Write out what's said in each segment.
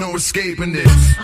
no escaping this.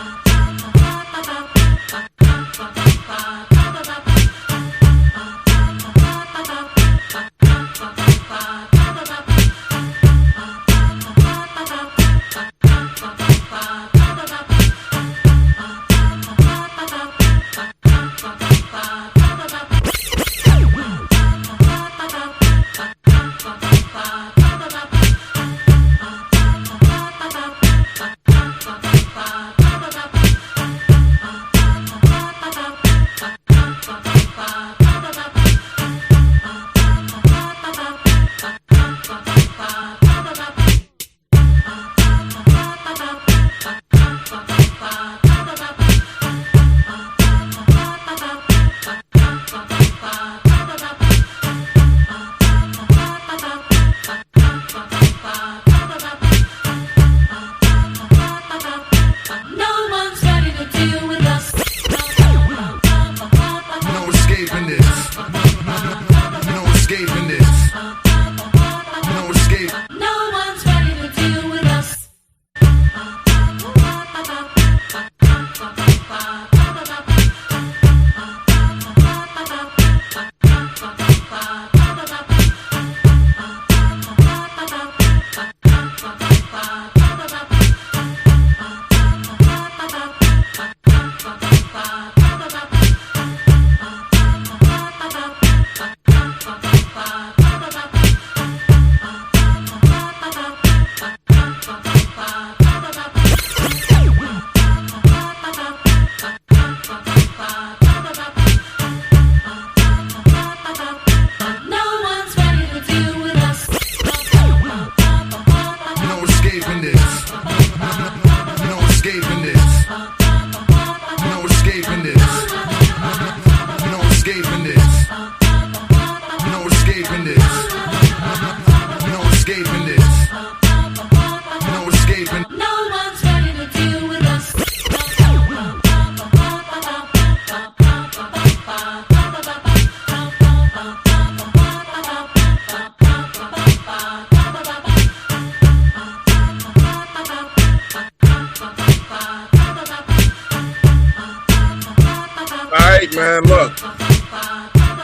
Man, look.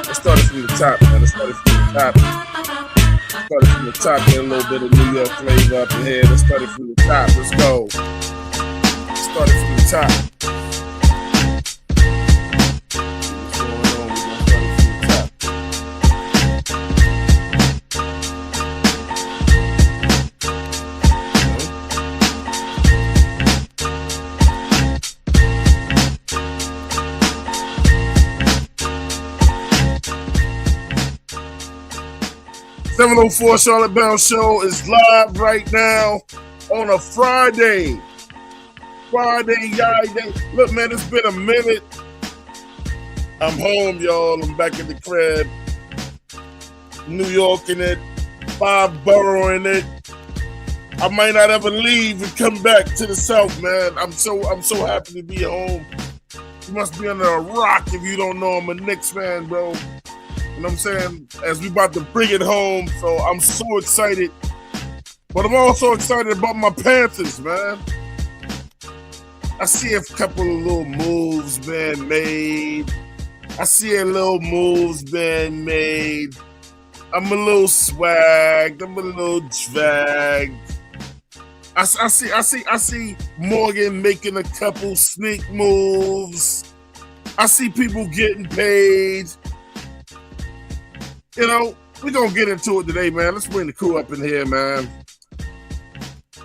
Let's start it from the top, man. Let's start it from the top. Start it from the top, get a little bit of New York flavor up in here. Let's start it from the top. Let's go. Let's start it from the top. .704 Charlotte Bound Show is live right now on a Friday. Look, man, it's been a minute. I'm home, y'all. I'm back in the crib. New York in it. 5 borough in it. I might not ever leave and come back to the South, man. I'm so happy to be home. You must be under a rock if you don't know I'm a Knicks fan, bro. You know what I'm saying? As we about to bring it home, so I'm so excited. But I'm also excited about my Panthers, man. I see a couple of little moves being made. I'm a little swagged. I'm a little dragged. I see Morgan making a couple sneak moves. I see people getting paid. You know, we're going to get into it today, man. Let's bring the crew up in here, man.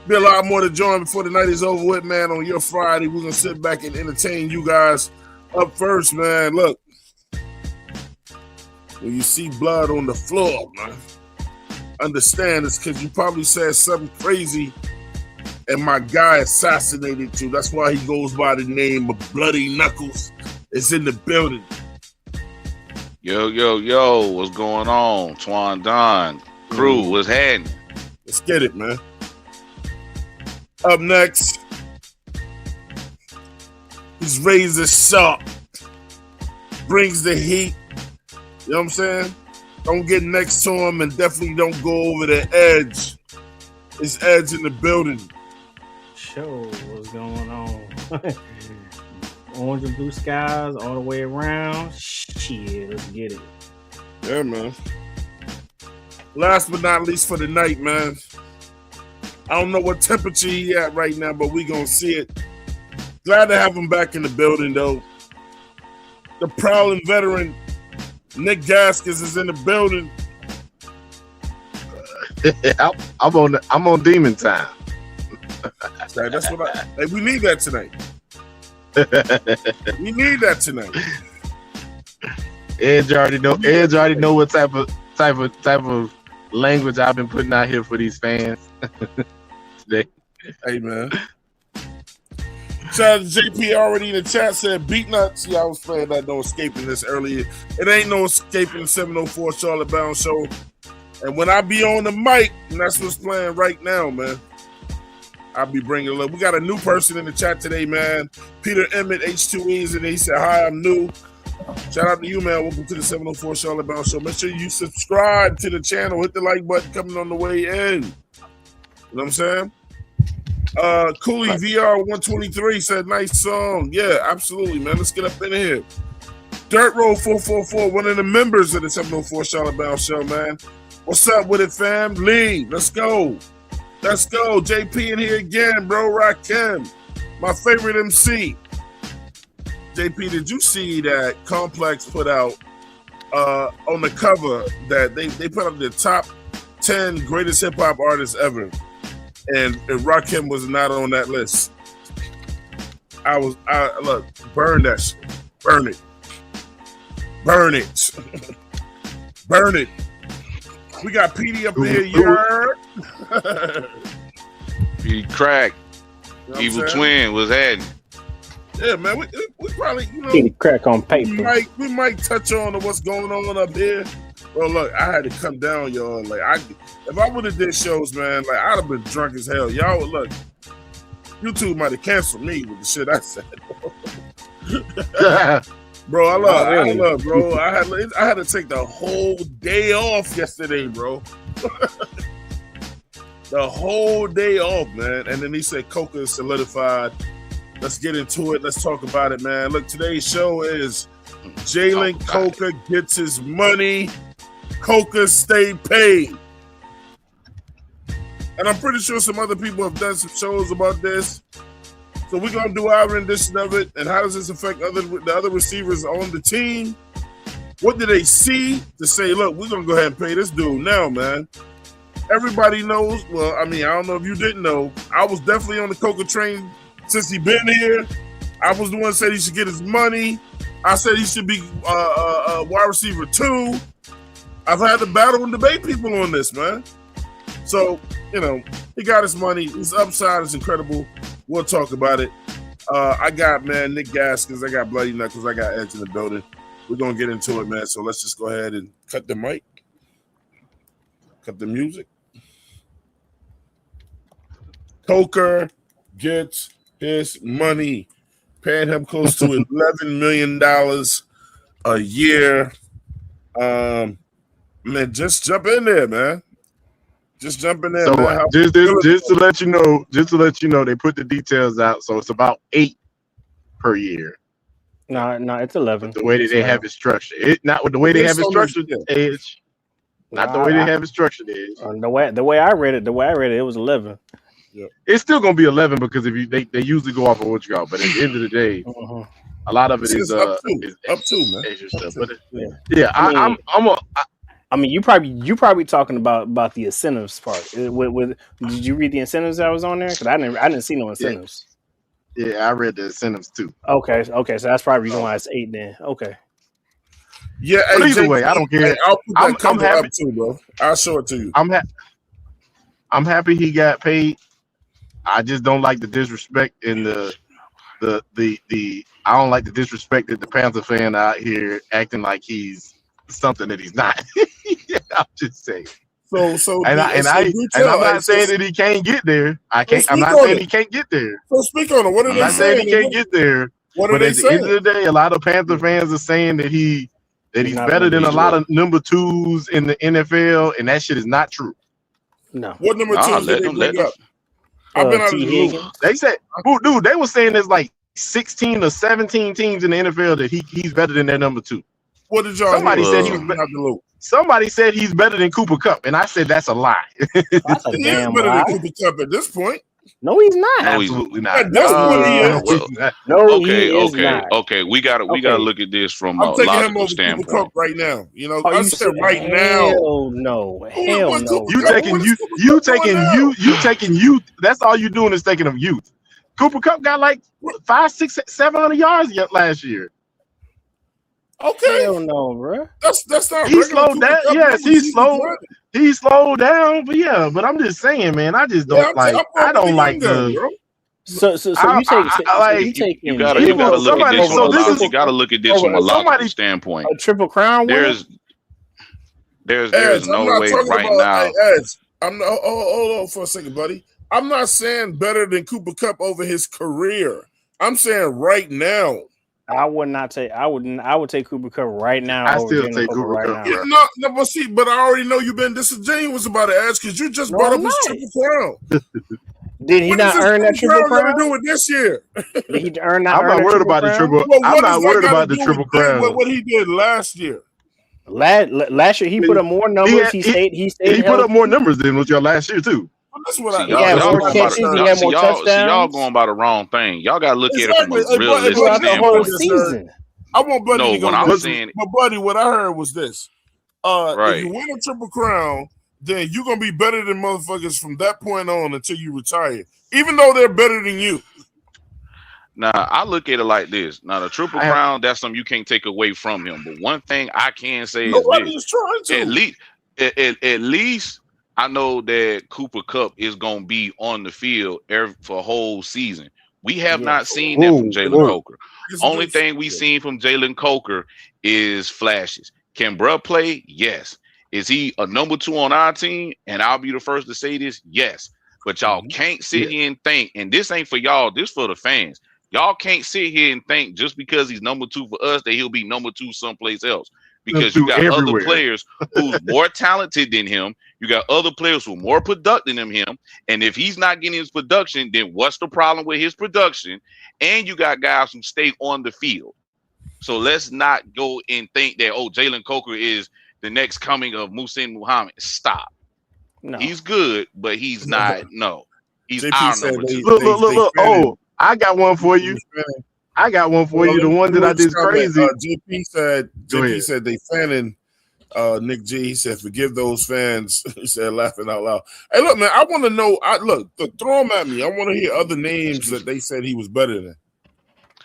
Be a lot more to join before the night is over with, man. On your Friday, we're going to sit back and entertain you guys. Up first, man, look. When you see blood on the floor, man, understand it's because you probably said something crazy and my guy assassinated you. That's why he goes by the name of Bloody Knuckles. It's in the building. Yo, what's going on? Twan Don, crew, what's happening? Let's get it, man. Up next, he's razor sharp, brings the heat. You know what I'm saying? Don't get next to him and definitely don't go over the edge. It's Edge in the building. Show, What's going on? Orange and blue skies all the way around. Shit, let's get it. Yeah, man. Last but not least for the night, man. I don't know what temperature he at right now, but we gonna see it. Glad to have him back in the building, though. The prowling veteran Nick Gaskins is in the building. I'm on demon time. That's what hey, we need that tonight. We need that tonight. Edge already know what type of language I've been putting out here for these fans today. Hey, man. Shout out to JP already in the chat said beat nuts. Yeah, I was playing that no escaping this earlier. It ain't no escaping the 704 Charlotte Bound show. And when I be on the mic, and that's what's playing right now, man, I'll be bringing it up. We got a new person in the chat today, man. Peter Emmett, H2E's, and he said, hi, I'm new. Shout out to you, man. Welcome to the 704 Charlotte Bound show. Make sure you subscribe to the channel. Hit the like button coming on the way in. You know what I'm saying? Cooley VR 123 said, nice song. Yeah, absolutely, man. Let's get up in here. Dirt Road 444, one of the members of the 704 Charlotte Bound show, man. What's up with it, fam? Lee, let's go. Let's go. JP in here again, bro. Rakim, my favorite MC. JP, did you see that Complex put out on the cover that they put up the top 10 greatest hip-hop artists ever? And Rakim was not on that list. Look, burn that shit. Burn it. Burn it. Burn it. We got PD up in here, He cracked. You know Evil Twin was heading. Yeah, man. We probably, you know, Get it crack on paper. we might touch on what's going on up here. Well, look, I had to come down, y'all. Like, if I would have did shows, man, like I'd have been drunk as hell. Y'all would look. YouTube might have canceled me with the shit I said. Bro, I love, bro. I had to take the whole day off yesterday, bro. The whole day off, man. And then he said Coca is solidified. Let's get into it. Let's talk about it, man. Look, today's show is Jalen Coca gets his money. Coca stayed paid. And I'm pretty sure some other people have done some shows about this. So we're going to do our rendition of it. And how does this affect the other receivers on the team? What do they see to say, look, we're going to go ahead and pay this dude now, man? Everybody knows. Well, I mean, I don't know if you didn't know. I was definitely on the Coca train since he been here. I was the one that said he should get his money. I said he should be wide receiver 2. I've had to battle and debate people on this, man. So, you know, he got his money. His upside is incredible. We'll talk about it. I got, man, Nick Gaskins. I got Bloody Knuckles. I got Edge in the building. We're going to get into it, man. So let's just go ahead and cut the mic. Cut the music. Coker gets his money. Paying him close to $11 million a year. Man, just jump in there, man. Just jump in there. So man. just to let you know, they put the details out. So it's about 8 per year. No, it's 11. The way that they have it structured, not with the way they have it structured. Edge, not the way they have it structured. Edge. The way I read it, it was 11. Yeah. It's still gonna be 11 because if they usually go off of what you got, but at the end of the day, a lot of it is up to man. Asian stuff. But I mean, you probably talking about the incentives part. With did you read the incentives that was on there? Because I didn't see no incentives. Yeah, I read the incentives too. Okay, so that's probably the reason why it's 8 then. Okay. Yeah, but either way, I don't care. I'll put that I'm happy up too, bro. I'll show it to you. I'm happy he got paid. I just don't like the disrespect and the I don't like the disrespect that the Panther fan out here acting like he's something that he's not. I'm just saying. So I'm not saying that he can't get there. I'm not saying he can't get there. So speak on it. What are they saying? I'm not saying he can't get there. But at the end of the day, a lot of Panther fans are saying that he's better than a lot of number 2s in the NFL, and that shit is not true. No. What number 2s did they bring up? I've been out of T. the loop. Higgins. They said, dude, they were saying there's like 16 or 17 teams in the NFL that he's better than their number 2. What did y'all Somebody hear? said I've been out the loop. Somebody said he's better than Cooper Kupp, and I said that's a lie. That's a He is damn better lie. than Cooper Kupp at this point. No, he's not. No, he's Absolutely not. At this point, he is. well, No, he is not. Okay. We gotta look at this from I'm a taking him logical over Cooper standpoint. Kupp right now. You know, Oh, I you said said right now. hell no. Hell What no. Cooper You Kupp- taking what is you Cooper you Kupp doing taking now? you taking youth. That's all you doing is taking of youth. Cooper Kupp got like 500, 600, 700 yards last year. Okay, Hell no, bro. that's not. He regular slowed Cooper down. Kupp Yes, numbers. he slowed down. But yeah, but I'm just saying, man. I just don't I'm I don't like gun, the. bro. So I- you take I you take You him gotta People- look at somebody- this so from a this logical. is- You gotta look at this from a logical somebody- standpoint. a triple crown winner. There's Edge, I'm no not way talking right about, now. Hey, Edge, I'm not. Hold on for a second, buddy. I'm not saying better than Cooper Kupp over his career. I'm saying right now. I would not take. I would take Cooper Kupp right now. I over still Jalen take Cooper Cooper right Kupp. now. Yeah, no, but see, but I already know you've been disingenuous about it, Edge, because you just No, brought I'm up his not. triple crown. Did he What not does earn that this triple crown got to crown? do with this year? Did he earn I'm not that worried about the crown? triple. Well, I'm what not does that worried got about to the do triple with crown. what he did last year? Last year he put up more numbers. He stayed He put healthy. up more numbers than with y'all last year too. Well, that's what See, He had y'all more going catches, by he had more y'all touchdowns. going by the wrong thing. Y'all gotta look at it Exactly. from a realistic Throughout the whole standpoint. season. I want Buddy No, to go when I'm listen. saying- But Buddy, what I heard was this. If Right. you win a triple crown, then you're gonna be better than motherfuckers from that point on until you retire. Even though they're better than you. Now I look at it like this. Now the triple crown, that's something you can't take away from him. But one thing I can say Nobody is is trying this: to. at least I know that Cooper Kupp is gonna be on the field for a whole season. We have not seen that from Jalen Coker. Only thing we seen from Jalen Coker is flashes. Can bruh play? Yes. Is he a number 2 on our team? And I'll be the first to say this. Yes. But y'all can't sit here and think, and this ain't for y'all, this for the fans. Y'all can't sit here and think just because he's number 2 for us that he'll be number 2 someplace else. Because you got other players who's more talented than him. You got other players who are more productive than him. And if he's not getting his production, then what's the problem with his production? And you got guys who stay on the field. So let's not go and think that, oh, Jalen Coker is the next coming of Muhsin Muhammad. Stop. No. He's good, but he's not. No. He's JP our said number 2. Look. Oh, I got one for you. The one that I did crazy. JP said they fanning Nick G. He said, forgive those fans. He said, laughing out loud. Hey, look, man, I want to know. Throw them at me. I want to hear other names that they said he was better than.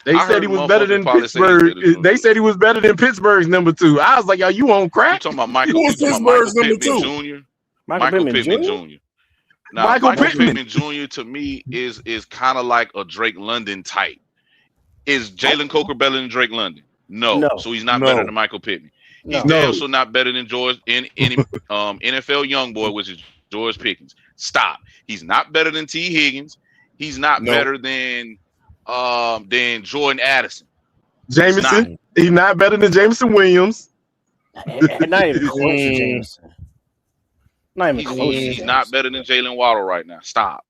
They said he was better than Pittsburgh. They said he was better than Pittsburgh's number 2. I was like, "Yo, you on crack?" You talking about Michael Pittman Jr.? Michael Pittman Jr. Now, Michael Pittman Jr. to me is kind of like a Drake London type. Is Jalen Coker better than Drake London? No. So he's not better than Michael Pittman. He's also not better than George in NFL young boy, which is George Pickens. Stop. He's not better than T. Higgins. He's not better than Jordan Addison. Jameson. He's not better than Jameson Williams. Not even close to Jameson. Not even close. He's not better than Jalen Waddle right now. Stop.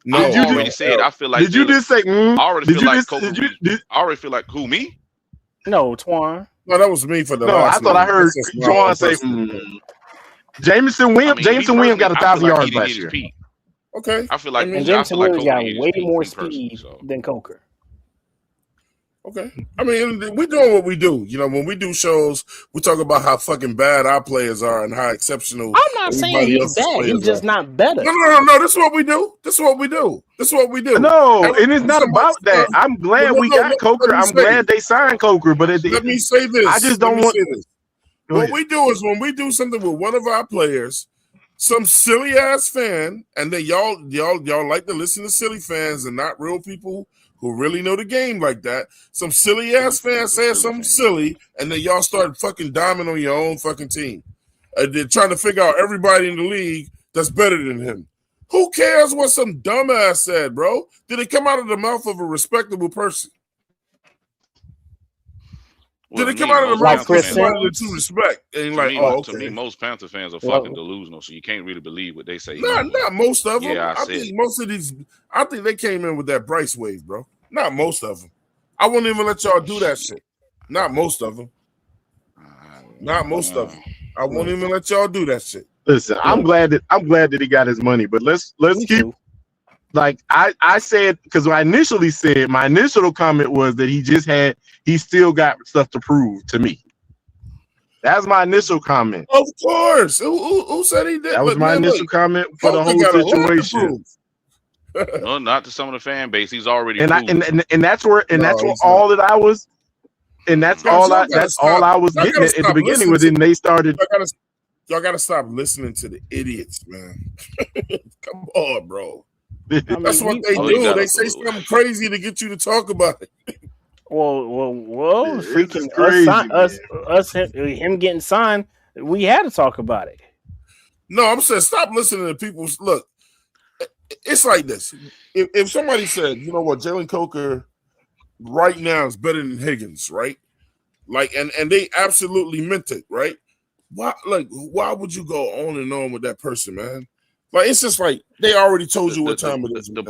No, I already said. I feel like. Did you just say? I already feel like Coker. I already feel like who, me? No, Twan. No, that was me for the. No, I thought I heard Twan say. Jameson Williams. Jameson Williams got 1,000 yards last year. Okay, I feel like. And Jameson Williams got way more speed than Coker. Okay. I mean, we're doing what we do. You know, when we do shows, we talk about how fucking bad our players are and how exceptional. I'm not saying he's bad. He's just not better. No. This is what we do. No, and it's not about that. I'm glad we got Coker. I'm glad they signed Coker. But let me say this. I just don't want this. What we do is when we do something with one of our players, some silly ass fan, and then y'all like to listen to silly fans and not real people who really know the game like that. Some silly ass fan says something silly, and then y'all start fucking diming on your own fucking team. They're trying to figure out everybody in the league that's better than him. Who cares what some dumbass said, bro? Did it come out of the mouth of a respectable person? Did it come out of the mouth of somebody that you respect? And like, to me, most Panther fans are fucking delusional, so you can't really believe what they say. Not most of them. I think most of these. I think they came in with that Bryce wave, bro. Not most of them. I wouldn't even let y'all do that shit. Not most of them. Not most of them. I won't even let y'all do that shit. Listen, I'm glad that he got his money, but let's keep. Like I said, because I initially said my initial comment was that he still got stuff to prove to me. That's my initial comment. Of course. Who said he did? That was my initial comment for the whole situation. No, not to some of the fan base. He's already and that's where all that I was, and that's all I was getting at the beginning was. Then they started. Y'all gotta stop listening to the idiots, man. Come on, bro. That's what they do. They say something crazy to get you to talk about it. Well, freaking crazy, him getting signed, we had to talk about it. No, I'm saying stop listening to people. Look, it's like this. If somebody said, you know what, Jalen Coker right now is better than Higgins, right? Like, and they absolutely meant it, right? Why would you go on and on with that person, man? Like, it's just like they already told you what time it is. The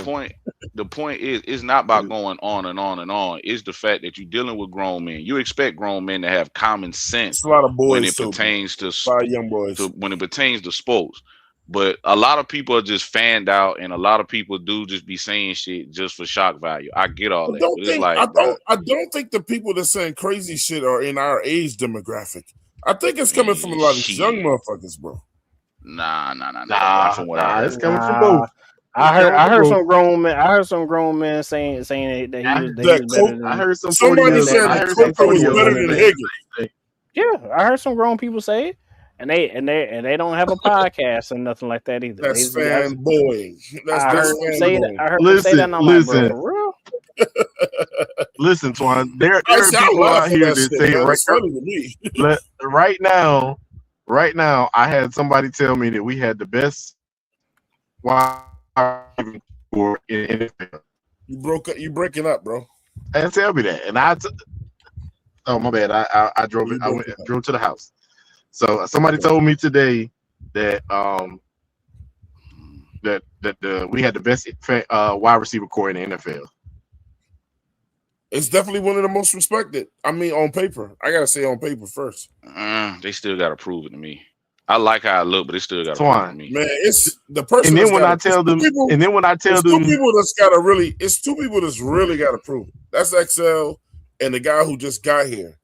point is, it's not about going on and on and on. It's the fact that you're dealing with grown men. You expect grown men to have common sense. It's a lot of boys when it pertains to young boys. When it pertains to sports. But a lot of people are just fanned out, and a lot of people do just be saying shit just for shock value. I get all that. I don't think the people that's saying crazy shit are in our age demographic. I think it's coming from a lot of young motherfuckers, bro. Nah. It's coming from both. I heard some grown men. I heard some grown men saying that he was better than. I heard somebody said Coker was better than Higgins. Yeah, I heard some grown people say it, and they don't have a podcast or nothing like that either. That's fanboying. I heard them say that. I heard them say that. And I'm like, bro, for real? Listen, Twan. There are people out here that say right now, I had somebody tell me that we had the best wide receiver in NFL. You breaking up, bro. And tell me that, and oh my bad. I drove it. I drove to the house. So somebody told me today that we had the best wide receiver core in the NFL. It's definitely one of the most respected. I mean, on paper. I gotta say on paper first. They still gotta prove it to me. I like how I look, but they still gotta prove it to me. Man, it's the person. And then when I tell them, two people that's really gotta prove it. That's XL and the guy who just got here.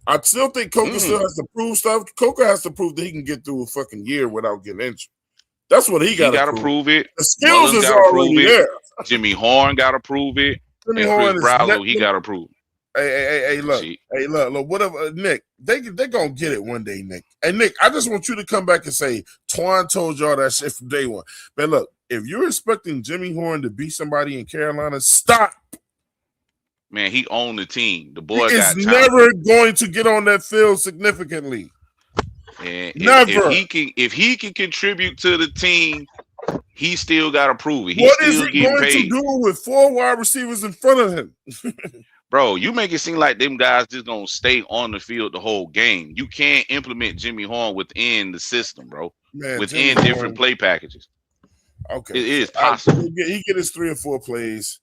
I still think Coker still has to prove stuff. Coker has to prove that he can get through a fucking year without getting injured. That's what he got to prove. It. The skills is already there. Jimmy Horn got to prove it. Jimmy Horn is Browser, he got to prove it. Hey, look, whatever, Nick, they gonna get it one day, Nick. Hey, Nick, I just want you to come back and say, Twan told y'all that shit from day one. Man, look, if you're expecting Jimmy Horn to beat somebody in Carolina, stop. Man, he owned the team. The boy is never going to get on that field significantly. And never. If he can contribute to the team, he still got to prove it. What is he going to do with 4 wide receivers in front of him? Bro, you make it seem like them guys just gonna stay on the field the whole game. You can't implement Jimmy Horn within the system, bro. Man, within different play packages. Okay, it is possible. He get his 3 or 4 plays.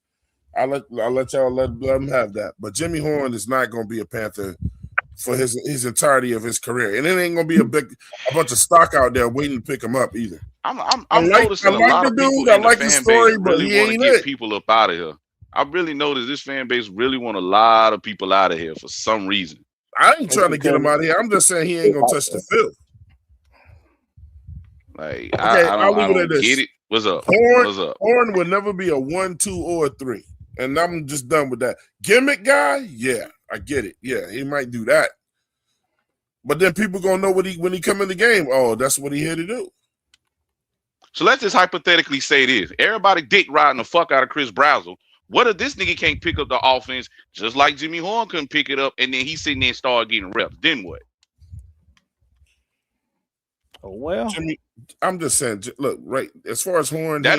I'll let y'all let him have that. But Jimmy Horn is not going to be a Panther for his entirety of his career, and it ain't going to be a bunch of stock out there waiting to pick him up either. I'm noticing a lot of people in the fan base really want to get people up out of here. I really noticed this fan base really want a lot of people out of here for some reason. I ain't trying to get him out of here. I'm just saying he ain't going to touch the field. Like, okay, I don't get it. What's up? Horn will never be a 1, 2, or a 3. And I'm just done with that. Gimmick guy, yeah, I get it. Yeah, he might do that. But then people gonna know when he come in the game. Oh, that's what he here to do. So let's just hypothetically say this: everybody dick riding the fuck out of Chris Brazzell. What if this nigga can't pick up the offense just like Jimmy Horn couldn't pick it up, and then he's sitting there and start getting reps? Then what? Oh, well, Jimmy, I'm just saying. Look, right as far as Horn, This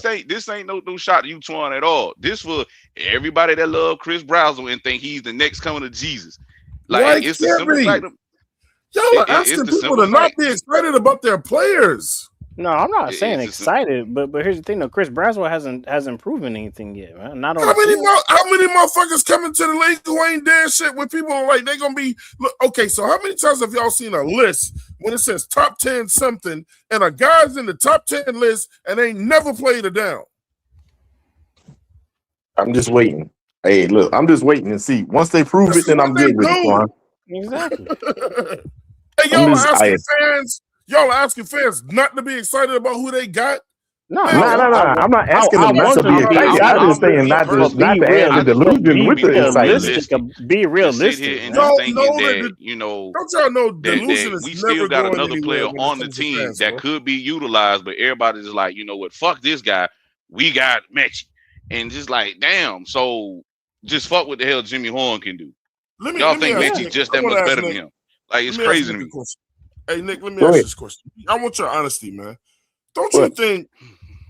ain't no shot to you, Twan, at all. This for everybody that love Chris Brazel and think he's the next coming of Jesus. Like Why it's the can't simple we? fact. Y'all are It's asking the people simple to not fact. be excited about their players. no, I'm not saying It's just excited, but here's the thing: though, Chris Braswell hasn't proven anything yet, man. Not on How the field. many motherfuckers coming to the league who ain't doing shit when people are like they gonna be look, okay, so how many times have y'all seen a list when it says top 10 something and a guy's in the top 10 list and they never played it down? I'm just waiting. Hey, look, I'm just waiting to see. Once they prove it, then I'm good with it, Quan. Exactly. Hey, y'all are asking fans not to be excited about who they got. No, Man, I'm not asking them not to be excited. I'm just saying not to add the delusion with the excitement. Be realistic. Sit here and Man. just thinking that don't y'all know delusion that is we never still got going another player anywhere when it on the comes to team fans, that bro. could be utilized, but everybody's just like, you know what, fuck this guy. We got Mechie. And just like, damn, so just fuck what the hell Jimmy Horn can do. Y'all think Mechie's just that much better than him. Like, it's crazy to me. Hey, Nick, let me ask you this question. I want your honesty, man. Don't you think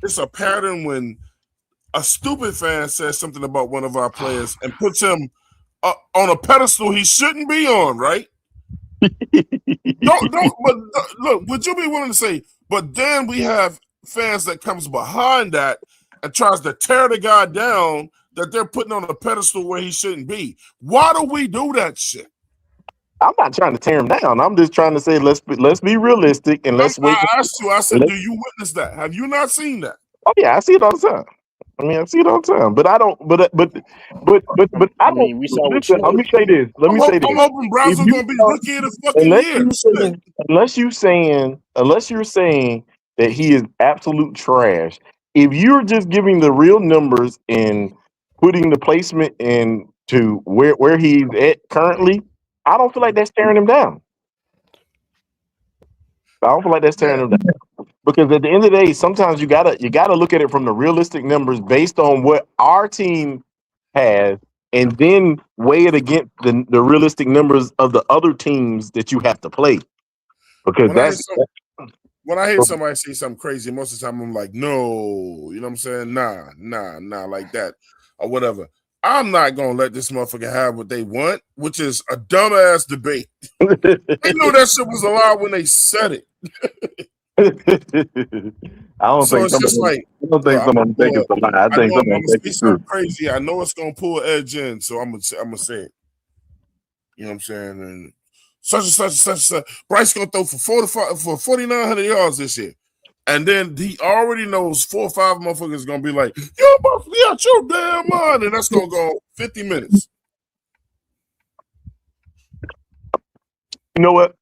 it's a pattern when a stupid fan says something about one of our players and puts him on a pedestal he shouldn't be on, right? But look, would you be willing to say, but then we have fans that comes behind that and tries to tear the guy down that they're putting on a pedestal where he shouldn't be? Why do we do that shit? I'm not trying to tear him down. I'm just trying to say let's be realistic and let's wait. I asked you. I said, do you witness that? Have you not seen that? Oh yeah, I see it all the time. I mean, I see it all the time. But I don't. But I don't. mean, we saw what Listen, you let me say this. I'm hoping Browns are going to be rookie of the fucking year. Unless you're saying that he is absolute trash. If you're just giving the real numbers and putting the placement into where he's at currently, I don't feel like that's tearing him down. I don't feel like that's tearing him down. Because at the end of the day, sometimes you gotta look at it from the realistic numbers based on what our team has, and then weigh it against the realistic numbers of the other teams that you have to play. Because when I hear somebody say something crazy, most of the time I'm like, no, you know what I'm saying? Nah, like that or whatever. I'm not gonna let this motherfucker have what they want, which is a dumbass debate. They knew that shit was allowed when they said it. I don't think someone think it's a lie. I think someone think it's true. Crazy. I know it's gonna pull edge in, so I'm gonna say it. You know what I'm saying? And such. Bryce gonna throw for 4,900 yards this year, and then he already knows 4 or 5 motherfuckers gonna be like, "You must be out your damn mind," and that's gonna go 50 minutes. You know what?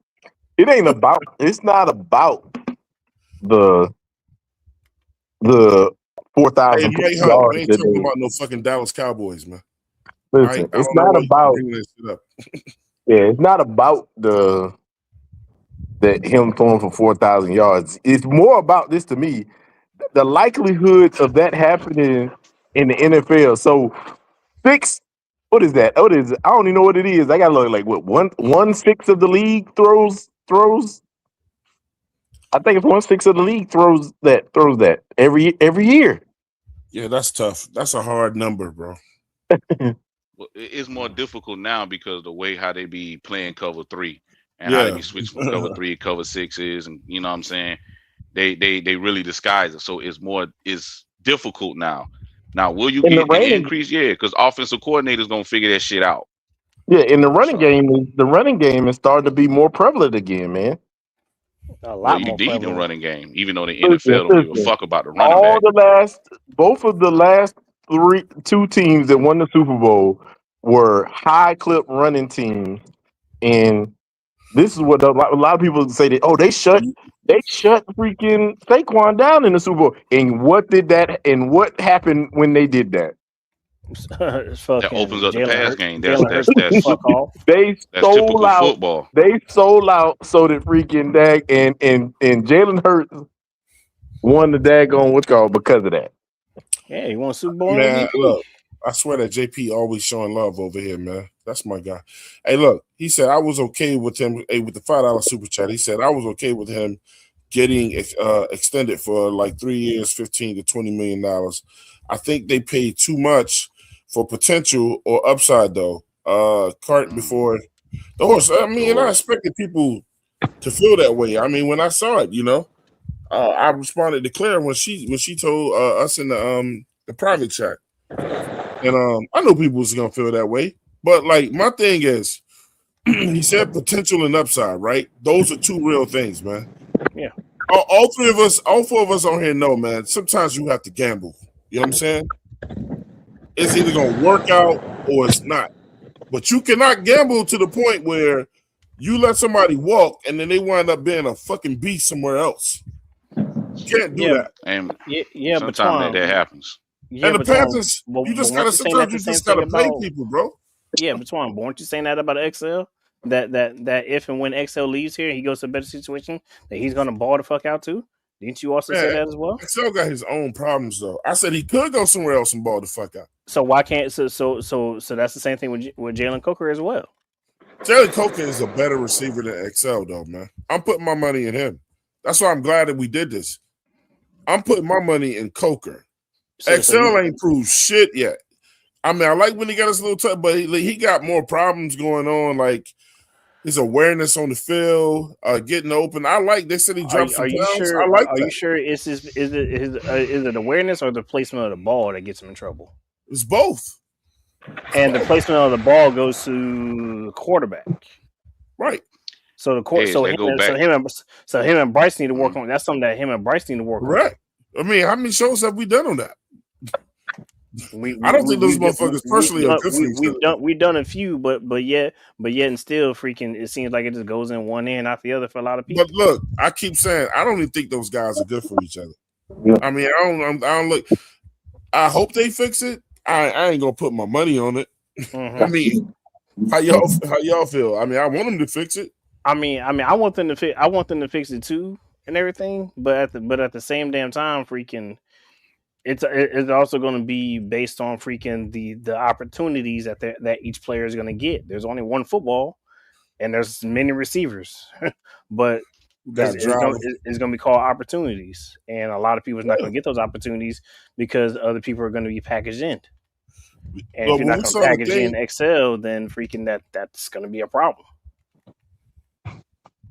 It's not about the 4,000 yards. We ain't talking about no fucking Dallas Cowboys, man. Listen, it's not about it's not about him throwing for 4,000 yards. It's more about this to me. The likelihood of that happening in the NFL. So 6, what is that? What is it? I don't even know what it is. I gotta look like what 1/6 of the league throws. I think it's 1/6 of the league throws that every year. Yeah, that's tough. That's a hard number, bro. Well, it's more difficult now because the way how they be playing cover 3 and how they be switching from cover 3 to cover 6s, and you know what I'm saying, they really disguise it, so it's difficult now. Now, will you get an increase? Yeah, because offensive coordinators gonna figure that shit out. Yeah, in the running game is starting to be more prevalent again, man. Well, you need the running game, even though the NFL don't give a fuck about the running back. Both of the last 2 teams that won the Super Bowl were high clip running teams, and this is what a lot of people say that they shut freaking Saquon down in the Super Bowl. And what happened when they did that? That opens up the pass game. That's sold out. Football. They sold out so that freaking Dak and Jalen Hurts won the daggone what's called because of that. Yeah, he won Super Bowl MVP. Look, I swear that JP always showing love over here, man. That's my guy. Hey, look, he said I was okay with him. Hey, with the $5 super chat, he said I was okay with him getting extended for like 3 years, $15 to $20 million. I think they paid too much for potential or upside, though. Cart before the horse. I mean, and I expected people to feel that way. I mean, when I saw it, I responded to Claire when she told us in the private chat, and I know people was gonna feel that way. But like my thing is, he said potential and upside, right? Those are two real things, man. Yeah. All three of us, all four of us on here know, man. Sometimes you have to gamble. You know what I'm saying? It's either gonna work out or it's not. But you cannot gamble to the point where you let somebody walk and then they wind up being a fucking beast somewhere else. You can't do that. And sometimes that happens. Yeah, and the Panthers, you just gotta sometimes you just gotta pay people, bro. Yeah, but Twan, weren't you saying that about XL? That if and when XL leaves here, he goes to a better situation, that he's gonna ball the fuck out too. Didn't you also say that as well? XL got his own problems though. I said he could go somewhere else and ball the fuck out. So why can't so that's the same thing with Jalen Coker as well. Jalen Coker is a better receiver than XL though, man. I'm putting my money in him. That's why I'm glad that we did this. I'm putting my money in Coker. XL ain't proved shit yet. I mean, I like when he got his little touch, but he got more problems going on, like his awareness on the field, getting open. I like. They said he dropped some pounds. Sure, I like. Are you sure is it awareness or the placement of the ball that gets him in trouble? It's both. And the placement of the ball goes to the quarterback, right? So him and Bryce need to work on. That's something that him and Bryce need to work on. Right. I mean, how many shows have we done on that? I don't think those motherfuckers personally are good for each other. We've done a few, but yet and still freaking it seems like it just goes in one end out the other for a lot of people. But look, I keep saying I don't even think those guys are good for each other. I mean, I don't look. I hope they fix it. I ain't gonna put my money on it. I mean, how y'all feel? I mean, I want them to fix it. I want them to fix it too and everything, but at the same damn time, freaking. It's also going to be based on freaking the opportunities that each player is going to get. There's only one football, and there's many receivers, but it's going to be called opportunities, and a lot of people are not going to get those opportunities because other people are going to be packaged in. And if you're not going to package in XL, then freaking that's going to be a problem.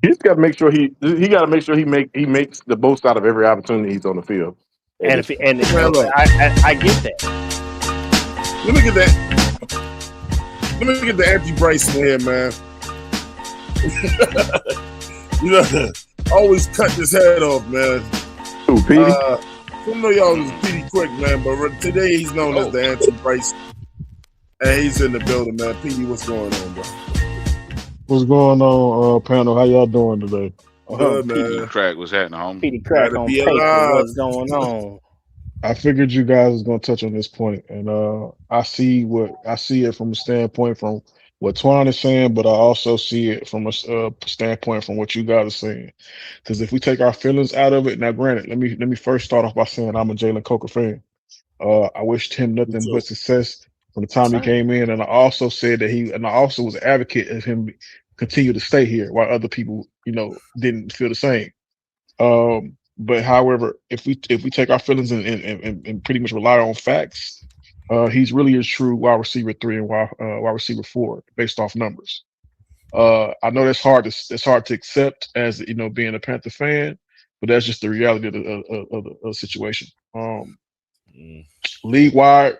He's got to make sure he makes the most out of every opportunity he's on the field. I get that. Let me get the anti-Bryce in here, man. Always cut his head off, man. Who, Petey? I know y'all was Petey Quick, man, but today he's known as the anti-Bryce. And he's in the building, man. Petey, what's going on, bro? What's going on, panel? How y'all doing today? Good, man. Petey Crack was happening, homie. Petey Crack on paper. What's going on? I figured you guys was gonna touch on this point, and I see it from a standpoint from what Twan is saying, but I also see it from a standpoint from what you guys are saying. Because if we take our feelings out of it, now granted, let me first start off by saying I'm a Jalen Coker fan. I wished him nothing but success from the time he came in, and I also said that I also was an advocate of him continue to stay here while other people, didn't feel the same. But however, if we take our feelings and pretty much rely on facts, he's really a true wide receiver 3 and wide receiver 4 based off numbers. I know that's hard to accept as being a Panther fan, but that's just the reality of the situation. League wide,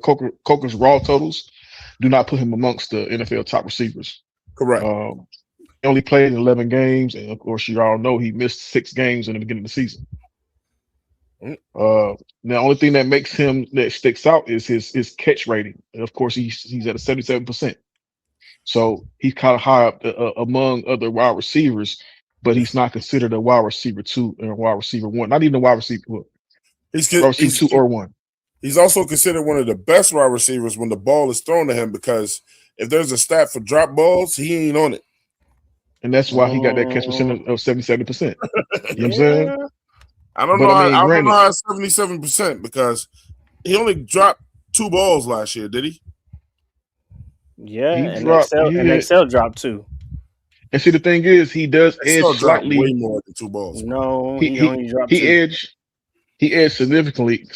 Coker's raw totals do not put him amongst the NFL top receivers. Correct. He only played in 11 games, and of course, you all know he missed 6 games in the beginning of the season. Now, the only thing that sticks out is his catch rating, and of course, he's at a 77%. So he's kind of high up among other wide receivers, but he's not considered a wide receiver 2 and a wide receiver 1. Not even a wide receiver. He's 2 or 1. He's also considered one of the best wide receivers when the ball is thrown to him, because if there's a stat for drop balls, he ain't on it. And that's why he got that catch percentage of 77%. You know what I'm saying? I don't know how it's 77%, because he only dropped 2 balls last year, did he? Yeah, He and dropped. Excel dropped too. And see, the thing is, he does edge Excel dropped way slightly. more than 2 balls. No, He he he only dropped he 2. edged significantly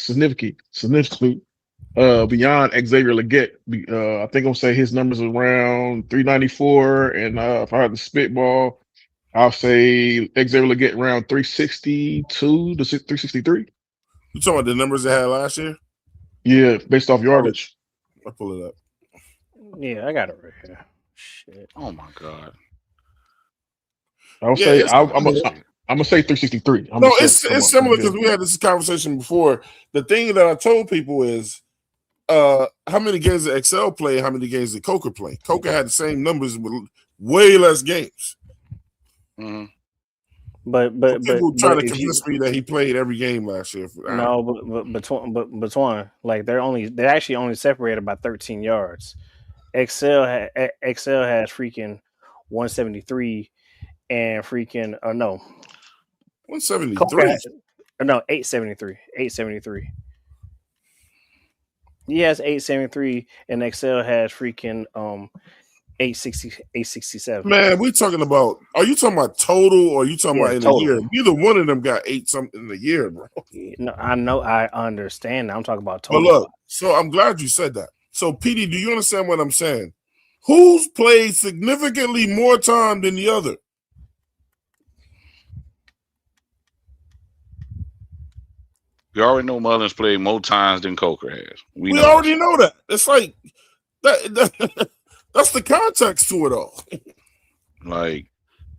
beyond Xavier Leggett. I think I'm gonna say his numbers around 394, and if I had to spitball, I'll say Xavier Leggett around 362 to 363. You talking about the numbers they had last year? Yeah, based off yardage. I'll pull it up. Yeah, I got it right here. Shit. Oh my god. I would Yeah, say it's- I'm gonna say 363. No, it's similar because we had this conversation before. The thing that I told people is, how many games did Excel play? How many games did Coker play? Coker had the same numbers with way less games. Mm-hmm. But people trying to if convince me that he played every game last year. No, but Twan, like they're actually only separated by 13 yards. Excel has freaking 173 and freaking no 173. No 873 873. He has 873 and Excel has freaking 867. Man, we talking about. Are you talking about total or are you talking about in total. a year? Neither one of them got 8 something in a year, bro. No, I know, I understand. I'm talking about But total. look, so I'm glad you said that. So, PD, do you understand what I'm saying? Who's played significantly more time than the other? You already know Mullins played more times than Coker has. We already know that. It's like that that's the context to it all. Like,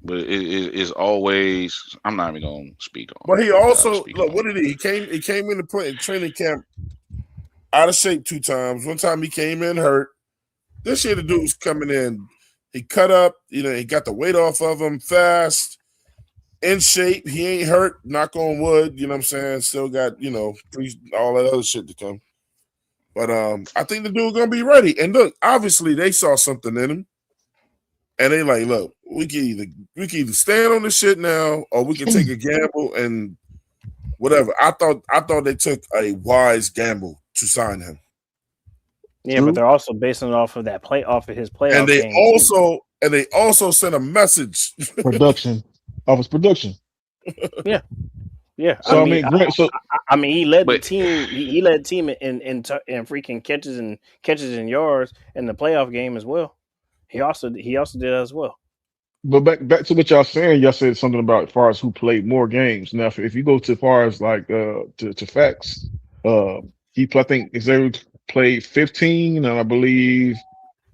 but it's always. I'm not even gonna speak on. But he also look. What did he? He came into training camp out of shape 2 times. One time he came in hurt. This year the dude was coming in. He cut up. He got the weight off of him fast, in shape. He ain't hurt. Knock on wood. You know what I'm saying? Still got all that other shit to come. But I think the dude gonna be ready. And look, obviously they saw something in him, and they like, look, we can either stand on this shit now, or we can take a gamble and whatever. I thought they took a wise gamble to sign him. Yeah, but they're also basing it off of his playoff. And they also sent a message. Production of his production. Yeah. So he led the team. He led the team in freaking catches and yards in the playoff game as well. He also did that as well. But back to what y'all saying, y'all said something about as far as who played more games. Now, if you go to as far as like to facts, I think Xavier played 15, and I believe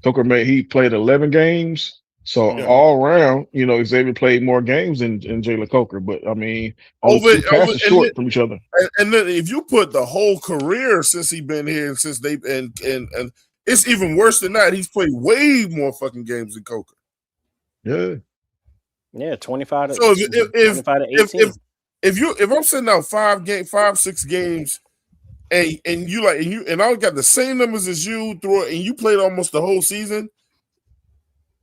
Coker he played 11 games. So all around, Xavier played more games than Jalen Coker. But I mean, only 2 passes short from each other. And then if you put the whole career since he's been here and since and it's even worse than that. He's played way more fucking games than Coker. Yeah, 25 to so 25 to 18. If I'm sitting out 5-6 games and you I got the same numbers as you through it and you played almost the whole season,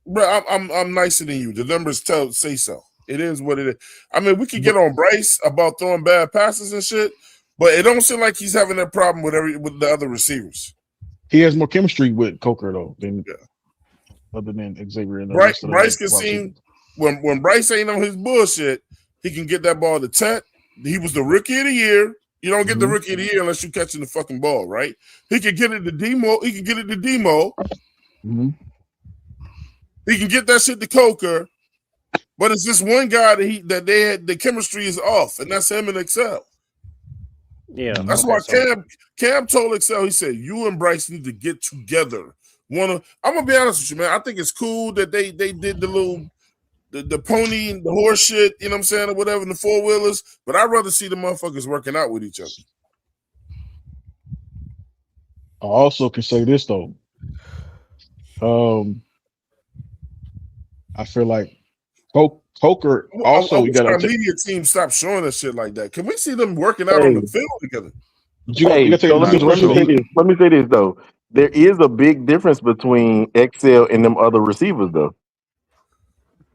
bro, I'm nicer than you. The numbers say so. It is what it is. I mean, we could get on Bryce about throwing bad passes and shit, but it don't seem like he's having that problem with the other receivers. He has more chemistry with Coker though than other than Xavier. And Bryce can see when Bryce ain't on his bullshit, he can get that ball to Tet. He was the rookie of the year. You don't get the rookie of the year unless you're catching the fucking ball, right? He can get it to Demo. He can get it to Demo. Mm-hmm. He can get that shit to Coker. But it's this one guy the chemistry is off, and that's him and Excel. Yeah, that's why Cam told Excel. He said, "You and Bryce need to get together." I'm gonna be honest with you, man. I think it's cool that they did the little the pony and the horse shit. You know what I'm saying, or whatever, in the 4-wheelers. But I'd rather see the motherfuckers working out with each other. I also can say this though. I feel like Coker also we got our media team stop showing us shit like that. Can we see them working out on the field together? Let me say this though. There is a big difference between Excel and them other receivers though.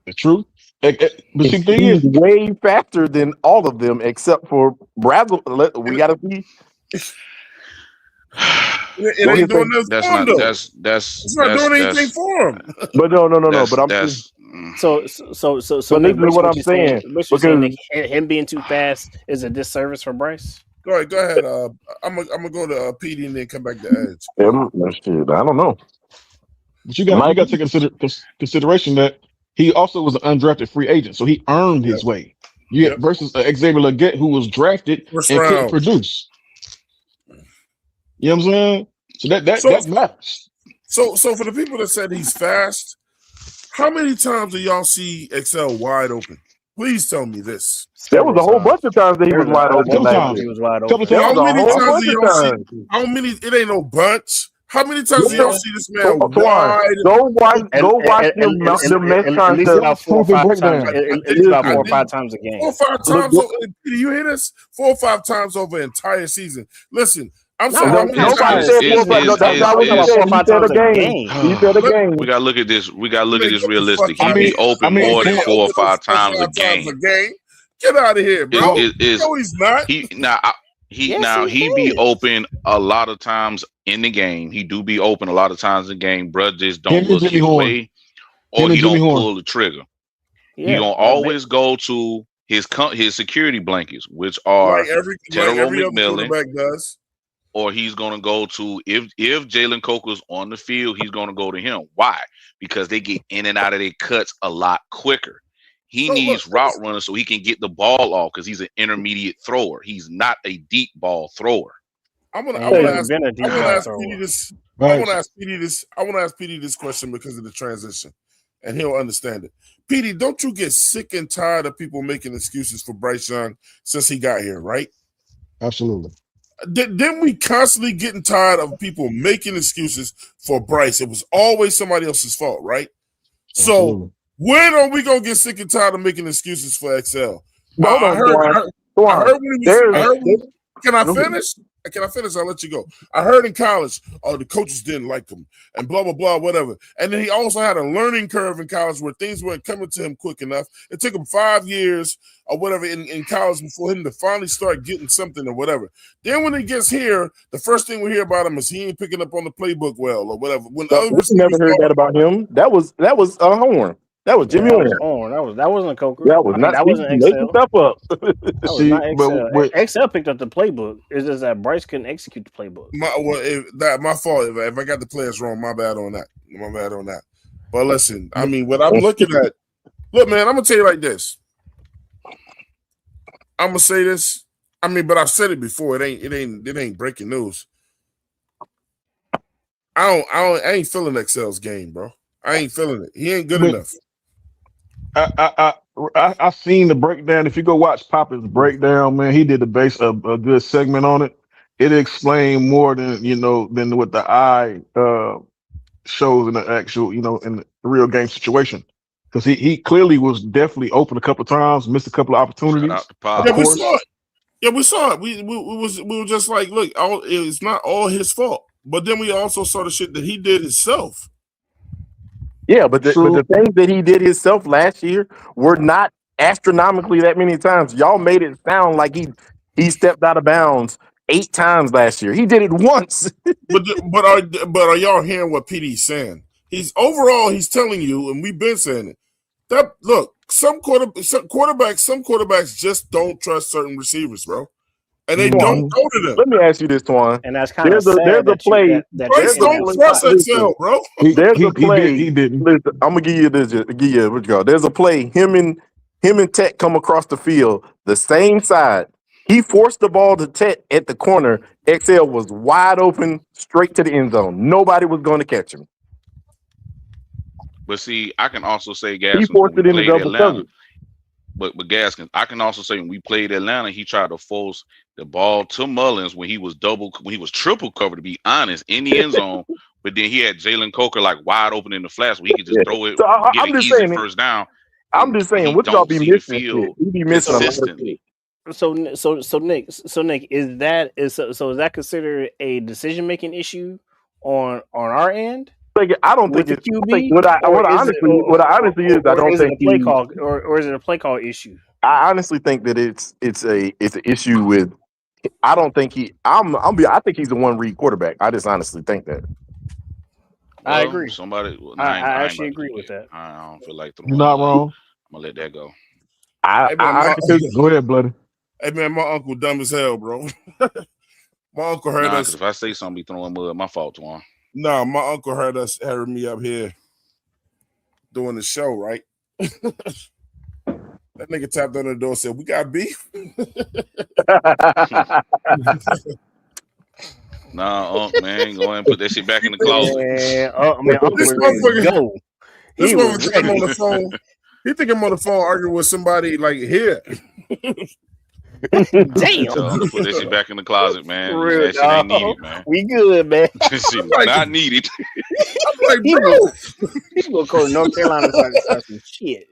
The truth, but see, the thing is way faster than all of them except for Brazzle. We gotta see. It ain't doing nothing That's for him, not. though. That's It's not doing anything for him. But no. But I'm that's. So but Nick, this is what I'm saying saying because that him being too fast is a disservice for Bryce. Go ahead. I'm gonna go to PD and then come back to Edge. shit, I don't know. But you got to take consideration that he also was an undrafted free agent, so he earned his way. Versus Xavier Leggett, who was drafted First and couldn't round. produce. You know what I'm saying? So that matters. So for the people that said he's fast, how many times do y'all see Excel wide open? Please tell me this. There was a whole bunch of times that he was wide open. Couple times. He was wide Couple open. times. How many a whole times do bunch of y'all times. see? How many? It ain't no bunch. How many times do y'all see this man Twan, wide? go watch the Mets At least about contest. 4 or 5 times. breakdown. At least about 4 or 5 times a game. 4 or 5 times. Do you hear this? 4 or 5 times over an entire season. Listen, I'm sorry. How many Nobody times? said 4 or 5. No, that's not what he said. He said a game. He said a game. We gotta look at this. We gotta look at this Get the realistic. fuck He out be of here. open more than 4 or 5 times a game. Get out of here, bro. No, he's not. He be open a lot of times in the game. He do be open a lot of times in the game. Bruh just don't look his way, or he don't pull the trigger. He gonna always go to his security blankets, which are every McMillan, quarterback does. or he's gonna go to if Jalen Coker's on the field, he's gonna go to him. Why? Because they get in and out of their cuts a lot quicker. He needs route runners so he can get the ball off because he's an intermediate thrower. He's not a deep ball thrower. I want to ask PD this. I want to ask PD this question because of the transition, and he'll understand it. PD, don't you get sick and tired of people making excuses for Bryce Young since he got here, right? Absolutely. Then we constantly getting tired of people making excuses for Bryce. It was always somebody else's fault, right? Absolutely. So when are we gonna get sick and tired of making excuses for XL? I heard can I finish? Can I finish? I'll let you go. I heard in college, the coaches didn't like him and blah, blah, blah, whatever. And then he also had a learning curve in college where things weren't coming to him quick enough. It took him 5 years or whatever in college before him to finally start getting something or whatever. Then when he gets here, the first thing we hear about him is he ain't picking up on the playbook well or whatever. We never heard that about him. That was Horn. That was Jimmy Horn. That wasn't a Coker. That was not. That wasn't Making stuff up. That was not XL. XL picked up the playbook. It's just that Bryce couldn't execute the playbook. My fault. If I got the players wrong, my bad on that. But listen, I mean, what I'm looking at. Look, man, I'm gonna tell you like this. I'm gonna say this. I mean, but I've said it before. It ain't breaking news. I ain't feeling XL's game, bro. I ain't feeling it. He ain't good enough. I seen the breakdown. If you go watch Papa's breakdown, man, he did a good segment on it. It explained more than what the eye shows in the actual, in the real game situation. Because he clearly was definitely open a couple of times, missed a couple of opportunities. Shout out to Pop. Yeah, we saw it. Yeah, we saw it. We were just like, look, it's not all his fault. But then we also saw the shit that he did himself. Yeah, but the things that he did himself last year were not astronomically that many times. Y'all made it sound like he stepped out of bounds 8 times last year. He did it once. but are y'all hearing what PD's saying? He's telling you, and we've been saying it. That look, some quarterbacks just don't trust certain receivers, bro. And they don't go to them. Let me ask you this, Twan. And that's kind of sad. There's a play. Bryce don't trust XL, bro. There's a play. He didn't. Listen, I'm gonna give you this. What you call? There's a play. Him and Tech come across the field, the same side. He forced the ball to Tech at the corner. XL was wide open, straight to the end zone. Nobody was going to catch him. But see, I can also say, Gaskins, he forced it in the double coverage. But Gaskins, I can also say when we played Atlanta, he tried to force the ball to Mullins when he was triple covered, to be honest, in the end zone. But then he had Jalen Coker like wide open in the flats where he could just throw it, get an easy first down. I'm just saying, what y'all be missing? You be missing consistently. So Nick, is that considered a decision making issue on our end? I don't think it's QB. What I honestly is I don't think play call or is it a play call issue? I honestly think that it's an issue with I don't think he. I think he's a one read quarterback. I just honestly think that. I Well, agree. somebody. Well, I I ain't actually about to agree do with that. that. I don't feel like You're throwing not mud. wrong. I'm gonna let that go. Hey man, I could. Go ahead, bloody. hey man, my uncle dumb as hell, bro. My uncle heard Nah, us. because if I say something, be throwing mud. My fault, Twan. Nah, my uncle heard me up here doing the show, right? That nigga tapped on the door and said, "We got beef." Nah, man, go ahead and put that shit back in the closet. Man, Uncle This was ready to motherfucker, go. this He was motherfucker I'm on ready. the phone. He think I'm on the phone arguing with somebody like here. Damn. Tell him to put that shit back in the closet, man. For real, That shit ain't dog. needed, man. We good, man. That shit is Like, not needed. I'm like, He bro, gonna go to North Carolina and start some shit.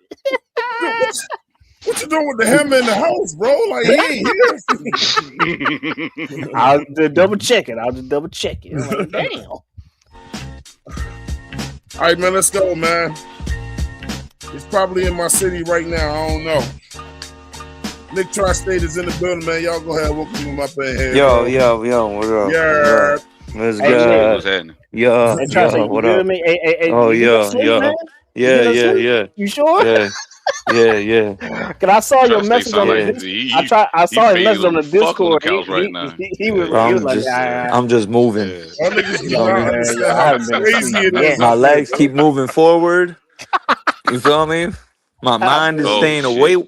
dude, what you doing with the hammer in the house, bro? Like he ain't here. I'll just double check it. I'm like, damn. All right, man, let's go, man. It's probably in my city right now. I don't know. Nick Tri-State is in the building, man. Y'all go ahead. Welcome him up in here. Yo, bro. what up? Yeah. What's Hey, good? What's happening? Hey, try to say you What good, up? man. Hey, Oh, you get no sleep, man. You get no sleep? yeah, You sure? yeah. Cause I saw your Tri-State message on sound the like Yeah. Discord. I he saw his message faded on the the fuck on the Discord. couch right now. He was Bro, he was like, I'm just moving. yeah. Y'all niggas do You know what I not mean? Man, understand I how haven't been crazy asleep it yet. is My out there, legs bro. keep moving forward. You feel me? My I mind is feel Oh you. staying shit. awake.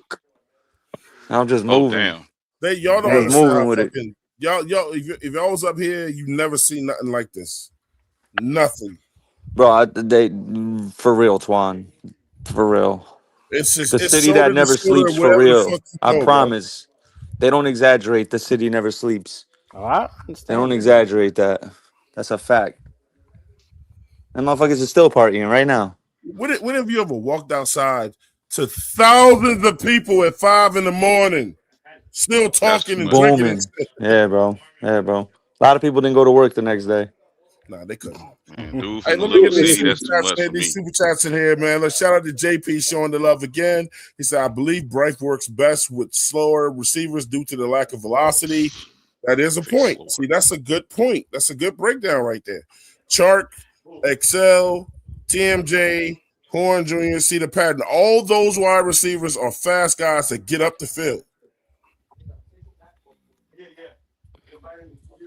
I'm just Oh moving. damn. Y'all don't Just understand how moving with it. fucking y'all. If y'all was up here, you never seen nothing like this. Nothing. Bro, for real, Twan. For real. It's just The it's city shoulder that to never shoulder sleeps, for wherever the real. fuck you I go, bro. promise. They don't exaggerate. The city never sleeps. Oh, I They don't understand that. exaggerate that. That's a fact. And motherfuckers are still partying right now. When have you ever walked outside to thousands of people at 5 a.m, still That's talking too and much. drinking and Booming. shit? Yeah, bro. A lot of people didn't go to work the next day. Nah, they couldn't. Man, dude Hey, from the let me little get these city, super that's too chats much here. for These me. super chats in here, man. Let's shout out to JP showing the love again. He said, I believe Bryce works best with slower receivers due to the lack of velocity. That is a Say point. slower. See, that's a good point. That's a good breakdown right there. Chark, Excel, TMJ, Horn Jr., see the pattern. All those wide receivers are fast guys that get up the field.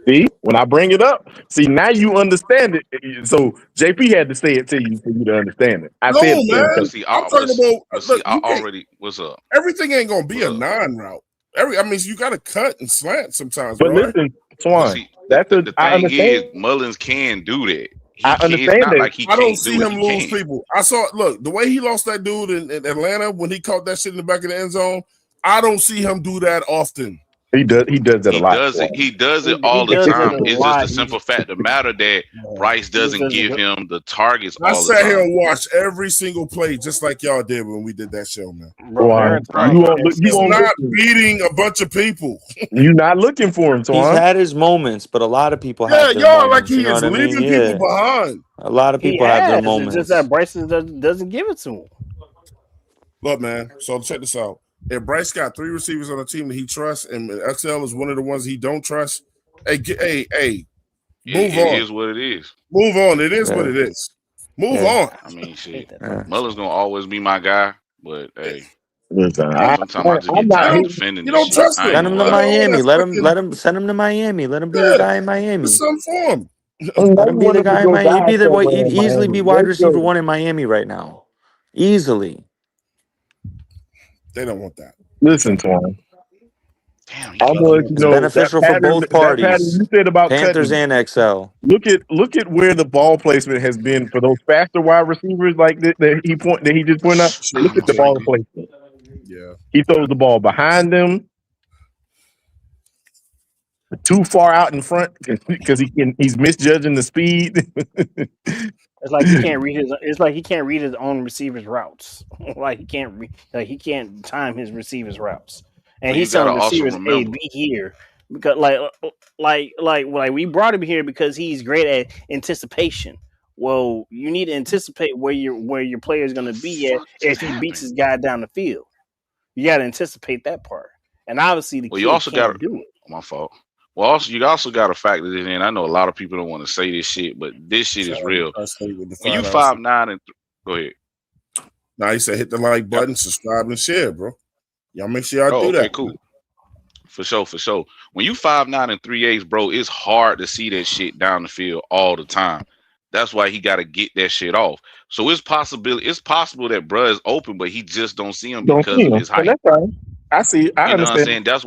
See, when I bring it up, see now you understand it. So JP had to say it to you for you to understand it. I No, said it to him man. But too. see, I'm talking about but see, look, I you can't already what's up? everything ain't gonna be What's a up? non-route. I mean, you gotta cut and slant sometimes, But bro. listen, But Swan, see, that's the, a the I thing understand. is, Mullins can do that. He I can. It's understand not that. like he I don't can't see do it. him He lose can. people. I saw look the way he lost that dude in Atlanta when he caught that shit in the back of the end zone. I don't see him do that often. He does that a He lot, does it. Swan. He does it He all the does it time. a It's just lot. the simple fact of the matter that Bryce He just doesn't does give it. him the targets I all the sat here time. and watched every single play just like y'all did when we did that show, man. Bro, there are Swan, Right. times you where won't look. that You shit He's won't not listen. beating a bunch of people. You're not looking for him, He's Swan. had his moments, but a lot of people Yeah, have their y'all like moments. You he know is what I mean? leaving people Yeah. behind. A lot of he people have their has. It's just that moments. Bryson doesn't give it to him. Look, man. So check this out. If Bryce got 3 receivers on the team that he trusts, and XL is one of the ones he don't trust, hey, move It on. is what it is. Move on. It is what Yeah. it is. Move Yeah. on. I mean, I hate shit. that Yeah. fucking Mullen's shit. gonna always be my guy, but hey, Listen, You don't, sometimes I just I'm get not you tired of don't, hating. defending you this don't shit. trust I ain't Send him. gonna him to All lie. that Miami. fucking Send him to Miami. Let him be the yeah. guy in Do Miami. something for him. Let Now him you be want the him to guy in go Miami. die somewhere He'd in easily be Miami. wide Let's receiver go. 1 in Miami right now. Easily. They don't want that. Listen, Swan. Damn, he I'm can't gonna get let it. you It's know beneficial for both that pattern parties, you said about Panthers cutting. and XL. Look at where the ball placement has been for those faster wide receivers like that he just pointed out. Shit, Look he at the ball JP. placement. Yeah. He throws the ball behind them, too far out in front because he's misjudging the speed. It's like he can't read his. It's like he can't read his own receivers' routes. Like he can't time his receivers' routes. And But you he's gotta telling also receivers, "Hey, remember, be here," because like we brought him here because he's great at anticipation. Well, you need to anticipate where your player is going the to be at fuck if just he beats happened. his guy down the field. You got to anticipate that part. And obviously, the Well, you kid also got can't do it. My fault. Well, also you also got to factor this in. I know a lot of people don't want to say this shit, but this shit is real. When you 5'9" and go ahead. Now he said hit the like button, subscribe and share, bro. Y'all make sure y'all do okay, that. Cool. For sure. When you 5'9" and 3/8, bro, it's hard to see that shit down the field all the time. That's why he got to get that shit off. So it's possible that bruh is open, but he just don't see him because of his height. That's right. I see. I understand. What I'm saying? That's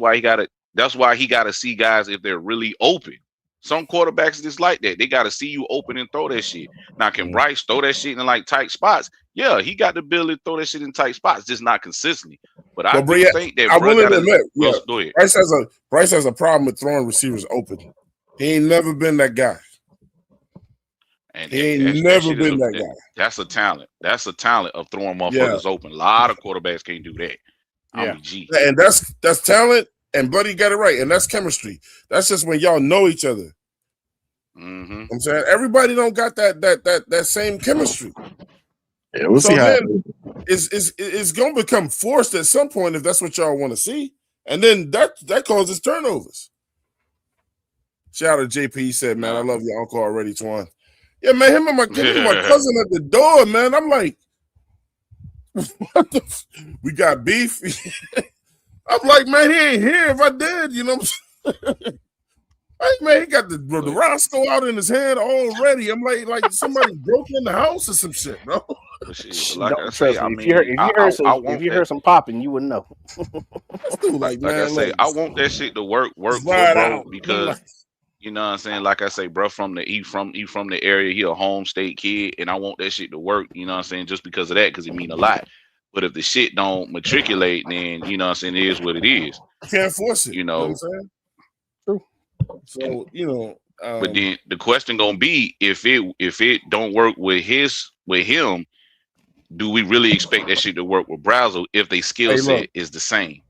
why he got to see guys if they're really open. Some quarterbacks just like that. They got to see you open and throw that shit. Now, can Bryce throw that shit in like tight spots? Yeah, he got the ability to throw that shit in tight spots, just not consistently. But I think that I will admit, go ahead. Bryce has a problem with throwing receivers open. He ain't never been that guy. He ain't never been that guy. That's a talent. That's a talent of throwing motherfuckers open. A lot of quarterbacks can't do that. And that's talent. And Buddy got it right. And that's chemistry. That's just when y'all know each other. Mm-hmm. I'm saying everybody don't got that same chemistry. Yeah, we'll see how it's gonna become forced at some point if that's what y'all want to see. And then that causes turnovers. Shout out to JP. He said, man, I love your uncle already, Twan. Yeah, man, him and my cousin at the door, man. I'm like, what the we got beef. I'm like, man, he ain't here. If I did, you know what I'm saying? Like, man, he got the Roscoe out in his hand already. I'm like somebody broke in the house or some shit, bro. If you heard some popping, you wouldn't know. Like I say, I want that shit to work for bro, because you know what I'm saying. Like I say, bro, from the area, he a home state kid, and I want that shit to work. You know what I'm saying, just because of that, because it mean a lot. But if the shit don't matriculate, then you know what I'm saying, it is what it is. You can't force it. You know what I'm saying? True. So but then the question gonna be if it don't work with him, do we really expect that shit to work with Brazel if they skill set is the same?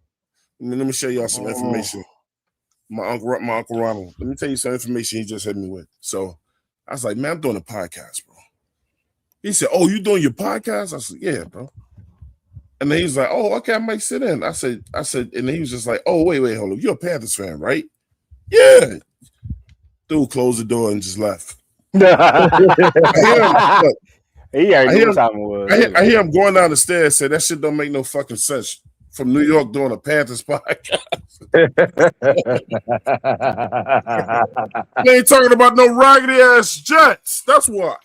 Let me show y'all some information. My uncle Ronald. Let me tell you some information he just hit me with. So I was like, man, I'm doing a podcast, bro. He said, "Oh, you doing your podcast?" I said, "Yeah, bro." And then he's like, "Oh, okay, I might sit in." I said, and then he was just like, "Oh, wait, hold up. You're a Panthers fan, right?" Yeah. Dude closed the door and just left. I hear him going down the stairs. Said that shit don't make no fucking sense. From New York doing a Panthers podcast. They ain't talking about no raggedy ass Jets. That's why.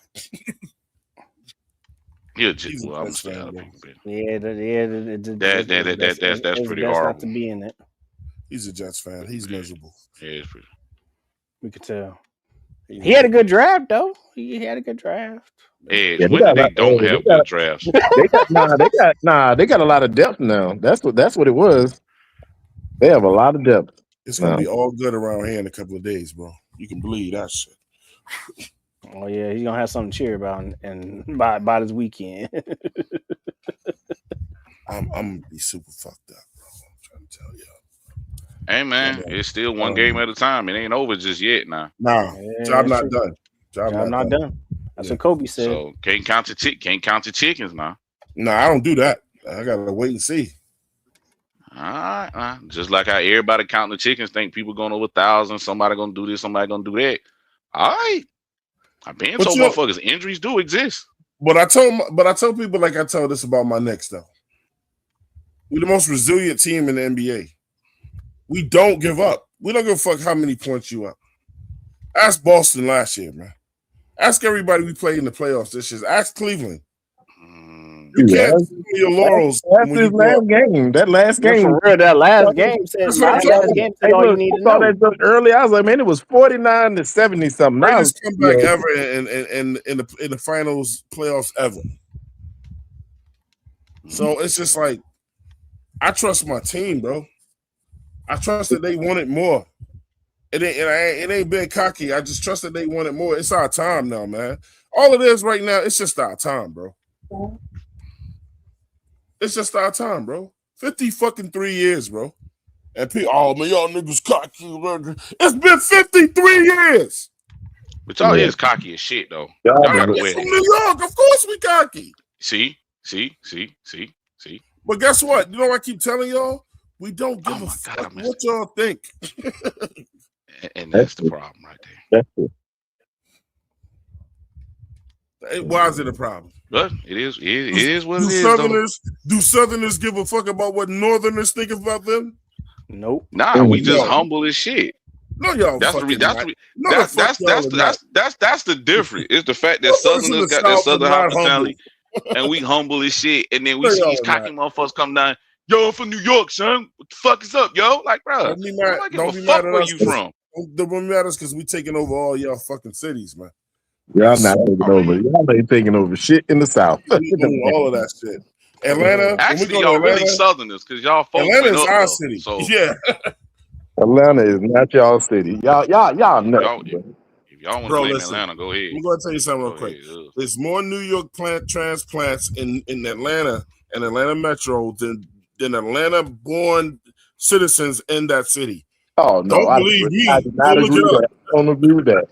That's pretty horrible. Not to be in it. He's a Jets fan. He's miserable. Yeah, we could tell. He had a good draft, though. He had a good draft. When they don't have good drafts. They got a lot of depth now. That's what it was. They have a lot of depth. It's gonna be all good around here in a couple of days, bro. You can believe that shit. Oh yeah, he's gonna have something to cheer about and by this weekend. I'm gonna be super fucked up, bro. I'm trying to tell y'all. Hey man, it's still one game at a time. It ain't over just yet now. Nah, job not done. Job not done. That's what Kobe said. So can't count the chickens now. No, I don't do that. I gotta wait and see. All right, just like how everybody counting the chickens, think people going over 1,000. Somebody gonna do this, somebody gonna do that. All right, I've been told motherfuckers injuries do exist. But I told people like I told this about my Knicks though. We're the most resilient team in the NBA. We don't give up. We don't give a fuck how many points you up. Ask Boston last year, man. Ask everybody we played in the playoffs this year. Ask Cleveland. You can't see your laurels. That's his last game. That last game. For real, that last game said all you need to know. That early, I was like, man, it was 49 to 70 something. Greatest comeback ever in the finals playoffs ever. So it's just like I trust my team, bro. I trust that they wanted more. It ain't been cocky. I just trust that they wanted more. It's our time now, man. All it is right now, it's just our time, bro. It's just our time, bro. 53 years, bro. And people, oh man, y'all niggas cocky. It's been 53 years. But y'all is cocky as shit, though. Y'all got to win. From New York, of course we cocky. See. But guess what? You know what I keep telling y'all? We don't give Oh a my God, I fuck missed what y'all think. and that's the problem right there. That's it. Why is it a problem? But it is what Do it is, though. Southerners give a fuck about what Northerners think about them? Nope. Nah, we just humble as shit. No, y'all That's fucking the not. No, the fuck y'all are not. that's the difference. It's the fact that Motherfuckers in Southerners the got that South are Southern not humble. hospitality, and we humble as shit. And then we No, see y'all these are cocky not. motherfuckers come down. Yo, I'm from New York, son. What the fuck is up, yo? Like, bro, Don't be mad. I give Don't a be fuck mad at where us. you from. Don't be mad at us because we taking over all y'all fucking cities, man. Y'all not taking over. Y'all ain't taking over shit in the South. We own all of that shit. Atlanta. Actually, when we go y'all to Atlanta, really Southerners because y'all folks Atlanta went is up our there. city. So Yeah. Atlanta is not y'all city. Y'all nuts. if y'all want to Bro, claim listen. Atlanta, go ahead. I'm going to tell you something real quick. There's more New York transplants in Atlanta and Atlanta Metro than Atlanta-born citizens in that city. Oh no, Don't believe me. I do not agree with that. I don't agree with that.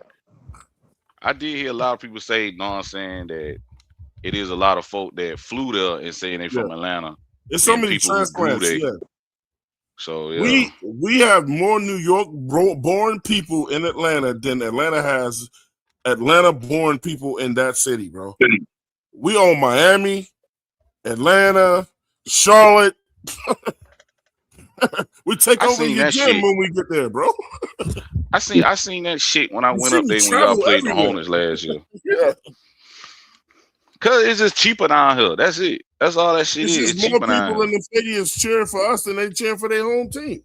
I did hear a lot of people say, you know what I'm saying, that it is a lot of folk that flew there and saying they from Atlanta. There's so many people who grew transplants, there. So yeah. We have more New York born people in Atlanta than Atlanta has Atlanta born people in that city, bro. We own Miami, Atlanta, Charlotte. We take over your gym when we get there, bro. I seen that shit when I went up there when y'all played the Hornets last year. Yeah. Cause it's just cheaper down here. That's it. That's all that shit is. It's more people in the stadiums cheering for us than they cheering for their home team.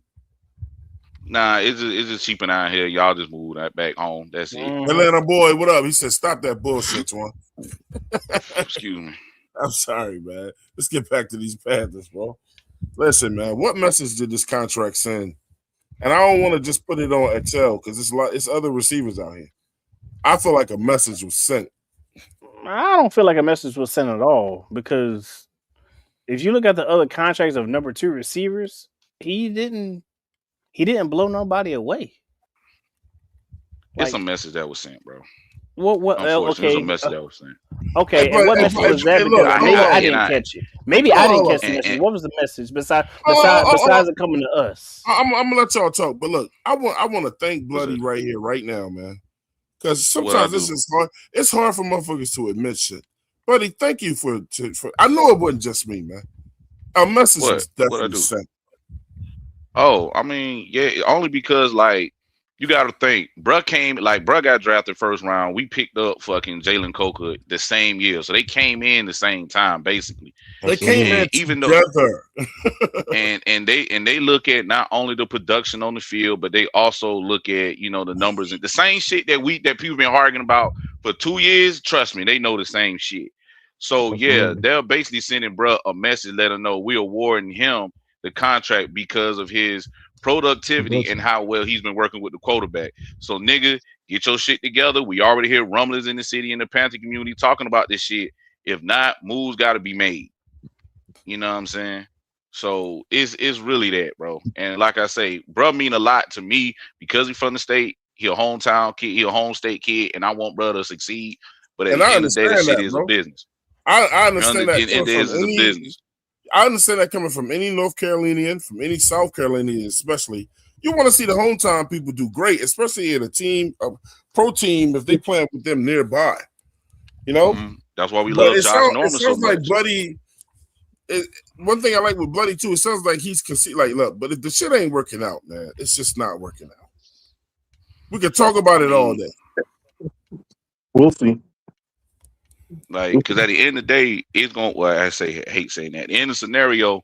Nah, it's just cheaper down here. Y'all just move that back home. That's it. Atlanta boy, what up? He said, "Stop that bullshit, Twan." Excuse me. I'm sorry, man. Let's get back to these Panthers, bro. Listen, man. What message did this contract send? And I don't want to just put it on Excel because it's other receivers out here. I feel like a message was sent. I don't feel like a message was sent at all because if you look at the other contracts of number 2 receivers, he didn't blow nobody away. It's a message that was sent, bro. What? Okay, it's a message that was sent. Okay, and what message was that? Because maybe I didn't catch it. Maybe I didn't catch the message. What was the message besides it coming to us? I'm gonna let y'all talk, but look, I want to thank Bloody right here, right now, man. Because sometimes this is hard. It's hard for motherfuckers to admit shit. Buddy, thank you for. I know it wasn't just me, man. Our message was definitely sent. Oh, I mean, yeah, only because like you got to think, bruh got drafted first round. We picked up fucking Jalen Coker the same year, so they came in the same time, basically. They came in even together. and they look at not only the production on the field, but they also look at the numbers and the same shit that people been arguing about for 2 years. Trust me, they know the same shit. So yeah, they're basically sending bruh a message, let him know we're awarding him the contract because of his productivity and how well he's been working with the quarterback. So nigga, get your shit together. We already hear rumblings in the city and the Panther community talking about this shit. If not, moves got to be made. You know what I'm saying? So it's really that, bro. And like I say, bro mean a lot to me because he's from the state. He a hometown kid, he a home state kid, and I want brother to succeed. But at the end of the day, that shit is a business. I understand that. It is a business. I understand that coming from any North Carolinian, from any South Carolinian, especially. You want to see the hometown people do great, especially in a pro team if they playing with them nearby. You know, that's why we love Josh Norman so much. Like Bloody. One thing I like with Bloody too, it sounds like he's like, look, but if the shit ain't working out, man, it's just not working out. We could talk about it all day. We'll see. Like, because at the end of the day, it's going to, well, I hate saying that. In the scenario,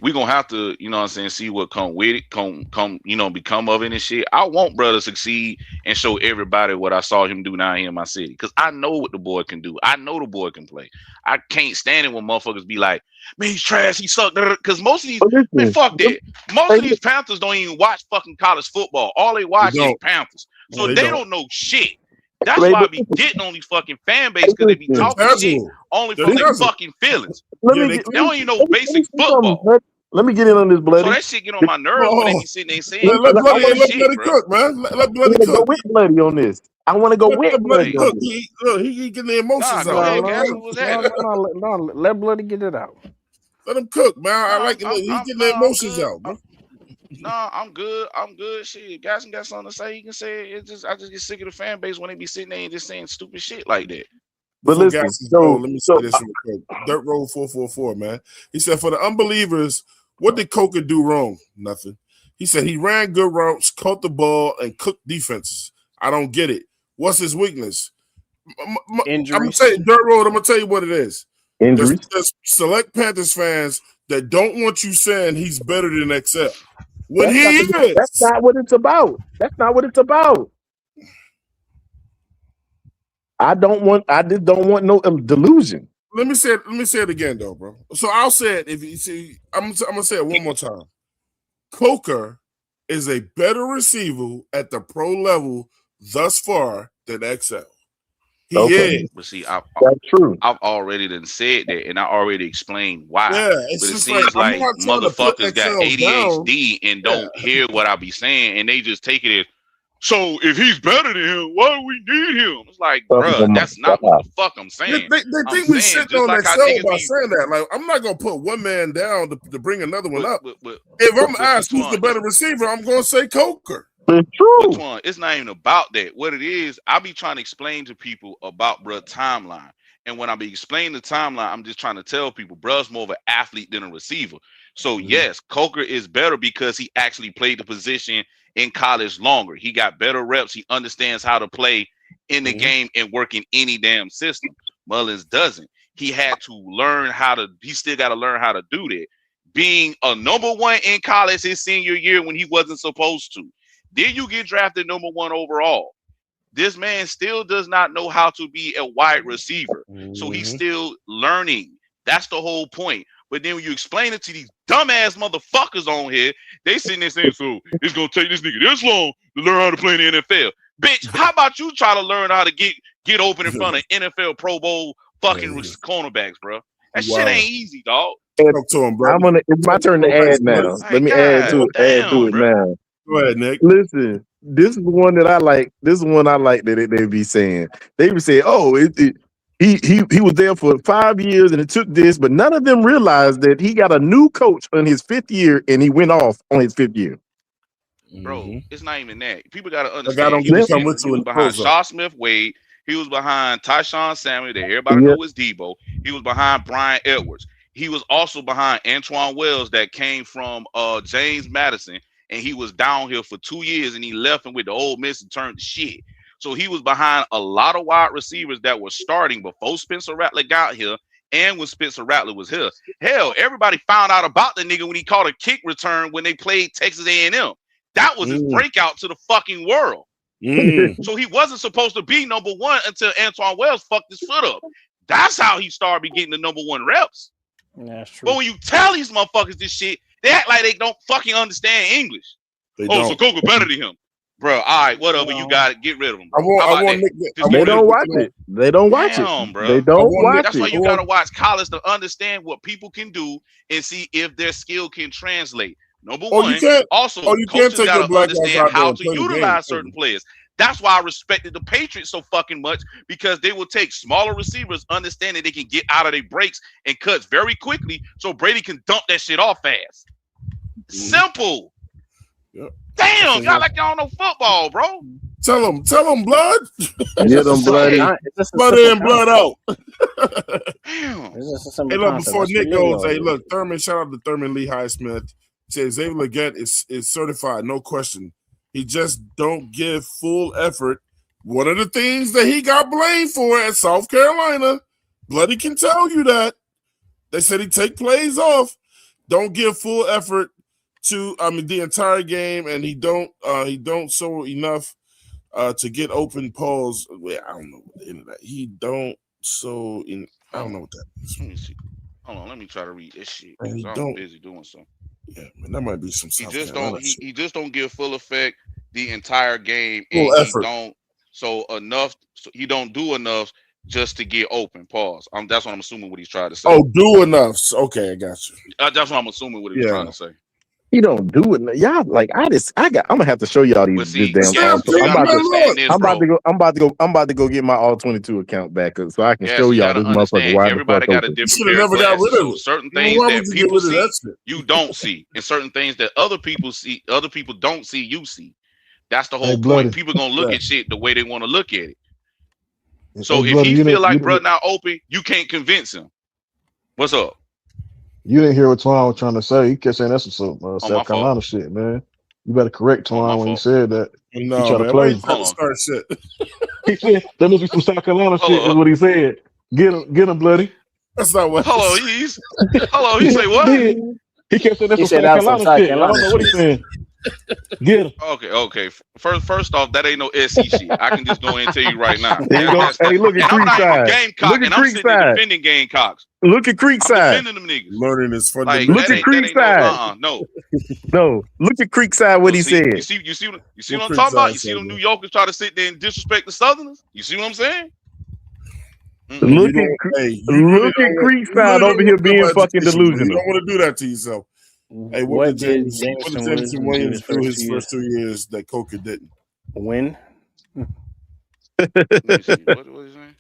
we're going to have to, you know what I'm saying, see what come with it, become of it and shit. I want brother to succeed and show everybody what I saw him do down here in my city. Because I know what the boy can do. I know the boy can play. I can't stand it when motherfuckers be like, man, he's trash, he sucked. Because most of these, man, fuck that. Most of these Panthers don't even watch fucking college football. All they watch is Panthers. So they don't know shit. That's why I be getting on these fucking fan base because they be talking shit only from their fucking feelings. They don't even know basic football. Let me get in on this, Bloody. So that shit get on my nerves when they be sitting there saying, let Bloody cook, man. Let Bloody cook. Go with Bloody on this. I want to go with Bloody cook. He getting the emotions out. Let Bloody get it out. Let him cook, man. I like it. He's getting the emotions out, bro. Nah, I'm good. I'm good. Shit, guys got something to say. He can say it. I just get sick of the fan base when they be sitting there and just saying stupid shit like that. But Before listen, guys go, let me say so this real quick. Dirt Road 444, man. He said, for the unbelievers, what did Coker do wrong? Nothing. He said he ran good routes, caught the ball, and cooked defenses. I don't get it. What's his weakness? I'm gonna Injuries. tell you, Dirt Road. I'm gonna tell you what it is. injuries. There's select Panthers fans that don't want you saying he's better than XL when he is. That's not what it's about. That's not what it's about. I just don't want no delusion. Let me say it again, though, bro. So I'll say it. If you see, I'm gonna say it one more time. Coker is a better receiver at the pro level thus far than XL. He is. But see, That's true. I've already done said that, and I already explained why. Yeah, it's but it just seems like I'm like not trying to put motherfuckers got XL down. ADHD and don't hear what I be saying, and they just take it as, so if he's better than him, why do we need him? It's like, bruh, that's not what the fuck I'm saying. They think we shitting on like XL by saying that. Like, I'm not gonna put one man down to bring another one up. If I'm asked who's the better receiver, I'm gonna say Coker. It's true. Which one? It's not even about that. What it is, I be trying to explain to people about bruh timeline. And when I be explaining the timeline, I'm just trying to tell people bruh's more of an athlete than a receiver. So yes, Coker is better because he actually played the position in college longer. He got better reps. He understands how to play in the game and work in any damn system. Mullins doesn't. He had to learn he still got to learn how to do that. Being a number one in college his senior year when he wasn't supposed to. Then you get drafted number one overall. This man still does not know how to be a wide receiver. So he's still learning. That's the whole point. But then when you explain it to these dumbass motherfuckers on here, they sitting there saying, so it's going to take this nigga this long to learn how to play in the NFL. Bitch, how about you try to learn how to get open in front of NFL Pro Bowl fucking cornerbacks, bro? That shit ain't easy, dog. Talk to him, bro. It's my turn to add now. Let me add to it now. Go ahead, Nick. Listen, this is one that I like. This is one I like that they be saying. They be saying, "Oh, he was there for 5 years and it took this," but none of them realized that he got a new coach on his 5th year and he went off on his 5th year. Bro, it's not even that. People got to understand. He was behind Shaw Smith Wade. He was behind Tyshawn Samuel, that everybody know is Debo. He was behind Brian Edwards. He was also behind Antoine Wells that came from James Madison. And he was down here for 2 years and he left and with the Ole Miss and turned to shit. So he was behind a lot of wide receivers that were starting before Spencer Rattler got here and when Spencer Rattler was here. Hell, everybody found out about the nigga when he caught a kick return when they played Texas A&M. That was his breakout to the fucking world. So he wasn't supposed to be number one until Antoine Wells fucked his foot up. That's how he started getting the number one reps. That's true. But when you tell these motherfuckers this shit, they act like they don't fucking understand English. So Coker better than him. Bro, all right, whatever, you got it. Get rid of him. They don't watch it. They don't watch it. Bro. They don't watch it. That's why you got to watch college to understand what people can do and see if their skill can translate. Number one, also, coaches got to understand how to utilize certain players. That's why I respected the Patriots so fucking much, because they will take smaller receivers, understand that they can get out of their breaks and cuts very quickly so Brady can dump that shit off fast. Simple. Yep. Damn, y'all like y'all don't know football, bro. Tell them, blood. Get them bloody. Blood in, blood out. Damn. Hey, look, before Nick goes, hey, look, Thurman, shout out to Thurman Lee Highsmith. Says Xavier Legette is certified, no question. He just don't give full effort. One of the things that he got blamed for at South Carolina, Bloody can tell you that. They said he take plays off, don't give full effort to the entire game, and he don't show enough to get open polls. Wait, I don't know what the end of that. He don't so in. I don't know what that is. Let me see. Hold on, let me try to read this shit. I'm busy doing something. Yeah, man, that might be some. He just don't give full effect the entire game, full and effort. He don't do enough just to get open. Pause. That's what I'm assuming what he's trying to say. Oh, do enough. Okay, I got you. That's what I'm assuming what he's trying to say. He don't do it. Y'all like I'm gonna have to show y'all But this see, damn all. you I'm gotta about to understand this, bro. I'm about to go get my all 22 account back so I can Yeah, show so you y'all gotta this motherfucker understand wide the fuck everybody got a open. You different should have pair of never got glasses. rid of So it. certain Well, things why would that you get people rid of see, that shit? you don't see. And certain things that other people see, other people don't see, you see. That's the Hey, whole point. bloody. People gonna look Yeah. at shit the way they want to look at it. Hey, So if bloody. he You feel didn't. You like bro didn't. now open, you can't convince him. What's up? You didn't hear what Twan was trying to say. He kept saying that's some On my South fault. Carolina shit, man. You better correct On my Twan when he fault. said that. He No, tried to man. Why play. you trying Hold to on. start shit? He said there must be some South Carolina shit. Is Hold on. what he said. Get him, bloody. That's not what Hold it's. on. Hold on. He say what? He kept saying that's He some said South that was some Carolina South shit. I don't Carolina know what he's shit. saying. Get him. Okay. First off, that ain't no SE shit. I can just go in and tell you right now. There you go. That's Hey, look at and I'm not even Creekside. Gamecock, Look at and I'm sitting there Creekside. defending Gamecocks. Look at I'm Creekside. defending them niggas. Learning is Like fundamental. Look that at ain't no Creekside. no. No, look at Creekside. What Well, he see, said. you see What what I'm Creek talking about? side You say, see them New man? Yorkers try to sit there and disrespect the Southerners? You see what I'm saying? And Mm-mm. you Look don't. at Hey, you really look at don't want. You Creekside really don't over want here to go being for fucking education, man. You delusional. don't want to do that to yourself. Hey, What did Jameson Jameson Williams do Williams his do first his 2 years? first 2 years that Coker didn't? Win. Let me see. What is that?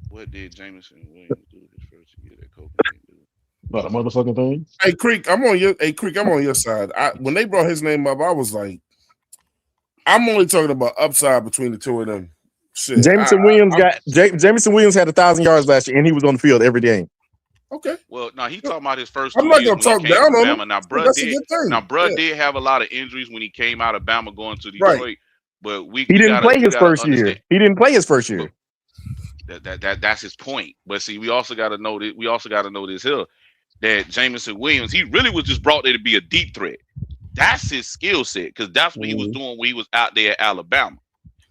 What did Jameson Williams do his first year that Coker didn't do? About a motherfucking thing. Hey, Creek, I'm on your side. When they brought his name up, I was like, I'm only talking about upside between the two of them. Shit. Jameson Williams had 1,000 yards last year, and he was on the field every game. Okay. Well, now he talking about his first I'm 2 not years gonna when he talk came down from on him. Bama. Now, That's a good thing. Yeah. did have a lot of injuries when he came out of Bama going to Right. Detroit. But He didn't play we his gotta first understand. year. He didn't play his first But year. that's his point. But see, we also got to know that here that Jameson Williams, he really was just brought there to be a deep threat. That's his skill set because that's what he was doing when he was out there at Alabama.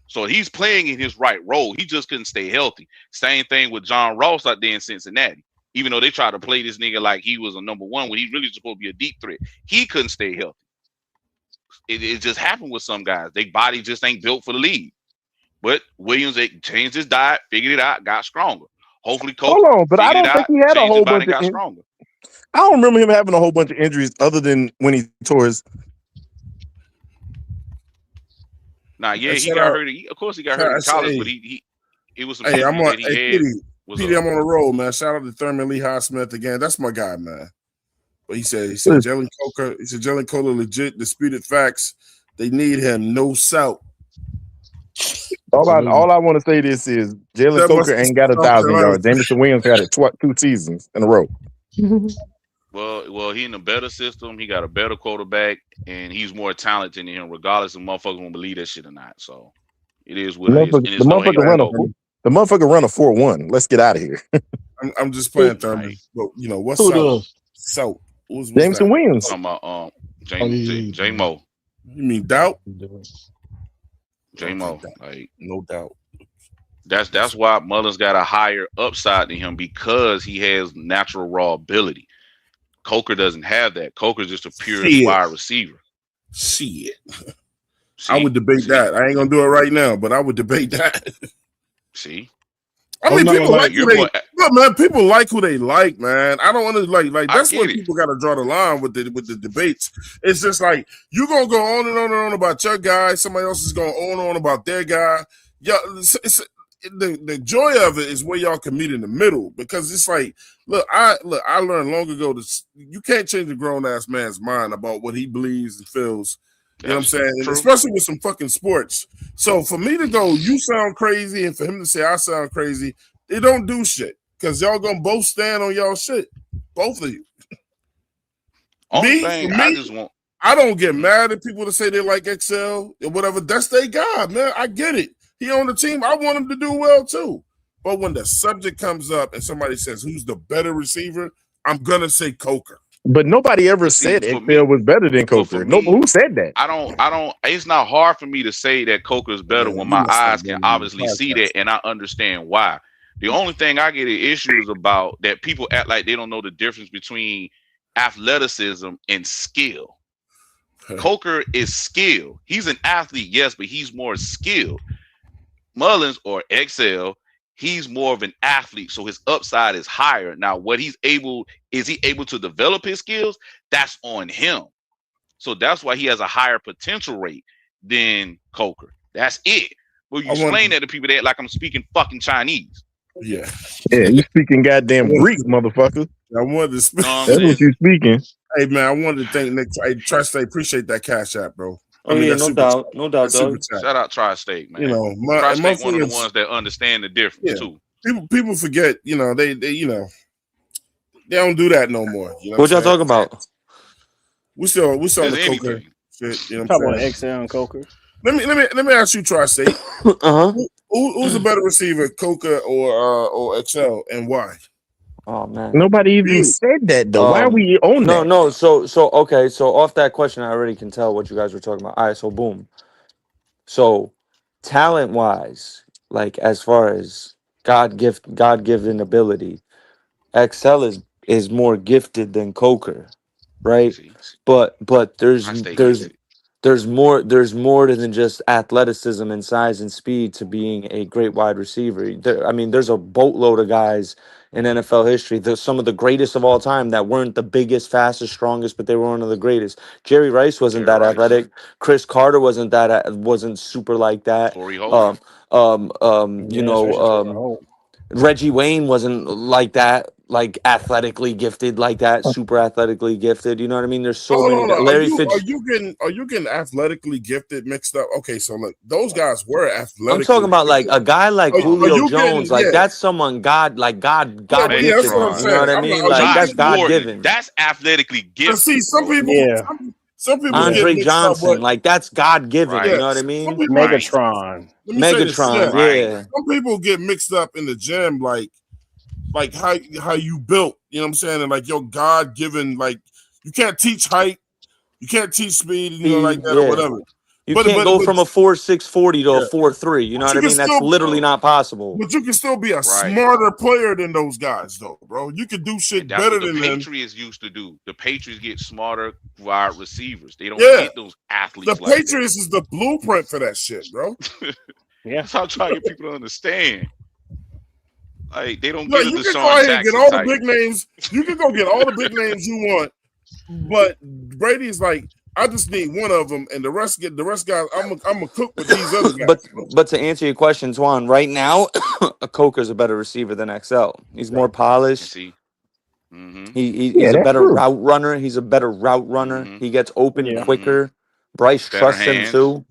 So he's playing in his right role. He just couldn't stay healthy. Same thing with John Ross out there in Cincinnati. Even though they tried to play this nigga like he was a number one when he really was supposed to be a deep threat, he couldn't stay healthy. It just happened with some guys. Their body just ain't built for the league. But Williams changed his diet, figured it out, got stronger. Hopefully, Coker Hold on, but I figured it don't think out, he had a changed his whole body, bunch and of. got stronger. I don't remember him having a whole bunch of injuries other than when he tore his. Nah, yeah, he Shout got out. hurt. Of course, he got hurt in college, but it was some injuries that he had. PD, I'm on the roll, man. Shout out to Thurman Lehigh Smith again. That's my guy, man. But he said Jalen Coker legit disputed facts. They need him. No south. All I want to say this is Jalen Coker ain't got 1,000 yards. Jameson Williams had it 2 seasons in a row. Well, he in a better system. He got a better quarterback, and he's more talented than him, regardless of motherfuckers won't believe that shit or not. So it is what it is. And it's no hate on Coker. The motherfucker run a 4.1. Let's get out of here. I'm just playing Thurman, but you know what's South? What's Jameson that? Williams. I'm talking about J Mo. You mean doubt? J Mo, like no doubt. That's why Mullins got a higher upside than him because he has natural raw ability. Coker doesn't have that. Coker's just a pure wide receiver. Shit. I would debate that. I ain't gonna do it right now, but I would debate that. See? I mean, people like who they look, man. People like who they like, man. I don't want to like. That's when people got to draw the line with the debates. It's just like you gonna go on and on and on about your guy. Somebody else is going on and on about their guy. Yeah, the joy of it is where y'all can meet in the middle because it's like, I learned long ago that you can't change a grown ass man's mind about what he believes and feels. You know what I'm saying? And especially with some fucking sports. So for me to go, you sound crazy, and for him to say I sound crazy, it don't do shit. Because y'all gonna both stand on y'all shit. Both of you. I don't get mad at people that say they like Excel or whatever. That's their guy, man. I get it. He on the team. I want him to do well too. But when the subject comes up and somebody says who's the better receiver, I'm gonna say Coker. But nobody ever said Excel was better than Coker. Who said that? I don't. It's not hard for me to say that Coker is better when my eyes can obviously see that, and I understand why. The only thing I get issues about that people act like they don't know the difference between athleticism and skill. Coker is skilled. He's an athlete, yes, but he's more skilled. Mullins or Excel, he's more of an athlete, so his upside is higher. Now, is he able to develop his skills? That's on him. So that's why he has a higher potential rate than Coker. That's it. Well, you explain that to people that like I'm speaking fucking Chinese. Yeah. Yeah, you speaking goddamn Greek, motherfucker. I wanted to speak. Know what I'm That's what saying? you speaking. Hey man, I wanted to thank Nick. Hey, Trust, I appreciate that cash app, bro. Oh yeah, no doubt, no doubt, that super dog. chat. Shout out Tri-State, man. You know, Tri-State one of the ones that understand the difference too. People forget, you know, they you know, they don't do that no more. You know what y'all talking about? We still There's on the Coker anything. shit. You know what Talk I'm about saying? XL and Coker. Let me ask you, Tri-State. Who's a better receiver, Coker or XL, and why? Oh man, nobody even said that though. Why are we on that? No. So okay. So off that question, I already can tell what you guys were talking about. All right. So boom. So talent wise, like as far as God given ability, XL is more gifted than Coker, right? See, But Tri-State gifted. there's more than just athleticism and size and speed to being a great wide receiver. I mean, there's a boatload of guys in NFL history. There's some of the greatest of all time that weren't the biggest, fastest, strongest, but they were one of the greatest. Jerry Rice wasn't that athletic. Chris Carter wasn't super like that. Torrey Holt. Reggie Wayne wasn't like that, like athletically gifted, like that, super athletically gifted. You know what I mean? There's so many. Larry Are you getting athletically gifted mixed up? Okay, so look, those guys were athletic. I'm talking about like a guy like Julio Jones, like that's someone God gifted. That's what I'm saying. You know what I mean? Like that's God given. That's athletically gifted. See, some people, some people Andre get Johnson, like that's God given. You know what I mean? Megatron. Yeah. Some people get mixed up in the gym, like how you built. You know what I'm saying? And like your God given, like you can't teach height, you can't teach speed, you know, like that or whatever. You can't go from a 4.6 40 to a 4.3. You know what I mean? That's literally not possible. But you can still be a smarter player than those guys, though, bro. You can do shit better than them. The Patriots used to do. The Patriots get smarter wide receivers. They don't get those athletes. The Patriots is the blueprint for that shit, bro. That's how I'm trying to get people to understand. Like they don't get the you can Deshaun go ahead and Jackson get all type. the big names. You can go get all the big names you want, but Brady's like, I just need one of them, and the rest guys. I'm a cook with these other guys. But to answer your question, Twan, right now, Coker's a better receiver than XL. He's more polished. He's a better route runner. He's a better route runner. He gets open quicker. Bryce trusts him too.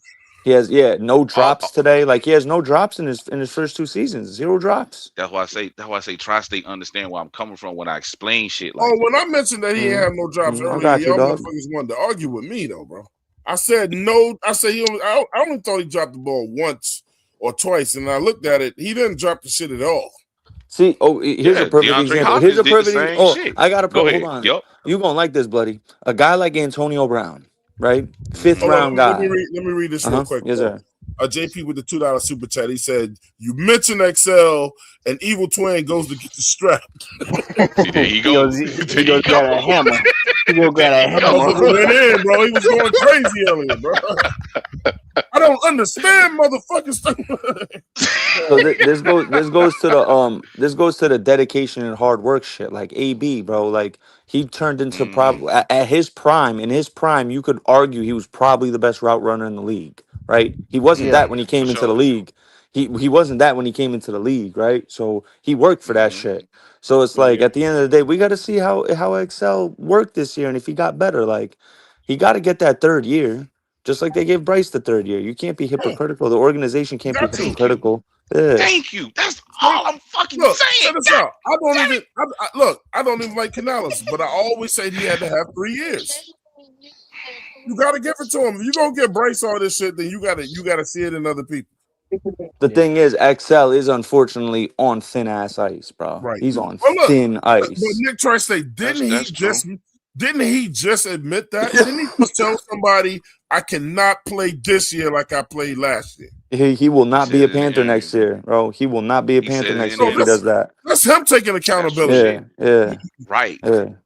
He has no drops today. Like he has no drops in his first 2 seasons. 0 drops. That's why I say Tri-State understand where I'm coming from when I explain shit like when I mentioned that he didn't have no drops earlier, y'all motherfuckers wanted to argue with me though, bro. I said no. I said I only thought he dropped the ball once or twice, and I looked at it. He didn't drop the shit at all. See, here's a perfect example. Here's a perfect example. I got a hold on. Yep. You gonna like this, buddy? A guy like Antonio Brown, right? 5th round guy. Let me read this real quick. Yes, sir. JP with the $2 super chat. He said, "You mentioned XL, and Evil Twin goes to get the strap." See, there he goes. He goes got a hammer. He goes got a hammer. Went in, bro. He was going crazy earlier, bro. I don't understand, motherfuckers. So this goes to the dedication and hard work shit. Like AB, bro. Like he turned into probably at his prime. In his prime, you could argue he was probably the best route runner in the league. Right? He wasn't that when he came into the league. He wasn't that when he came into the league, right? So he worked for that shit. So it's like at the end of the day, we got to see how XL worked this year, and if he got better, like he got to get that 3rd year, just like they gave Bryce the 3rd year. You can't be hypocritical. The organization can't be hypocritical. Thank you. That's all I'm fucking saying. Check this out. I don't even like Canales, but I always say he had to have 3 years. You gotta give it to him. If you gonna get Bryce all this shit, then you gotta see it in other people. The thing is, XL is unfortunately on thin ass ice, bro. Right. He's on thin ice. But Nick Tri-State, didn't he just admit that? Didn't he just tell somebody I cannot play this year like I played last year? He will not be a Panther next year, bro. He will not be a Panther next year if he does that. That's him taking accountability. Yeah. Right.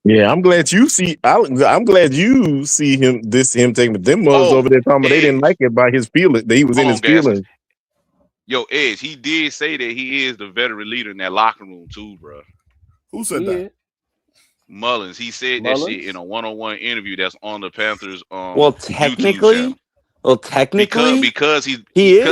Yeah, I'm glad you see. I'm glad you see him taking them mothers over there talking about they didn't like it by his feelings. That he was in his feelings. Yo, Edge, he did say that he is the veteran leader in that locker room too, bro. Who said that? Mullins. He said that shit in a one-on-one interview that's on the Panthers Well, YouTube channel. technically, Because he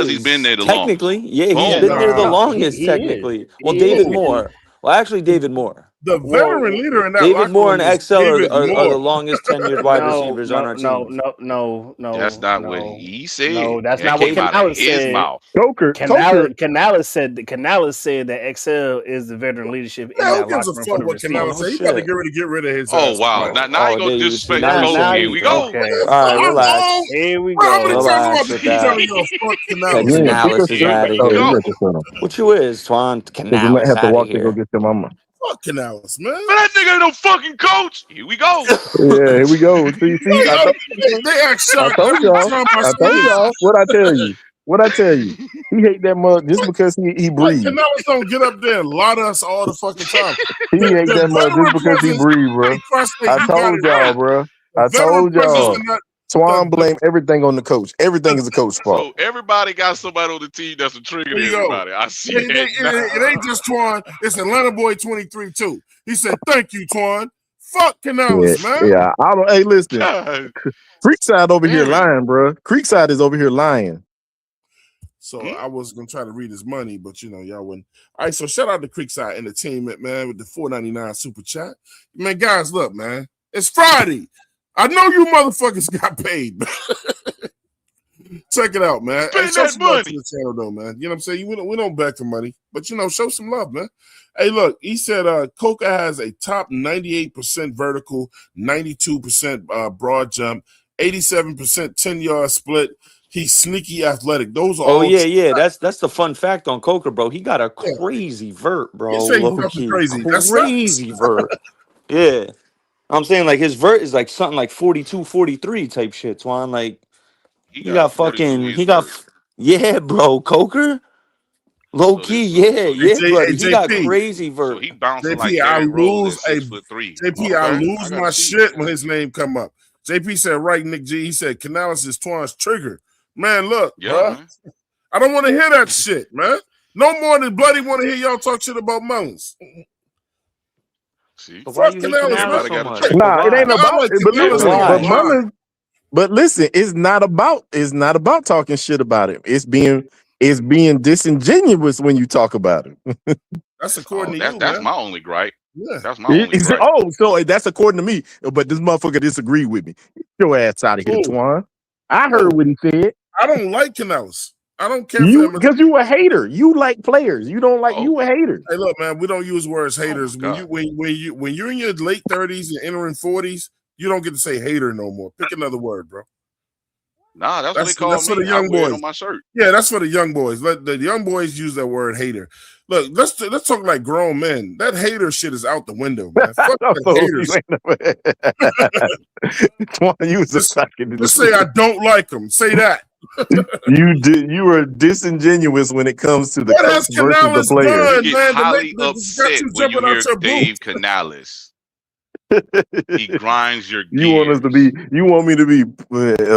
he's been is there the longest. technically. Yeah, he's Boom. been there the No, longest. he is. Technically, well, He David is. Moore. Well, actually, David Moore. The veteran Well, leader in that David locker Moore and room is XL David are the Moore. longest tenured wide no, receivers on no, our no, team. no, no, That's no, not what no, he said. no. That's That not what came out of Canales his said. mouth. Canales said that XL is the veteran leadership in Man, who that gives locker a room for fuck the what Oh Canales no receivers. say? He about to shit. get rid of his Oh ass wow. tomorrow. Now you Oh, gonna disrespect now the you coach. saying Now Here you we go. okay. Man, All right, I'm relax, wrong. here we Bro, how many go. times do I have relax to with keep telling that. y'all fuck That Canales, man? Canales is Here out of we Oh, you here. go. got to send him. What you is, Twan? Because you might Canales have to out of walk to go here. get your mama. Fuck Canales, man. But that nigga ain't no fucking coach. Here we go. Yeah, here we go. See, Hey, they act I shocked told every y'all. time I I say told this. y'all. What I tell you? What I tell you? He hate that mug just because he Like breathed. Canales don't get up there and lie to us all the fucking time. He hate The that mug just veteran because he presence, breathed, bro. hey, trust me, I you got it told y'all, right. bro. The I veteran told presence y'all. in that Swan blame everything on the coach. Everything is the coach's fault. So everybody got somebody on the team that's a trigger there to you go. everybody. I see It that. ain't just Twan. It's Atlanta Boy 23 too. He said, "Thank you, Twan." Fuck Yeah, Canales, man. yeah. I don't. Hey, listen. God Creekside over here damn it. lying, bro. Creekside is over here lying. So I was gonna try to read his money, but y'all wouldn't. All right, so shout out to Creekside Entertainment, man, with the $4.99 super chat. Man, guys, look, man, it's Friday. I know you motherfuckers got paid, man. Check it out, man. Hey, Spend show that some love to money. the channel, though, man. You know what I'm saying? We don't beg for money, but show some love, man. Hey, look, he said Coca has a top 98% vertical, 92% broad jump, 87% 10-yard split. He's sneaky athletic. Those are Oh all yeah. That's the fun fact on Coker, bro. He got a yeah. crazy vert, You bro. say he's Low nothing key, crazy. That's facts. crazy vert. Yeah, I'm saying like his vert is like something like 42, 43 type shit, Twan. Like He he got got 42 fucking, his vert. yeah, bro. Coker, low So key, this so yeah, so he yeah, buddy. Hey, He got JP. crazy so vert. he bouncing like JP, I Derrick Rose lose at 6'3". JP, I Okay, I lose gotta my see. shit when his name come up. JP said, right, Nick G. He said, Canales is Twan's trigger. Man, look, Yeah, bruh. man. I don't want to hear that shit, man. No more than bloody want to hear y'all talk shit about Mullins. See, But why Fuck you hate Canales, man. Canales everybody so got a much? trigger. But Nah, it ain't why? I about like it. But Canales listen, like but a Why? lion. Mullins. But listen, it's not about talking shit about him. It's being disingenuous when you talk about him. That's according Oh, to that's you, that's man. my only gripe. Yeah. That's my only gripe. So that's according to me. But this motherfucker disagreed with me. Get your ass out of here, Who? Twan. I heard Who? what he said. I don't like Canales. I don't care for You him. because you a hater. You like players. You don't like Oh, you a hater. Hey, look, man, we don't use words oh my haters. God. When you're in your late 30s and entering 40s, you don't get to say hater no more. Pick another word, bro. Nah, that's what they call That's for me. the I young wear it boys. on my shirt. Yeah, that's for the young boys. Let the young boys use that word hater. Look, let's talk like grown men. That hater shit is out the window, man. Fuck the No, you haters. ain't Twan, you was a Just, sucking. just say I don't like them. Say that. You were disingenuous when it comes to the What coach has versus the Canales player. You done, get man, highly got upset you when you jumping out hear your Dave boots? Canales. He grinds your You want us to gears. be? You want me to be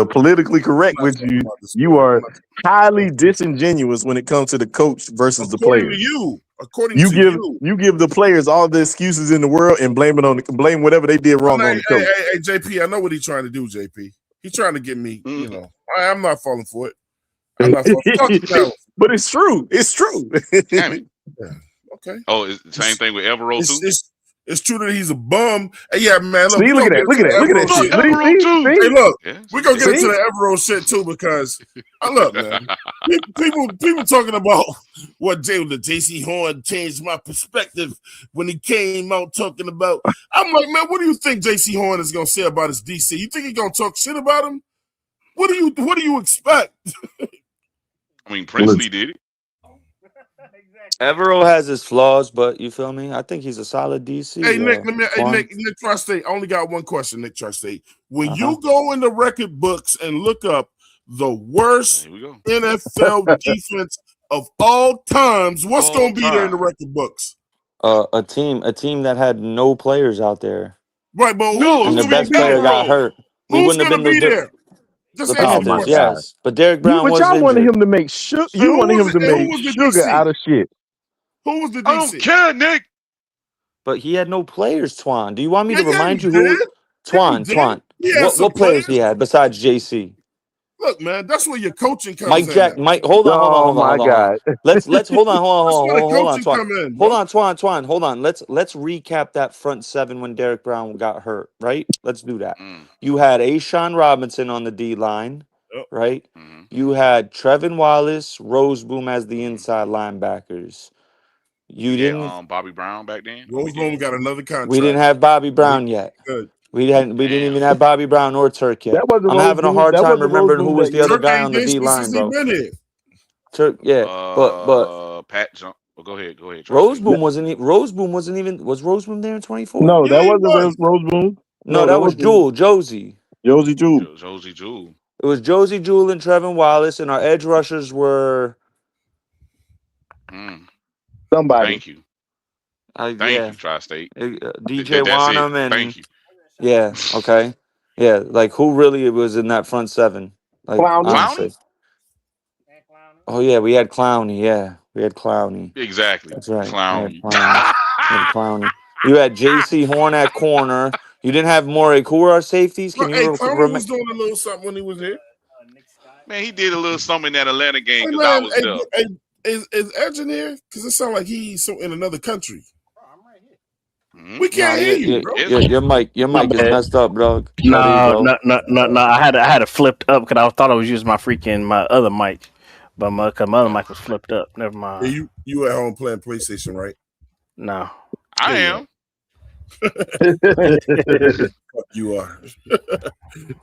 politically correct I'm not with talking you? about the You sport. are highly disingenuous when it comes to the coach versus the According to players. you. According You to give you. you give the players all the excuses in the world and blame whatever they did wrong on the coach. Hey, JP, I know what he's trying to do, JP. He's trying to get me, I'm not falling for it. I'm not falling. Fuck Canales. But it's true. It's true. Damn it. Yeah. Okay. Oh, it's the same thing with Evero too. It's true that he's a bum. Hey, yeah, man. Look, See, we look gonna at get that. Look into at that. Look at the that Evero Fuck shit. shit. Evero too. Hey, look, Yeah, we're gonna get See? into the Evero shit too because look, man. People talking about what the JC Horn changed my perspective when he came out talking about. I'm like, man, what do you think JC Horn is gonna say about his DC? You think he's gonna talk shit about him? What do you expect? I mean Princely did it. Evero has his flaws, but you feel me? I think he's a solid DC. Hey Nick, Twan. Nick Tri-State. I only got one question, Nick Tri-State. When you go in the record books and look up the worst Here we go. NFL defense of all times, what's All gonna be there in the time. record books? A team that had no players out there, Right, but and the who's gonna best be player there? got Evero. hurt. We Who's wouldn't have gonna been be there? the Just answer Oh the my Panthers, question. God. yes. But Derek Brown But was y'all wanted injured. him to make And who was sugar the out DC? of shit. Who was the I don't DC? care, Nick. But he had no players, Twan. Do you want me to Yeah, remind he you did. who? Yeah, he Twan, did. Twan. He had some What players he players. had besides JC? Look, man, that's where your coaching comes Mike in Jack, at. Mike. Hold on, hold on, Oh hold on, my hold on. God. Let's hold on, That's where the hold on, coaching Twan. come in, Hold bro. on, Twan. Hold on. Let's recap that front seven when Derek Brown got hurt. Right. Let's do that. Mm, You had Ashawn Robinson on the D line, Yep. right? mm-hmm, You had Trevin Wallace, Roseboom as the mm-hmm. inside linebackers. You We had didn't. Bobby Brown back then. Oh, we Rosebone did. got another We didn't contract. have Bobby He Brown yet. good. We didn't. We didn't Damn. even have Bobby Brown or Turk yet. That wasn't I'm Rose having a Boom. hard That time wasn't Rose remembering who Boom was that the other year. Turk guy ain't on the been D line, since he bro. been here. Turk, yeah, but Pat jump. Well, go ahead, Tri-State. Roseboom wasn't. Roseboom wasn't even. Was Roseboom there in 24? No, Yeah, that he wasn't was. Rose Boom. No, No, that that was wasn't Jewel, Josie. Josie Jewel. Josie Jewell. It was Josie Jewell and Trevin Wallace, and our edge rushers were. Mm, Somebody. thank you, Yeah, Tri-State. DJ That's it. Wanham and Thank you. yeah, okay, yeah. Like who really was in that front seven? Like Clowney. honestly. Clowney? Oh yeah, we had Clowney. Yeah, we had Clowney. Exactly. That's right. We had Clowney. Clowney. We had Clowney. You had J.C. Horn at corner. You didn't have Morey. Who were our safeties? Can you Hey, Clowney was doing a little something when he was here. Man, he did a little something in that Atlanta game Hey, because I man, was there. is Edge in here? Because it sounds like he's so in another country. Mm-hmm. We Nah, can't hear you, bro. your My mic is bad. messed up, dog. Oh, there you No, go. no, no, no, no. I had it flipped up because I thought I was using my other mic, but my other Oh, mic was flipped up. Never Yeah, mind. you at home playing PlayStation, right? No. I Yeah, you am. Fuck you are.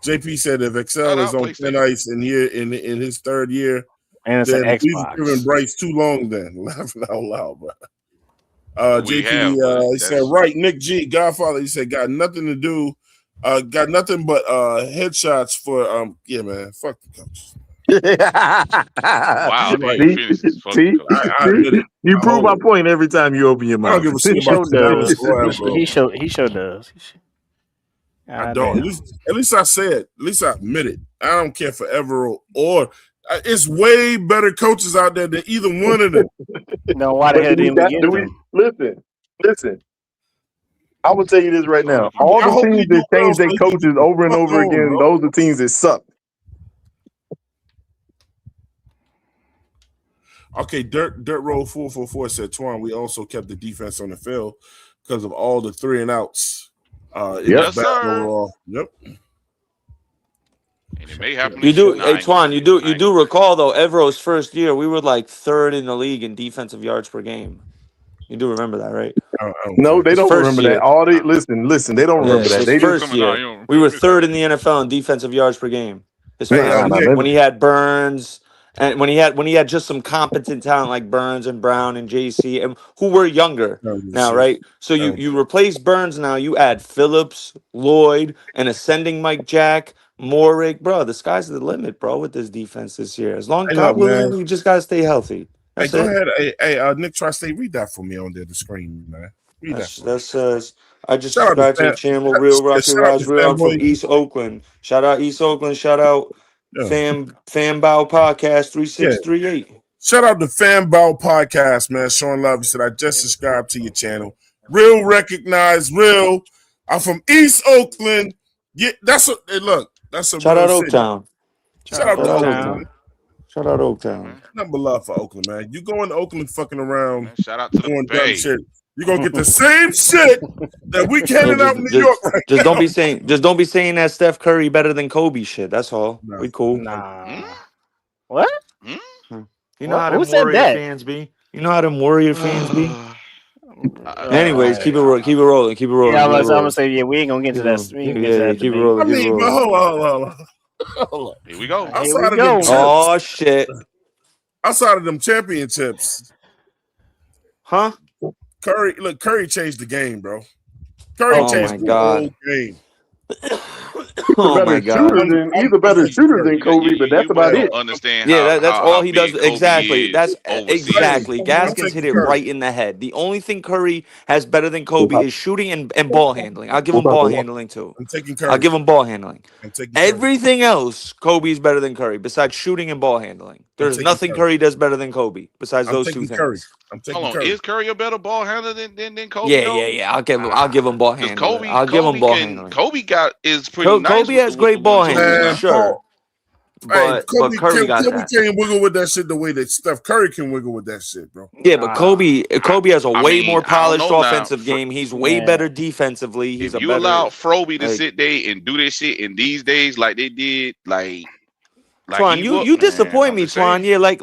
JP said if Shout Excel is out on thin PlayStation. ice in his third year, And it's an then we've given Xbox. Bryce too long. Then laughing out loud, bro. Well, we JP, have, but he said, that's right, Nick G, Godfather, he said, got nothing to do, got nothing but headshots for, yeah, man, fuck the coach. wow. You're Then right. you finish this. Fuck the See, coach. I admit it. you I prove hold my it. point every time you open your I don't mouth. give a shit He about sure the Dallas does. squad, bro. He sure does. I God don't. damn. At least I said. At least I admit it. I don't care for Evero or. It's way better coaches out there than either one of them. No, why the But hell didn't we get do we them? listen? I will tell you this right That's all now. you can All do. I the hope teams we do that well change so their they can coaches over and fuck over on, again, bro. those are teams that suck. Okay, Dirt Road 444 said, Twan, we also kept the defense on the field because of all the 3 and outs. It was Yes, bad sir. overall. Yep. And it may happen You do, again. hey I ain't gonna Twan. say You it. do, I you ain't gonna do say it. recall though. Evero's first year, we were like third in the league in defensive yards per game. You do remember that, right? I don't No, care. they His don't first remember that. year. All they Uh, listen, they don't Yeah, remember that. his They you just first coming out? year, You don't we were remember that? third in the NFL in defensive yards per game. His Hey, first nah, year, nah. Nick. when he had Burns, and when he had just some competent talent like Burns and Brown and JC, and who were younger I don't give a now, shit. right? So I you don't you care. replace Burns now. You add Phillips, Lloyd, and ascending Mike Jack, Morick, bro. The sky's the limit, bro. With this defense this year, as long Hey, God look, man. willing, you just gotta stay healthy. Hey, That's go it. ahead. Nick Tri-State, read that for me on the screen, man. Read that for me. That says, I just Shout out to subscribed to the channel Real Rocky shout out to Rise Real. I'm from Fanboy. East Oakland. Shout out East Oakland. Shout out Yeah. Fan Bow Podcast Yeah. 3638. Shout out to Fanbow Podcast, man. Sean Love, he said, I just subscribed to your channel. Real recognized, real. I'm from East Oakland. Yeah, that's a Shout real out city. Oaktown. Shout Shout out out Shout to out Oakland, Oaktown. Oaktown. man. Shout out Yeah, Oaktown. man. Nothing but love for Oakland, man. You go into Oakland fucking around Man, shout out to the doing dumb Bay. shit. You're gonna get the same shit that we Yeah, handing out in New York right don't now. be saying that Steph Curry better than Kobe shit. That's all. No, We cool. no. Hmm? Nah. What? Hmm? Hmm. You know What? how Who them said Warrior that? fans be. You know how them Warrior fans be. Anyways, Uh, keep it rolling. Keep it rolling. Keep it rolling. yeah, Keep it I'm gonna rolling. say yeah. We ain't gonna get Keep to it that. rolling. We ain't Yeah, gonna get to yeah. that Keep it debate. rolling. I Keep it mean, but rolling. hold on. Here we go. Here we Outside of them go. chips, Oh shit. outside of them championships, Huh? Curry changed the game, bro. Curry Oh Oh yeah. changed my the whole god. game. Oh my god. I'm He's a better taking shooter Curry. than Kobe, but that's You about really Yeah, don't it. understand Yeah, that's all how he does. big Kobe Exactly. is That's overseas. exactly. I'm Gaskins taking hit it Curry. right in the head. The only thing Curry has better than Kobe We'll is shooting and ball handling. I'll give him talk ball about handling too. I'm taking I'll Curry. give him ball handling. I'm taking Curry. Everything else, Kobe's better than Curry besides shooting and ball handling. I'm There's taking nothing Curry. Curry does better than Kobe besides I'm those two taking Curry. things. I'm Hold taking on, Curry. is Curry a better ball handler than Kobe Yeah, yeah, though? yeah. I'll give him ball Because handling. I'll give him ball handling. Kobe got is pretty nice Kobe with the has with the great one ball twos handling, Man, now. sure, Paul. Hey, but Curry got Kobe that. can't wiggle with that shit the way that Steph Curry can wiggle with that shit, bro. Yeah, but Ah, Kobe has a I way mean, more I don't polished know now. offensive game. He's way man. better defensively. He's If a you allow better Froby to like sit there and do this shit in these days like they did, like Twan. You Ewok, you man, disappoint I'm me, just saying. Twan. Yeah, like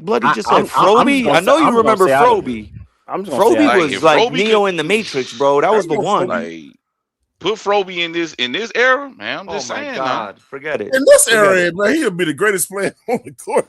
Bloody just said. I'm just Froby. gonna I say know you remember Froby. I'm just gonna say Froby I Like agree. was if like Froby could Neo in the Matrix, bro. That I was the know one. Kobe. like put Froby in this era, man, I'm Oh just my saying now. God, forget it, In this forget it. area, man, he'll be the greatest player on the court.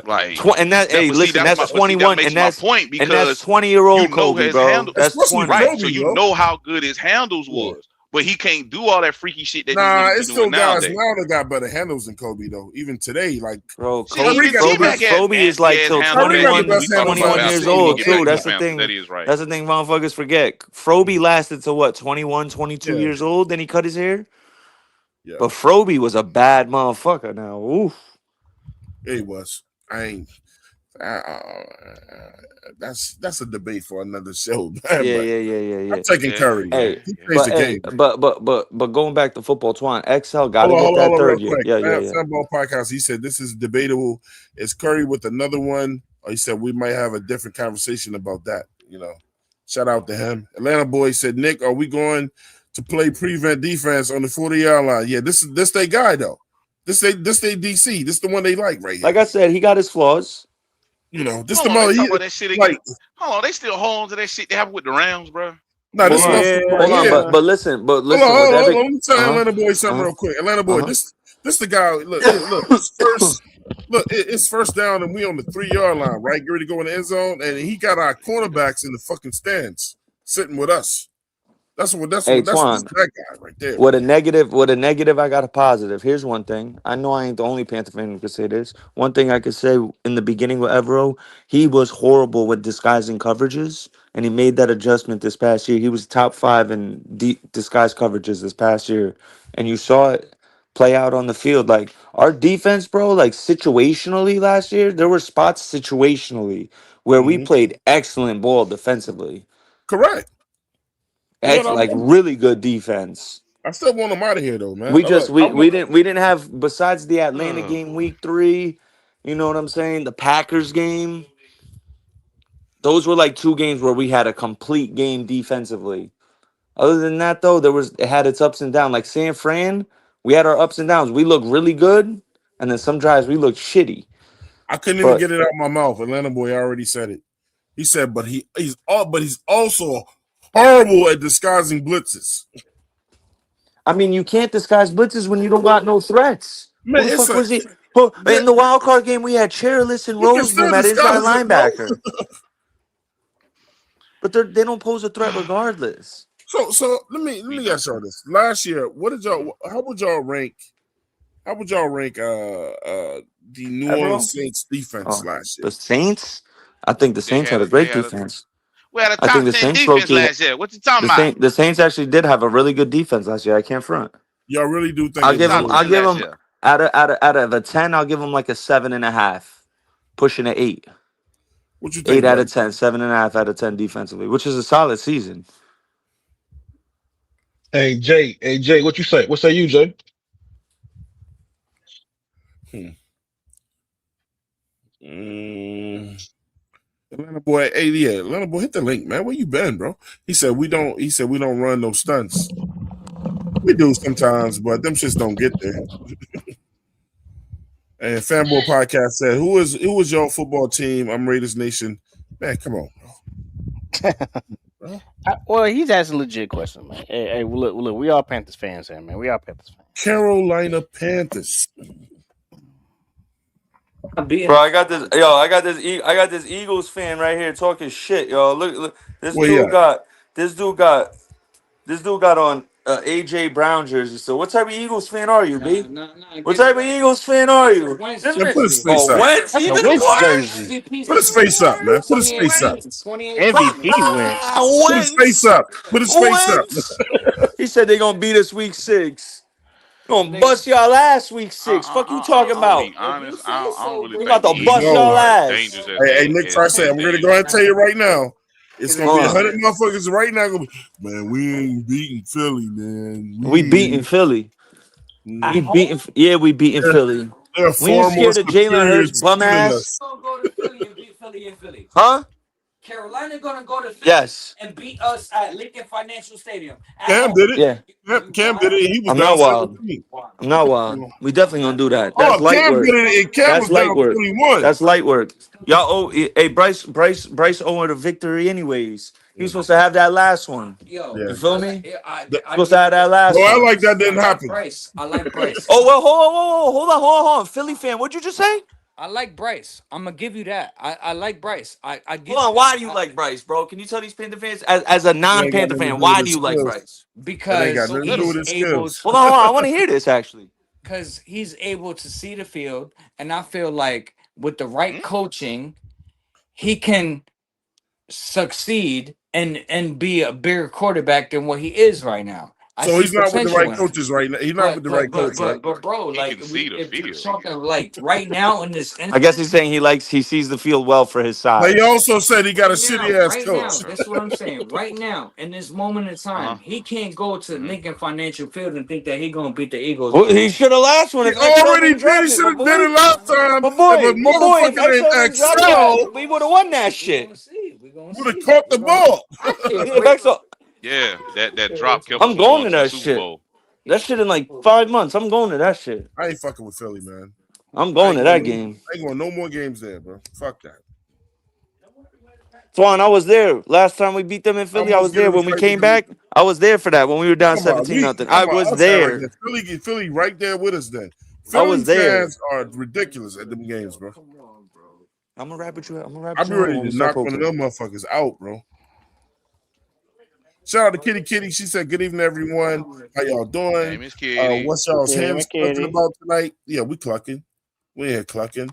Like And that that, hey, listen, that's but see that 21, makes my point and that's because 20-year-old you know Kobe, his bro. handle That's Especially 20. right. So Kobe, you bro. know how good his handles Yeah. was, but he can't do all that freaky shit that these Nah, niggas be it's still doing guys nowadays. now that got better handles than Kobe, though. Even today, like Bro, Shit, Kyrie Kobe, even got the T Kobe, Mac best. had Kobe is nasty like ass till handles Kyrie back got the then. 21, We best talking handles out of 21 about the years after two of he old them. get back too. to the That's Anybody. the Panthers. thing. That is right. That's the thing motherfuckers forget. Froby lasted to what, 21, 22 Yeah, years old, then he cut his hair. yeah. But Froby was a bad motherfucker now. Oof. Yeah, he was. I ain't. That's a debate for another show, man. Yeah, But yeah, yeah, yeah, I'm yeah. taking Yeah, Curry, man. yeah, Hey, He yeah. changed but the hey, game. but going back to football, Twan, XL got to get Hold that on, real third year. quick. Yeah, yeah, yeah. Fanball Podcast. He said this is debatable. Is Curry with another one? Or he said we might have a different conversation about that. You know, shout out to him. Atlanta boy said, Nick, are we going to play prevent defense on the 40-yard line? Yeah, this they guy though. This they DC. This the one they like right Like here. I said, he got his flaws. You know, this the Hold on, they mother. talk He about that shit again. like Hold on, they still hold on to that shit they have with the Rams, bro. no. This my Yeah, Hold on, yeah. yeah. but Hold on, listen with hold on, hold every on. Let me tell uh-huh, Atlanta boy something uh-huh, real quick. Atlanta boy, uh-huh. this the guy. Look. It's first. Look, it's first down, and we on the 3-yard line, right? Get ready to go in the end zone, and he got our cornerbacks in the fucking stands, sitting with us. Hey, That's Twan. that guy right there, With man. a negative, I got a positive. Here's one thing. I know I ain't the only Panther fan who could say this. One thing I could say in the beginning with Evero, he was horrible with disguising coverages, and he made that adjustment this past year. He was top 5 in disguised coverages this past year, and you saw it play out on the field. Like our defense, bro, like situationally last year, there were spots situationally where we Mm-hmm. played excellent ball defensively. Correct. Yeah, Like really good defense. I still want him out of here though, man. We Oh, look, just we didn't have besides the Atlanta game week 3, you know what I'm saying? The Packers game. Those were like 2 games where we had a complete game defensively. Other than that though, it had its ups and downs. Like San Fran, we had our ups and downs. We looked really good, and then some drives we looked shitty. I couldn't even But get it out of my mouth. Atlanta boy already said it. He said, but he's also horrible at disguising blitzes. I mean, you can't disguise blitzes when you don't got no threats. Who Man, the it's fuck a was he? In the wild card game, we had Chairless and you can still Roseboom at inside disguise it, bro. linebacker, but they don't pose a threat regardless. So let We me don't. ask y'all this. Last year, what did y'all how would y'all rank the New Evero? Orleans Saints defense Oh, last the year? Saints. I think the Saints had a They great had a defense. we had a I think top the 10 Saints defense Loki. last year. What you talking about? The Saints actually did have a really good defense last year. I can't front. Y'all really do think I'll We it was was give top him. good? I'll 10 give last him year. out of a 10. I'll give him like a 7.5, pushing an 8. What you Eight think, out buddy? of 10, 7.5 out of 10 defensively, which is a solid season. Hey Jay, what you say? What say you, Jay? Hmm. Mm. Atlanta boy, hey, yeah, Atlanta boy, hit the link, man. Where you been, bro? He said we don't run no stunts. We do sometimes, but them shits don't get there. And Fanboy Podcast said, who is your football team? I'm Raiders Nation. Man, come on, bro. Well, he's asking a legit question, man. Hey, look, we all Panthers fans here, man. We all Panthers fans. Carolina Panthers. Bro, I got this. Yo, I got this Eagles fan right here talking shit. Yo, look. This Where you dude at? got. This dude got on AJ Brown jersey. So what type of Eagles fan are you, B? What type of Eagles fan are you? Man, put his face Oh, up. Wentz, That's a even Wentz worse. jersey. Put his face up, man. Put his face up. MVP Wentz. Put his face Wentz. up. Put his face up. Wentz. He said they're gonna beat us week 6. Gonna bust y'all ass week 6. Fuck you talking I'm gonna about? be honest. I don't really We think about the to You bust Eagles know. y'all are as ass. dangerous as Hey, Nick Trice said, I'm going to go ahead and tell you right now. It's going to be 100 motherfuckers right now. Gonna be, man, we ain't beating Philly, man. We beating Philly. We beating. Yeah, we beating Philly. They're We ain't far more scared of Jalen superior Hurts, team bum than ass. us. Huh? Carolina gonna go to Philly Yes. and beat us at Lincoln Financial Stadium. Cam did it. Yeah. Cam did it. He was I'm down not wild. 17. I'm not wild. We definitely gonna do that. That's Oh, light Cam work. did it. And Cam That's was down light work. 21. That's light work. Y'all owe hey Bryce owed a victory anyways. He was supposed to have that last one. Yo, Yeah. You feel me? The- Supposed to have that last No, I one. like that didn't happen. Bryce. I like Bryce. Oh well, hold on. Philly fan, what'd you just say? I like Bryce. I'm gonna give you that. I like Bryce. I give Hold on, why do you like Bryce, bro? Can you tell these Panther fans, as a It ain't got non-Panther nothing to fan, do why with do his you like skills. Bryce? It ain't because got nothing to do with his he's able skills. Hold on, I want to hear this actually. because he's able to see the field, and I feel like with the right coaching, he can succeed and be a bigger quarterback than what he is right now. So he's not with the right coaches right now. He's not with the right coach, right? But bro, He like can see the if we're field. talking like right now in this I guess he's saying he sees the field well for his But size. he also said he got a shitty ass right coach. now, that's what I'm saying. Right now, in this moment in time, he can't go to Lincoln Financial Field and think that he's gonna beat the Eagles. Well, he should have last one He if XL already didn't drop did. He it, should my have did it boy. last time. My If boy, a if motherfucker XL named didn't drop Excel that, we would have won that shit. would have caught the ball. If XL, Yeah, that drop kept us I'm from going going to to the that Super shit. Bowl. That shit in like 5 months. I'm going to that shit. I ain't fucking with Philly, man. I'm I going ain't to that going, game. I ain't going no more games there, bro. Fuck that. Swan, I was there last time we beat them in I Philly. I almost was get there him to when we fight the came dude. back. I was there for that when we were down I'm talking about 17-0. I'm I talking was about us there. Philly right there with us then. I was Philly there. fans are ridiculous at them games, bro. I'm gonna wrap with you. I'm gonna wrap I'd with be you ready when we to start knock one of poking. them motherfuckers out, bro. Shout out to Kitty Kitty. She said, "Good evening, everyone. How y'all doing? Name is Kitty. What's y'all's Kitty hands clucking McKitty. about tonight? Yeah, we clucking. We ain't clucking.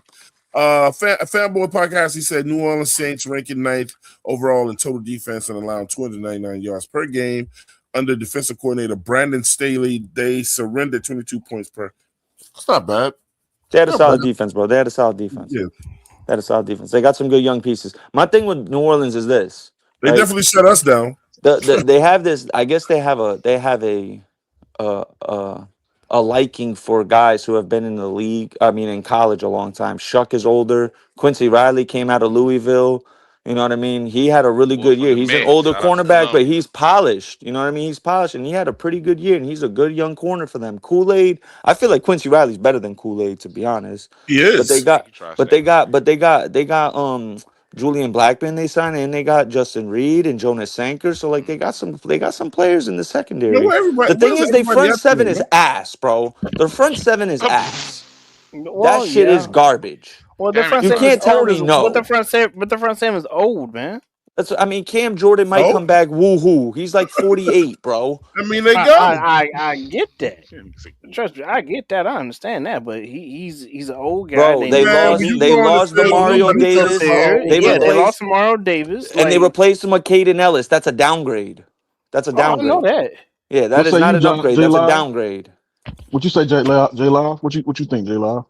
Fanboy Podcast, he said New Orleans Saints ranking 9th overall in total defense and allowing 299 yards per game. Under defensive coordinator Brandon Staley, they surrendered 22 points per. It's not bad. They had a Not solid bad. defense, bro. They had a solid defense. Yeah. They had a solid defense. They got some good young pieces. My thing with New Orleans is this. They Right? definitely shut us down. They have this. I guess they have uh, uh, a liking for guys who have been in the league. I mean, in college a long time. Shuck is older. Quincy Riley came out of Louisville. You know what I mean? He had a really Boy good from year. the He's an Met. older Shout out to cornerback, but Columbia. he's polished. You know what I mean? He's polished, and he had a pretty good year. And he's a good young corner for them. Kool-Aid. I feel like Quincy Riley's better than Kool-Aid, to be honest. He But they is. got, You try to but say they that. got, but they got Julian Blackman they signed, and they got Justin Reed and Jonas Sanker. So like they got some players in the You know secondary. what everybody? The What thing does is, their everybody front have seven to is do? ass, bro. Their front seven is ass. That Well, shit is yeah. garbage. Well, the Damn it, front You seven is can't Carson. tell old me as no. but the front seven is old, man. I mean, Cam Jordan might So come back. Woohoo! He's like 48, bro. I mean, they I go. I, I get that. Trust me, I get that. I understand that. But he's an old guy. Bro, They they need Man, some when lost. you They go on the lost the field, Mario nobody youth cares up Davis. about there. old They Yeah, they guys. lost replaced Mario Davis. and they Like, replaced him with Caden Ellis. That's a downgrade. That's a oh, I know downgrade. that. Yeah, that What is say not you, an upgrade. J That's a Live? downgrade. What you say, J Live? What you think, J Live?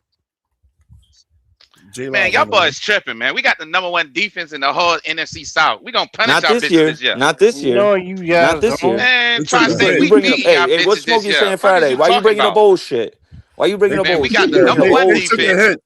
J Man, Live y'all on the boys tripping, man. We got the #1 defense in the whole NFC South. We gonna punish Not y'all this bitches year. this year. Not this year. No, you Not guys this don't. year. Man, They took a Tri-State, hit. You we bringing up? beating y'all Hey, what's bitches this Smokey year. saying Fuck is Friday? you Why you talking bringing up about? bullshit? Why you bringing up Man, we bullshit? got You the Yeah, bringing number up one old they took a shit. defense. hit.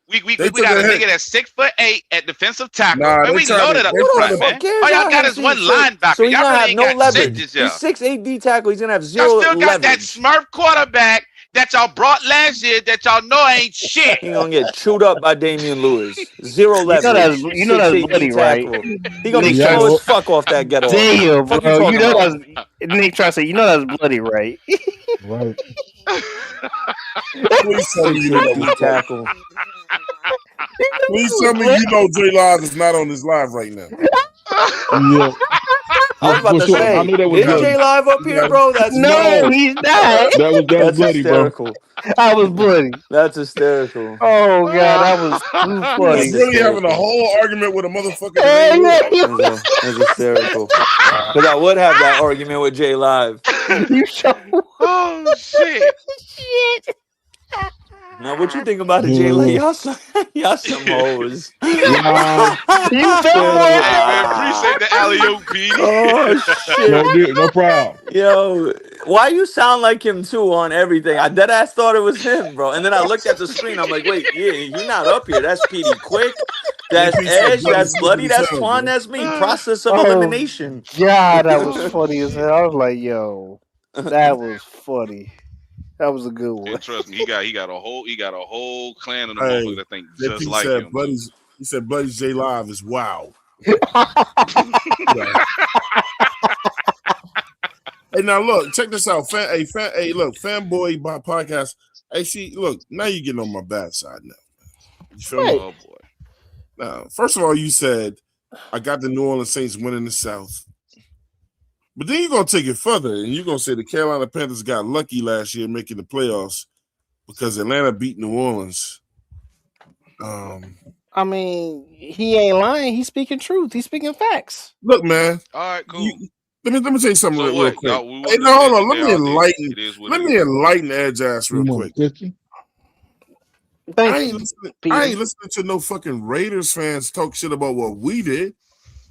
We They took got a a hit. nigga that's 6'8" at defensive tackle. Nah, Man, they we tried to. loaded up They the Who tried the front, to. fuck man. cares? All y'all Y'all got have is one so linebacker. he's Y'all gonna really have ain't no got shit leverage. this year. He's 6'8" D tackle. He's gonna have Y'all zero still got that leverage. Smurf quarterback that y'all brought last year that y'all know ain't shit. He gonna get chewed up by Damian Lewis. Zero leverage. You know that's 6'8" D bloody, right? tackle. He gonna be Nick Yeah, tries. slow as well, fuck off that get off. Damn, Fuck you bro. You talking know about? that's Nick tries to say. You know that's bloody, right? right. Please tell me you knew 6'8" that was D funny. tackle. Please tell me you know J Live is not on this live right now. Yeah, I for, was about for to sure. I say, knew that was is got J bloody. Live up here, bro? That's No, No, funny. he's not. that was That's bloody, bro. hysterical. I was bloody. That's hysterical. Oh god, that was too He was That's funny. really having a hysterical. whole argument with a motherfucker that Hey, ain't real. That's hysterical. Because I would have that argument with J Live. you show Oh shit. shit. Now, what you think about it, J Live? Yeah. Y'all some hoes. Live. You Straight show up. Hey man, appreciate the alley oop, Petey. Oh No, shit. no problem. Yo, why you sound like him too on everything? I dead ass thought it was him, bro. And then I looked at the screen. I'm like, wait, yeah, you're not up here. That's PD Quick. That's JP said Edge. bloody That's stupid Bloody. as That's hell, Twan. bro. That's me. Process of Oh elimination. god, that was Oh funny as shit. hell. I was like, yo, that was funny. That was a good one. And trust me, he got a whole clan of the Hey, motherfuckers that think just JP like said him too. Buddy's. He said Buddy's J Live is wow. Hey, now look, check this out. Hey, look, fanboy podcast. Hey, see, look, now you're getting on my bad side now. You feel me? Right. Oh boy. Now, first of all, you said I got the New Orleans Saints winning the South. But then you're gonna take it further and you're gonna say the Carolina Panthers got lucky last year making the playoffs because Atlanta beat New Orleans. I mean, he ain't lying. He's speaking truth. He's speaking facts. Look, man. All right, cool. Let me tell you something So real what? quick. Y'all, we Hey, wasn't no, hold looking on. at Let me y'all did. enlighten. It is what Let it me is. enlighten Edge ass real quick. Thank I you, ain't listening. Peter. I ain't listening to no fucking Raiders fans talk shit about what we did.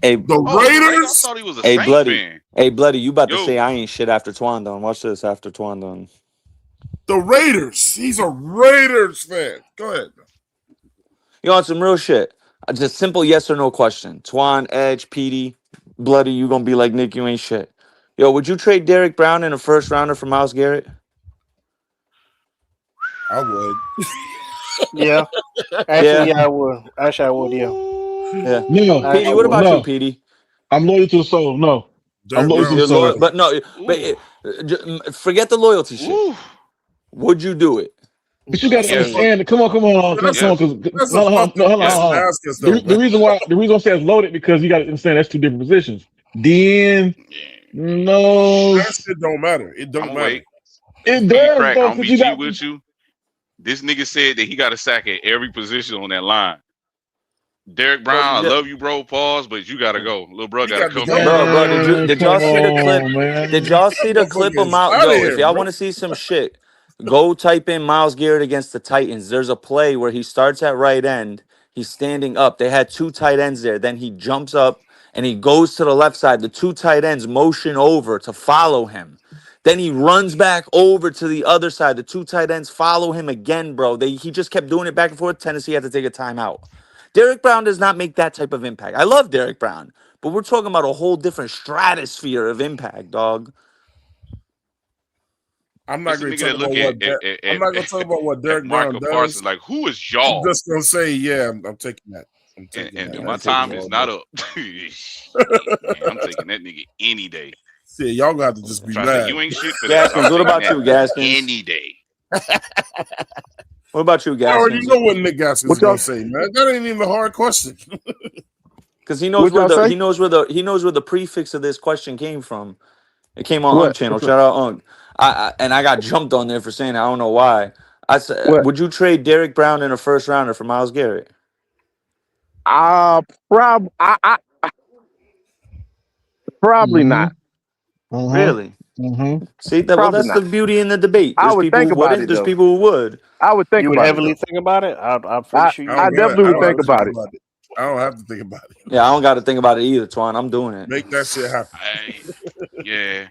Hey, The Oh, the Raiders? I Raiders. thought he was a hey, Saint Bloody. fan. Hey, Bloody, you about to Yo. say I ain't shit after Twan done. Watch this after Twan done. The Raiders. He's a Raiders fan. Go ahead. You want some real shit? Just simple yes or no question. Twan, Edge, Petey, Bloody, you gonna be like Nick, you ain't shit. Yo, would you trade Derek Brown in a first rounder for Myles Garrett? I would. Yeah. Actually, yeah, I would. Actually, I would. Yeah. Yeah. No, Petey, Actually, what would. about you, no. Petey? I'm loyal to the soul. No, I'm Derek loyal to Brown the You're is loyal, soul. trash. but no, but Ooh. forget the loyalty shit. Ooh. Would you do it? But you got to That's a Yes. fuck. understand. Come on, come Yes. on. Because That's a hold on, fucked up hold question to Yes. on. ask us, though, man. The reason I'm saying it's loaded because you got to understand that's two different positions. Then Yeah. no, That shit don't matter. It I'm don't gonna matter. wait. it Petey does Crack, though I'm gonna because be you G got. with you. This nigga said that he got a sack at every position on that line. Derek Brown, I love you, bro. Pause, but you gotta go. Little bro He gotta got to come go. in. Bro, Man, did come y'all see the clip? on, Did man. y'all see the clip Motherfucker of is Miles? out of Yo, if here, y'all bro. want to see some shit, go type in Miles Garrett against the Titans. There's a play where he starts at right end. He's standing up. They had two tight ends there. Then he jumps up and he goes to the left side. The two tight ends motion over to follow him. Then he runs back over to the other side. The two tight ends follow him again, bro. He just kept doing it back and forth. Tennessee had to take a timeout. Derek Brown does not make that type of impact. I love Derek Brown, but we're talking about a whole different stratosphere of impact, dog. I'm not It's a going to nigga talk that about look what. I'm not going to talk about what at Derek Brown Micah Parsons does. like, who is I'm y'all? just going to say, yeah, I'm taking that. I'm taking And that. my I'm taking time that is all not day. up. Shit, man, I'm taking that nigga any day. See, y'all got to just be Try to say mad. you ain't shit for that. I'm Gaskins, what taking about that you, Gaskins? any day. What about you, I already Gaskins? know what Nick Gaskins is What going y'all to say, man. That ain't even a hard question. Because he knows what where y'all say? he knows where the prefix of this question came from. It came on Unk What? channel. Shout out Unk. I got jumped on there for saying it. I don't know why. I said, What? would you trade Derek Brown in a first rounder for Myles Garrett? Prob. Probably Mm-hmm. not. Really? Mm-hmm. See that? Well, Probably that's the not. beauty in the debate. I There's would people who think about wouldn't. it There's though. people who would. I would think You would about it heavily though. think about it. I'm pretty sure you I would. definitely I would don't think have to think about it. about it. I don't have to think about it. Yeah, I don't got to think about it either, Twan. I'm doing it. Make that shit happen. Yeah,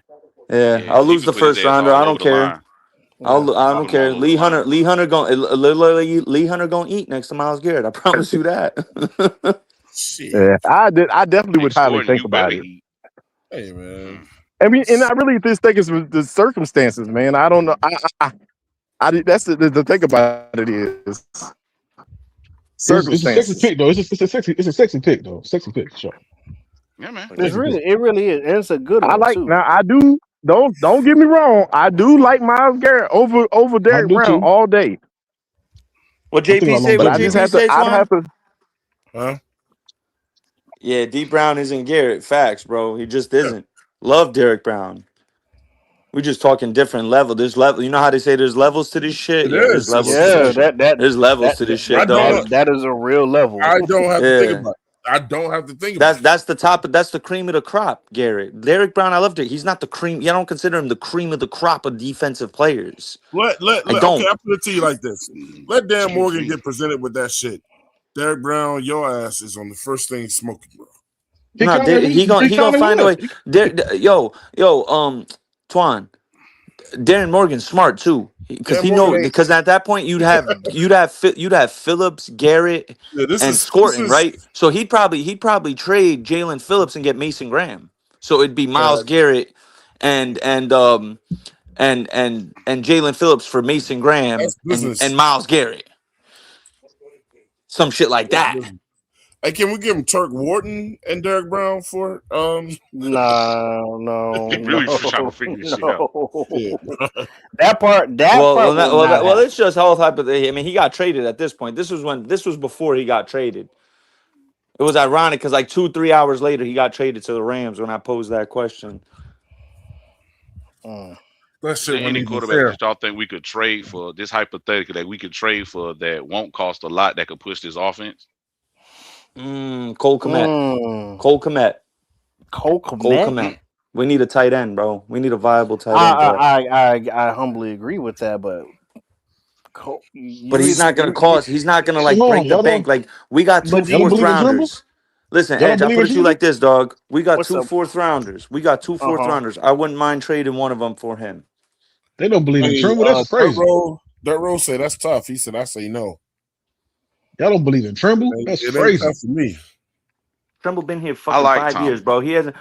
Yeah, yeah. I'll He lose could the put his first ass rounder. I all don't over the care. line. Yeah. I He don't put him care. all over the line. Lee Hunter gonna eat next to Myles Garrett. I promise you that. Shit. Yeah, I definitely would Next highly door, and think you better about it. eat. Hey, man. Mm. I mean, and I really just think it's the circumstances, man. I don't know. That's the thing about it is It's a sexy circumstances. pick though. It's a sexy pick though. Sexy pick for sure. Yeah, man. It's Sexy pick. really, it really is, and it's a good I one like too. now. I do. Don't get me wrong. I do like Myles Garrett over I Derek do Brown too. all day. What I'm thinking JP about say? But What I just longevity. JP have to. say, I'd Twan? have to. Huh? Yeah, D Brown isn't Garrett. Facts, bro. He just Yeah, isn't. Love Derek Brown. We're just talking different level. There's level. You know how they say there's levels to this shit? it Yeah, there's is. levels to this Yeah, It's shit. There's levels that to this I shit, dog. don't that is a real level. I don't have to think Yeah. about it. I don't have to think about That's it. that's the top. That's the cream of the crop, Garrett. Derek Brown, I loved it. He's not the cream. I don't consider him the cream of the crop of defensive players. I Okay, don't. I'll put it to you like this. Let Dan Morgan get presented with that shit. Derek Brown, your ass is on the first thing smoking, bro. He No, kind of he gonna he he gonna kind of find a way. was. Twan, Darren Morgan's smart too, because Dan he Morgan know ain't. because at that point you'd have Phillips, Garrett, Yeah, and this Scorton, is right? So he'd probably trade Jalen Phillips and get Mason Graham. So it'd be Miles bad. Garrett and Jalen Phillips for Mason Graham That's business. and Miles Garrett, some shit like That's that. business. Hey, can we give him Turk Wharton and Derek Brown for No, no, He really no, just trying to figure this shit out. no. shit. That part will not happen. It's just whole type of. I mean, he got traded at this point. This was before he got traded. It was ironic because like 2-3 hours later he got traded to the Rams when I posed that question. Mm. That Is shit there wasn't any even quarterback fair. that y'all think we could trade for this hypothetical that we could trade for that won't cost a lot that could push this offense? Cole Kmet. Mm. Cole Kmet. Cole Cole Kmet? Kmet. We need a tight end, bro. We need a viable tight I, end threat. I humbly agree with that, but But he's not gonna cost. He's not gonna So like hold on, break the bank. Like we got two but y'all don't fourth believe in Trimble? rounders. Listen, Y'all don't Edge, I believe put in it to you Trimble? like this, dog. We got what's two up? fourth rounders. We got two fourth Uh-huh. rounders. I wouldn't mind trading one of them for him. They don't believe in Hey, Trimble. That's crazy. Dirt Row said that's tough. He said I say no. Y'all don't believe in Trimble? That's It ain't tough crazy. for me. Tremble been here I fucking like 5 years, Tommy. bro.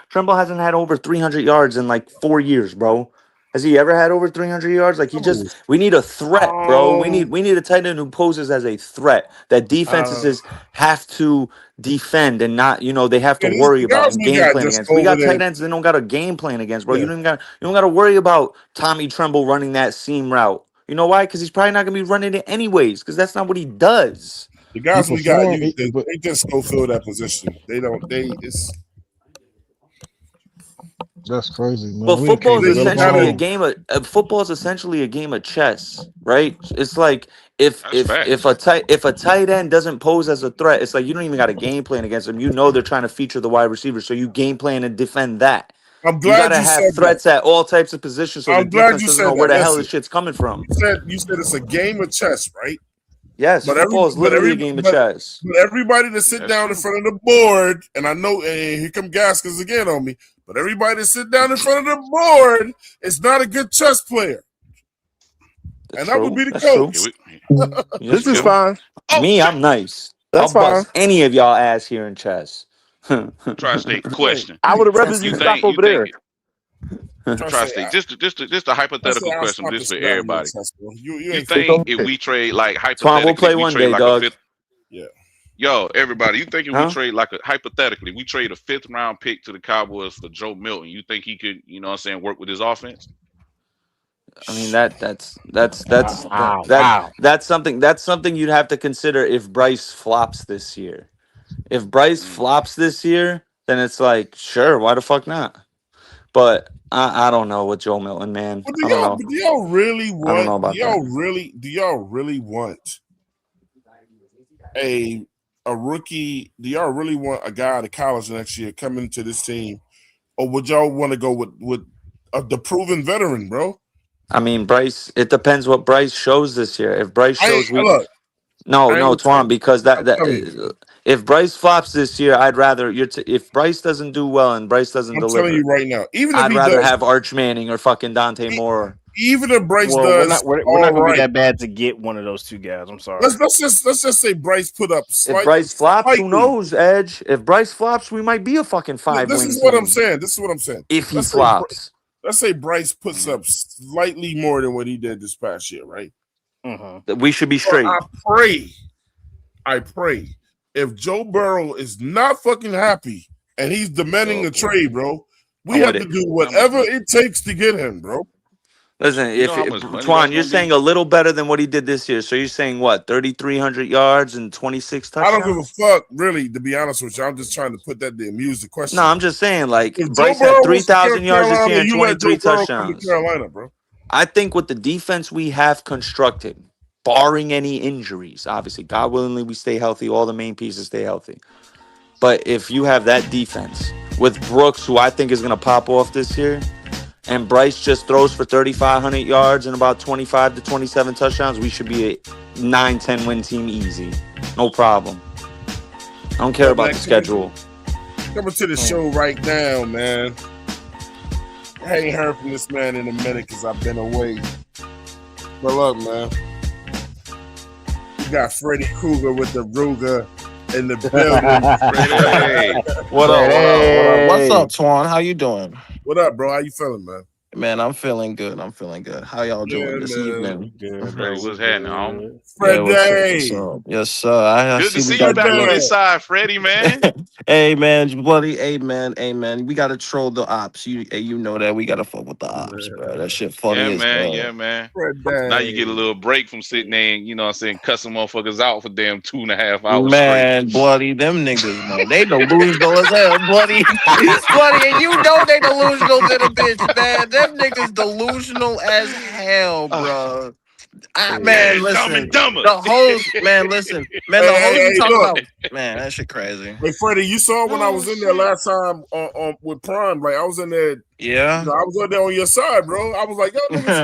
Tremble hasn't had over 300 yards in like 4 years, bro. Has he ever had over 300 yards? Like No. we need a threat, bro. Um, We need a tight end who poses as a threat that uh, defenses have to defend and not, they have to Yeah, worry the about guys and we game got plan just against. We over got there. tight ends they don't got a game plan against, bro. Yeah, You don't got to worry about Tommy Tremble running that seam route. You know why? Because he's probably not gonna be running it anyways. Because that's not what he does. the He guys we got, performed, but they just go fill that position. They don't. It's that's crazy, But man. We football can't is they just develop got our essentially a to. own. game of football is essentially a game of chess, right? It's like That's facts. if a tight end doesn't pose as a threat, it's like you don't even got a game plan against them. You know they're trying to feature the wide receiver, so you game plan and defend that. I'm You got glad to you have said that. threats at all types of positions, so the I'm glad defense you doesn't said know where that. the hell this Listen, shit's coming from. you said it's a game of chess, right? Yes, But every football is but literally every a game of chess. but everybody to sit That's down in true. front of the board, and I know, and here come Gaskins again on me. But everybody to sit down in front of the board is not a good chess player, That's and that would true. be the That's true. Yeah, coach. That's This is yeah, true. fine. oh Me, shit. I'm nice. I'll That's fine. bust any of y'all ass here in chess. Tri-state Hey, question. I would have rather trust you You me. stop think you over think there. Trust me. Tri-state, just a hypothetical I'll question, but slap the this for shit out of you in everybody. chess, bro. You You ain't It's fooling. think if okay. we trade like Twan, we'll hypothetically, play we one trade day, like a dog. fifth. Yeah. Yo, everybody, you think if we Huh? trade like a hypothetically, we trade a fifth round pick to the Cowboys for Joe Milton, you think he could, you know what I'm saying, work with his offense? I mean wow. that's something you'd have to consider if Bryce flops this year. If Bryce Mm. flops this year, then it's like, sure, why the fuck not? But I don't know with Joe Milton, man. But I don't know. do y'all really I don't want? know about that. Do y'all really want a a rookie? Do y'all really want a guy out of college next year coming to this team, or would y'all want to go with the proven veteran, bro? I mean, Bryce. It depends what Bryce shows this year. If Bryce I ain't shows we look. no I ain't no gonna tell Twan, you. because I'm telling you. if Bryce flops this year, I'd rather if Bryce doesn't do well and Bryce doesn't I'm telling you deliver, right now. Even if I'd he rather does, have Arch Manning or fucking Dante e- Moore. even if Bryce Well, we're does not we're all not gonna be right, that bad to get one of those two guys. I'm sorry. let's just say Bryce put up If Bryce flops, who slightly. knows, Edge? If Bryce flops, we might be a fucking This 5-win is what I'm team. saying. This is what I'm saying. If he Let's say flops. let's say Bryce puts Mm-hmm. up slightly more than what he did this past year, right? Mm-hmm. We should be But straight. I pray, if Joe Burrow is not fucking happy and he's demanding Oh a boy. trade, bro, we I'm have with to it. do whatever it takes to get him, bro. Listen, You know if how much money Twan, that's you're gonna be? saying a little better than what he did this year. So you're saying what, 3,300 yards and 26 I don't give a touchdowns? fuck, really, to be honest with you. I'm just trying to put that to amuse the No, question. I'm just saying, like, If Joe Bryce had Burrow wants to come 3,000 to yards this Carolina, year and you let 23 Joe Burrow come to touchdowns. Carolina, bro. I think with the defense we have constructed, barring any injuries, obviously, God willingly, we stay healthy. All the main pieces stay healthy. But if you have that defense with Brooks, who I think is going to pop off this year, and Bryce just throws for 3,500 yards and about 25 to 27 touchdowns, we should be a 9-10 win team easy. No problem. I don't care Yeah, about man, the schedule. coming to the show right now, man. I ain't heard from this man in a minute because I've been away. But look, man. We got Freddy Krueger with the Ruger in the building. Freddie. What up? What up? What up? What's Hey. up, Twan? How you doing? What up, bro? How you feeling, man? Man, I'm feeling good. I'm feeling good. How y'all doing Yeah, this man. evening? Good, Freddie, bro. We what's happening, homie? good. Yeah, what's up? What's Freddie. up? Yes, sir. I Good to see we see you got back on Freddie. this side, Freddie, man. Hey man, bloody amen, amen. We gotta troll the ops. You know that we gotta fuck with the ops, bro. That shit funny Yeah, as man. hell. Yeah, man. Now you get a Freddie. little break from sitting there and, you know what I'm saying, cussing motherfuckers out for damn 2.5 hours straight. Man, bloody them niggas, man. They delusional as hell, bloody, bloody, and you know they delusional to the bitch, man. Them niggas delusional as hell, bro. Man, Man, dumb and listen, dumber. the host, man, listen, man, the host you Hey, talk look. about, man, that shit crazy. Hey, Freddie, you saw when I Oh, was in there shit. last time with Prime. Like, I was in there. Yeah, I was on there on your side, bro. I was like, y'all niggas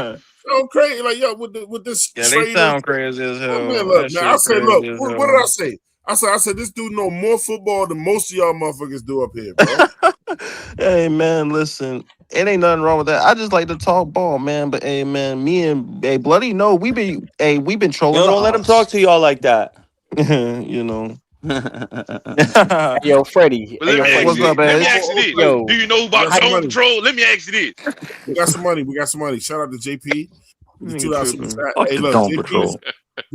sound crazy. Like, yo, with this yeah, they trader. sound crazy as Oh, man, hell. look, That man. I shit said, look, crazy as what did I hell. say? I said, this dude know more football than most of y'all motherfuckers do up here, bro. Hey man, listen, it ain't nothing wrong with that. I just like to talk ball, man. But hey, man, me and Bloody, no, we been trolling Yo, the don't let him talk ops. to y'all like that. You know. Hey, yo, Freddie. But Hey, let yo, me ask What's you Freddie. this. up, Let me Edge? ask you Oh, this. Freddie, Do Yo, you know we about got some Joe money. Patrol? Let me ask you this. We got some money. We got some money. Shout out to JP. The Nigga $2 super tripping. chat. fuck Hey, the look, Dome Patrol.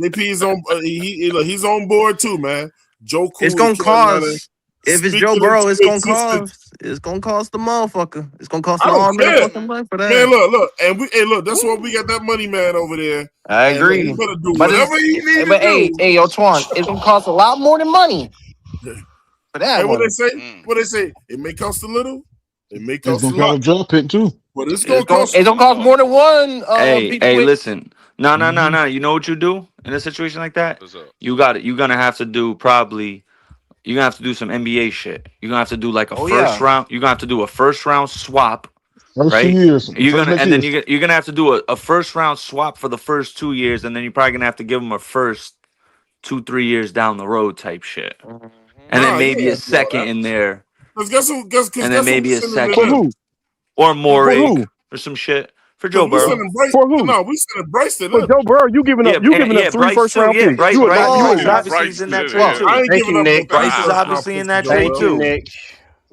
JP is on. Look, he's on board too, man. Joe It's Cool in gonna Carolina. cost. If it's Joe Speaking Burrow, it's into gonna existence. cost. It's gonna cost the motherfucker. It's gonna cost I an don't arm and a care. fucking leg for Man, that. look, and look, that's why we got that money man over there. I And look, he agree. better do But whatever he need to but hey, do. yo, Twan, it's gonna cost a lot more than money for that And what they one. say? Mm. What they say? It may cost a little, it may It's cost a gonna cost lot, a draft pick too. but it's It's gonna gonna cost it's gonna something. cost more than one Hey, piece hey, with. listen. No, no, no, Hmm. no. You know what you do in a situation like that? What's up? You got it. You're gonna have to do probably. You're gonna have to do some NBA shit. You're gonna have to do like a Oh first yeah. round. You're gonna have to do a first round swap, First two right? years, You're first gonna next and then years. you're gonna have to do a first round swap for the first 2 years, and then you're probably gonna have to give them a first 2-3 years down the road type shit, and then Nah, you maybe ain't a have to do all second that. in there, Cause guess who? Guess and then what we maybe a sending to For them? second who? or For Morig who? or some shit for Cause Joe we Burrow. sending Bryce. For who? No, we sending Bryce to For them. Joe Burrow, Yeah, you giving up yeah, three Bryce first too. round Yeah, picks. Bryce, You would Bryce, not. You would Bryce Oh, not obviously is Bryce. in Yeah, that trade yeah. I too. ain't thank you, giving up no Nick. three Bryce is first round obviously in picks for that Joe trade Thank you, Burrow. too. Nick.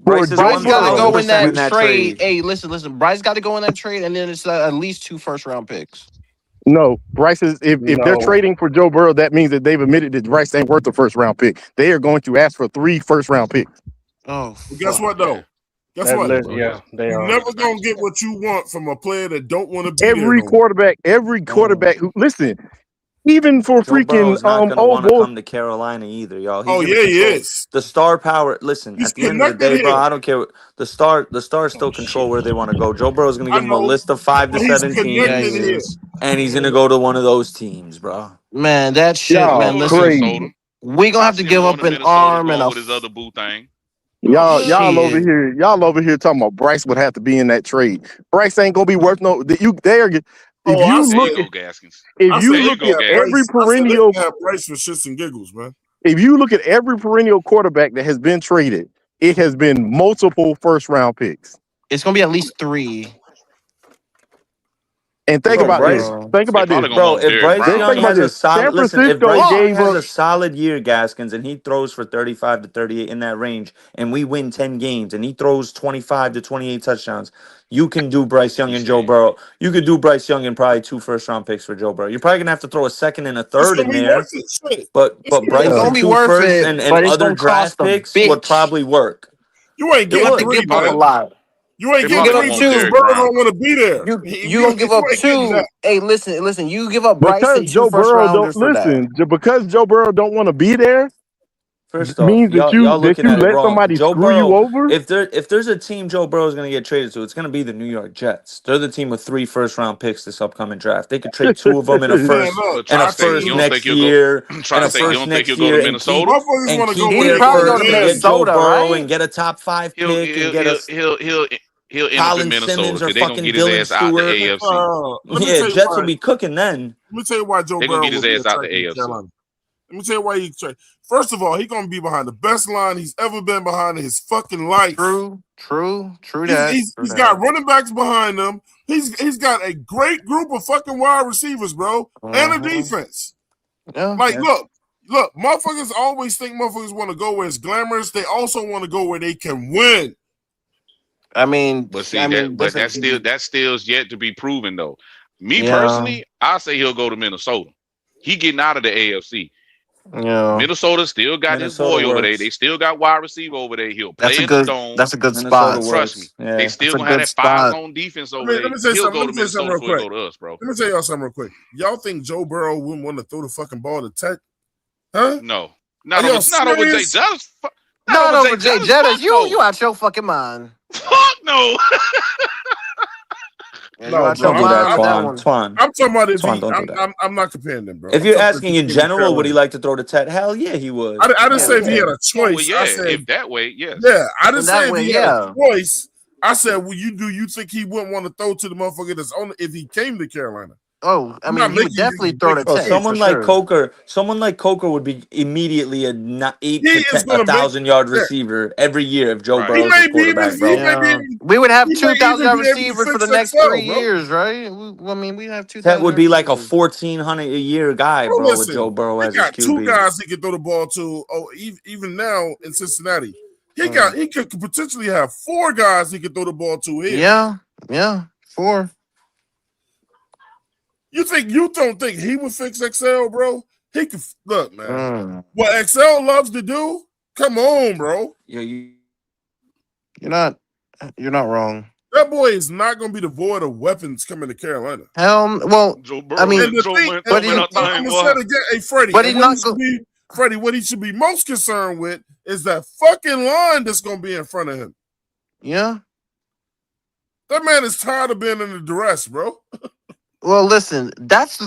for Bryce is Bryce Joe got to go Burrow. 1,000% in that in that trade. trade. Hey, listen. Bryce got to go in that trade, and then it's at least 2 first round picks. No, Bryce is if they're No. trading for Joe Burrow, that means that they've admitted that Bryce ain't worth the first round pick. They are going to ask for 3 first round picks. Oh But guess fuck. what Okay. though? Guess That what? list, Oh yeah, yeah. they You are. never Niggas gonna nice. get what you want from a player that don't want to be there Every no more. quarterback who listen, even for Joe freaking Burrow's not gonna old want to boy. come to Carolina either, y'all. He's Oh gonna yeah, he control is. the star power. Listen, He's at the end of the connected day, bro, here. I don't care. The stars Oh still control shit. where they want to go. Joe Burrow's gonna I give him a know, list of 5 to but he's 7 Yeah, he connected teams, here. is. and he's gonna go to one of those teams, bro. Man, that shit, Don't Y'all man. go to Listen, Minnesota. crazy. we gonna I have to see him give going up to an Minnesota arm and doing a with his other boo thing. oh Y'all over shit. here. Y'all over here talking about Bryce would have to be in that trade. Bryce ain't gonna be worth no. You they are. If Oh, I you There look you said, go, Gaskins. if I you said There they you look can go, at have every Gaskins. Bryce. I said they perennial can have Bryce for shits and giggles, man. if you look at every perennial quarterback that has been traded, it has been multiple first round picks. It's gonna be at least 3. And think Bro, about this. Bryce, Bro. Think They about this. probably gonna bro, want if Derrick Bryce Then Brown Young think about too. has a this. solid San listen, if Francisco Bryce Fuck. Young gave has up. a solid year, Gaskins, and he throws for 35 to 38 in that range, and we win 10 games, and he throws 25 to 28 touchdowns, you can do Bryce Young He's and Joe staying. Burrow. You could do Bryce Young and probably 2 first round picks for Joe Burrow. You're probably gonna have to throw a second and a It's third gonna in be worth there, it. Shit. It's but gonna be It's Bryce worth gonna and it. be 2 worth firsts it, and but it's other gonna cost draft a picks would bitch. probably work. You ain't It It's getting gonna have to would. three, give up a man. lot. You ain't They getting You give probably up three want because two. Derrick Burrow Brown. don't want to be there. You gonna give up You ain't getting two? that. Hey, listen. You give up Bryce Because and two Joe first Burrow don't rounders for that. listen. Because Joe Burrow don't want to be there First off, means that y'all that looking you at it let wrong. somebody Joe screw you Burrow, over. if there's a team Joe Burrow is going to get traded to, it's going to be the New York Jets. They're the team with 3 first-round picks this upcoming draft. They could trade 2 of them in a Man, first look, But and a Tri-State, you first don't listen, think next he'll go? year and a Tri-State, you first don't think next he'll go to year Minnesota? motherfuckers want to go keep where He'd they their can probably go first to and win. get Joe Minnesota, Burrow right? and get a top 5 He'll pick and he'll get he'll a he'll he'll, he'll end up in Colin Minnesota Simmons or because they're gonna fucking get his Dylan ass out the Stewart. AFC. Let me Yeah, tell you Jets why. will be cooking then. Let me tell you why Joe They're gonna Burrow get will his be ass out the attracted to AFC. Carolina. Let me tell you why he trade. First of all, he's gonna be behind the best line he's ever been behind in his fucking life. True He's got running backs behind him. He's got a great group of fucking wide receivers, bro, and a defense. Yeah. Like, look, motherfuckers always think motherfuckers want to go where it's glamorous. They also want to go where they can win. I mean, But see that's still yet to be proven though. Me yeah, personally, I say he'll go to Minnesota. He getting out of the AFC. yeah. Minnesota still got his Minnesota boy over there. works. They still got wide receiver over there. He'll That's play a in the good. dome. That's a good Minnesota spot. Trust me, works. they Yeah. still That's a gonna have good that 5 spot. zone defense over Let there. me say He'll something. go Let to me say something Minnesota real before he quick. go to us, bro. Let me tell y'all something real quick. Y'all think Joe Burrow wouldn't want to throw the fucking ball to Tech? Huh? No, Are y'all not over Jay serious? Jettas. Not Not over Jay over Jay Jettas. Fuck Jettas. You no. out your fucking mind. Fuck no. Yeah, you No, out bro. your Don't do that, mind with that Twan. one. Twan. I'm talking about if Twan, he. don't do that. I'm not comparing them, bro. If I'm you're talking about if asking he in came to general, would he Carolina. like to throw to Ted? Hell yeah, he would. I didn't Hell say if he yeah. had a Oh well, choice. yeah. I said, If that way, yes. yeah. I didn't In that say if way, he had a yeah. choice. I said, well, you think he wouldn't want to throw to the motherfucker that's on if he came to Carolina? Oh, I I'm mean, not he would making definitely you throw make to a Bro, Ted case. for someone sure. like Coker would be immediately a He 8 to is 10, gonna make 1,000 yard yeah. receiver every year if Joe Right. He Burrow's his may be even quarterback, bro. Yeah, we would have he may even 2,000-yard be able to receivers for the fix next 3 Excel, bro. years, right? I mean, we have Ted would 2,000-yard be like a receivers. 1,400 a year guy, Bro, bro, with Joe listen, Burrow he as his got 2 QB. guys he can throw the ball to. Oh, even now in Cincinnati, he could potentially have 4 guys he could throw the ball to here. Yeah, 4. You don't think he would fix Excel, bro? He could look, man. Mm. What Excel loves to do? Come on, bro. Yeah, You're not wrong. That boy is not going to be devoid of weapons coming to Carolina. Well, Joe I Burrow, mean, And the Joe thing, man, but told he, me that I'm thing, gonna say boy. it again, hey Freddie. but And he's not go. what he should be most concerned with is that fucking line that's going to be in front of him. Yeah. That man is tired of being in the duress, bro. Well, listen, that's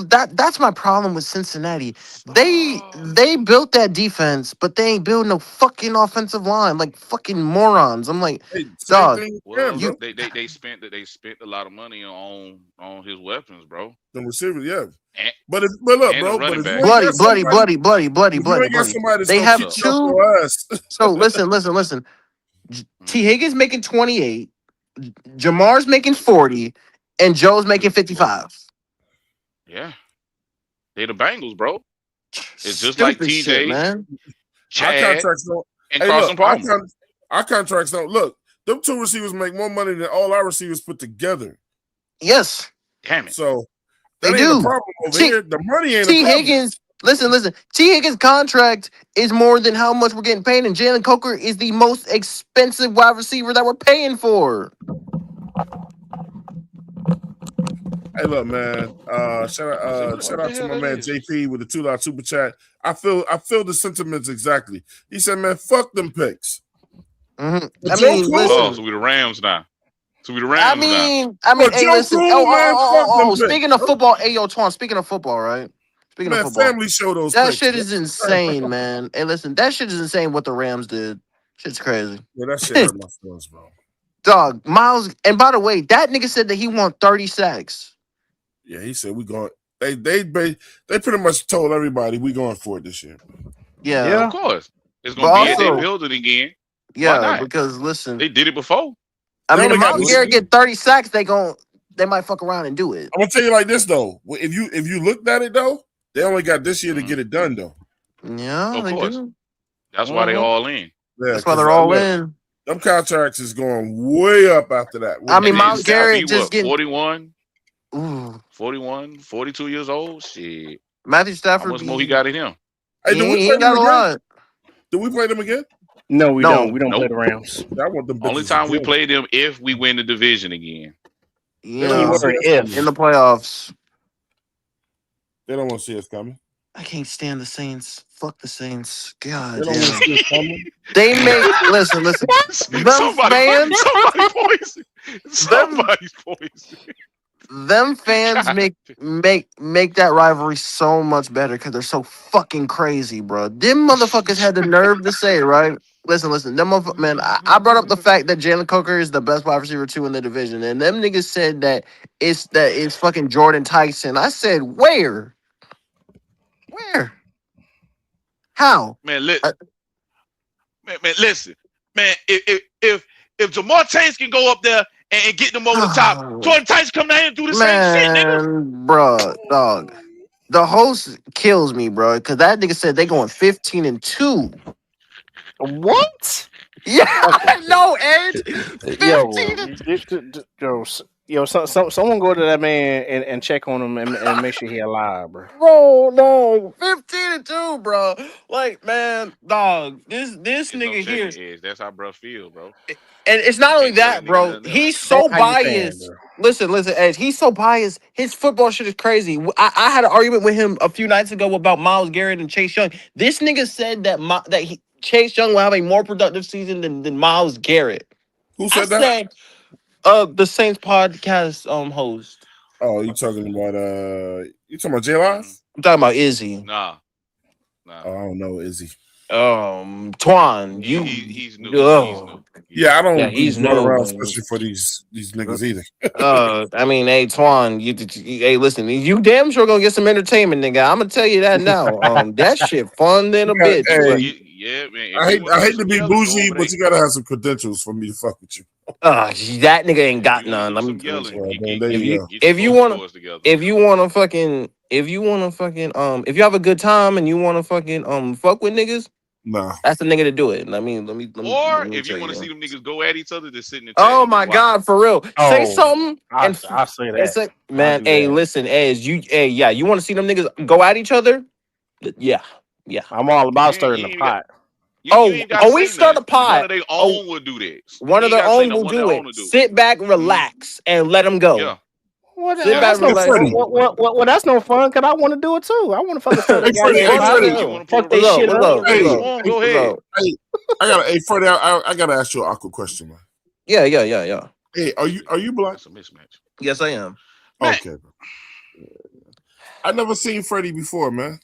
my problem with Cincinnati. They built that defense, but they ain't building no fucking offensive line like fucking morons. I'm like, Hey, same dog, thing with Well, him, bro. they spent a lot of money on his weapons, bro, The receivers, yeah. and, But look, and the bro. But running if you back. ain't got somebody, if you ain't got bloody. somebody that's They gonna have keep you off 2. your ass, So listen. T. Higgins making 28, Jamar's making 40, and Joe's making 55. Yeah, they the Bengals, bro. It's just like Stupid shit, TJ, man. our Chad, contracts don't. and Hey, Carson look, Palmer. our contracts don't. Look, them 2 receivers make more money than all our receivers put together. Yes, Damn it. So they that ain't a do. problem over T. here. The money ain't a T. problem. Higgins, listen. T. Higgins' contract is more than how much we're getting paid, and Jalen Coker is the most expensive wide receiver that we're paying for. Hey, look, man. Shout I say, what out the to hell my that man is? JP with the $2 super chat. I feel the sentiments exactly. He said, "Man, fuck them picks." Mm-hmm. But I Joe mean, Cool, Oh, listen. so we the Rams now. but Hey, Joe listen. Cool, man, fuck them picks. Speaking of football, yo, Twan. Speaking of football, right? Speaking of Man, football, family show those that picks. shit Man. is insane, man. Hey, listen, that shit is insane. What the Rams did, shit's crazy. Yeah, that shit hurt my feelings, bro. Dog, Miles. And by the way, that nigga said that he want 30 sacks. Yeah, he said we going. They pretty much told everybody we going for it this year. Yeah, Of course, it's but gonna be it. They also, build it again. Why yeah, not? because listen, They did it before. I They mean, only if got Miles this. Garrett get 30 sacks, they might fuck around and do it. I'm gonna tell you like this though. If you looked at it though, they only got this year to get it done though. Yeah, Of they course. do. That's why they all in. Yeah, That's why they're all in. Them contracts is going way up after that. I mean, And then Miles Garrett Staffy, just what, getting 41, ooh, 41, 42 years old? Shit. Matthew How Stafford much more be he got in him? Hey, do we he play ain't them got a again? lot. Do we play them again? No, we don't. No. We don't play Nope. the Rams. I want them Only bitches to time we drink. play them if we win the division again. They don't want Yeah. to see Keyword us In if. coming. the playoffs. They don't want to see us coming. I can't stand the Saints. Fuck the Saints. They God don't want to damn. see us coming. They make listen. Them somebody, fans, somebody poison. them Somebody's poison. them fans God. make that rivalry so much better because they're so fucking crazy, bro. Them motherfuckers had the nerve to say, right? Listen, them man. I brought up the fact that Jalen Coker is the best wide receiver two in the division, and them niggas said that it's fucking Jordan Tyson. I said, where, how? Man, Uh, man, listen, man. If Jamar Chase can go up there and get them over the top, Jordan Tyson come down here and do the same shit, nigga. Man, bro, dog. The host kills me, bro, because that nigga said they going 15-2. What? Yeah, Okay. I know, Ed. Yo, 15 and someone go to that man and check on him and make sure he alive, bro. bro, no, 15-2, bro. Like, man, dog, this It's no nigga here, checking edge. That's how bro feel, bro. and it's You not only can't tell a that, nigga bro. nothing He's else. so How you saying, biased. bro? Listen, Ed. He's so biased. His football shit is crazy. I had an argument with him a few nights ago about Myles Garrett and Chase Young. This nigga said that Chase Young will have a more productive season than Myles Garrett. Who I said that? said, the Saints podcast host. Oh, you talking about J Live? I'm talking about Izzy. Nah. Oh, I don't know, is he? Twan, He's new. He's oh, new. Yeah, I yeah, don't be he's going new, around, man. especially for these niggas either. I mean, hey, Twan, hey, listen, you damn sure gonna get some entertainment, nigga. I'm gonna tell you that now. That shit fun than a bitch, but Hey, Yeah, man. If you want I to see hate to some be yelling, go bougie, over there. but you gotta have some credentials for me to fuck with you. that nigga ain't If got you want to none. do Let some me tell yelling, you. Well, get, then get, there If get, you you go. get your if you vocal want cords together. if you want to fucking if you have a good time and you want to fucking fuck with niggas, Nah. that's the nigga to do it. Let Or me if you tell want to see you. them niggas go at each other, just sit in the chat Oh and just my watch. god, for real. Say Oh, something I say and that. say, I man, do hey, that. listen, yeah, you want to see them niggas go at each other? Yeah, yeah. I'm all about You stirring the ain't even got pot. you ain't got to We say start a nothing. One pot. of their Oh, own will do that. one You of ain't their got to say own nothing. will One of their do own it. will do Sit back, it. relax, and let them go. Yeah. What? Sit back, Hey, relax. Freddie. What? That's no fun. Cause I want to do it too. I want to fucking stir Hey, the Freddie. goddamn Hey, Yeah, pot. Freddie. you want to Fuck put this a shit up. put a ring Hey, on? hey, Go ahead. hey. Hey, Freddie. I gotta ask you an awkward question, man. Yeah. Hey, are you black? That's a mismatch, Yes, I am. man. Okay, bro. I never seen Freddie before, man.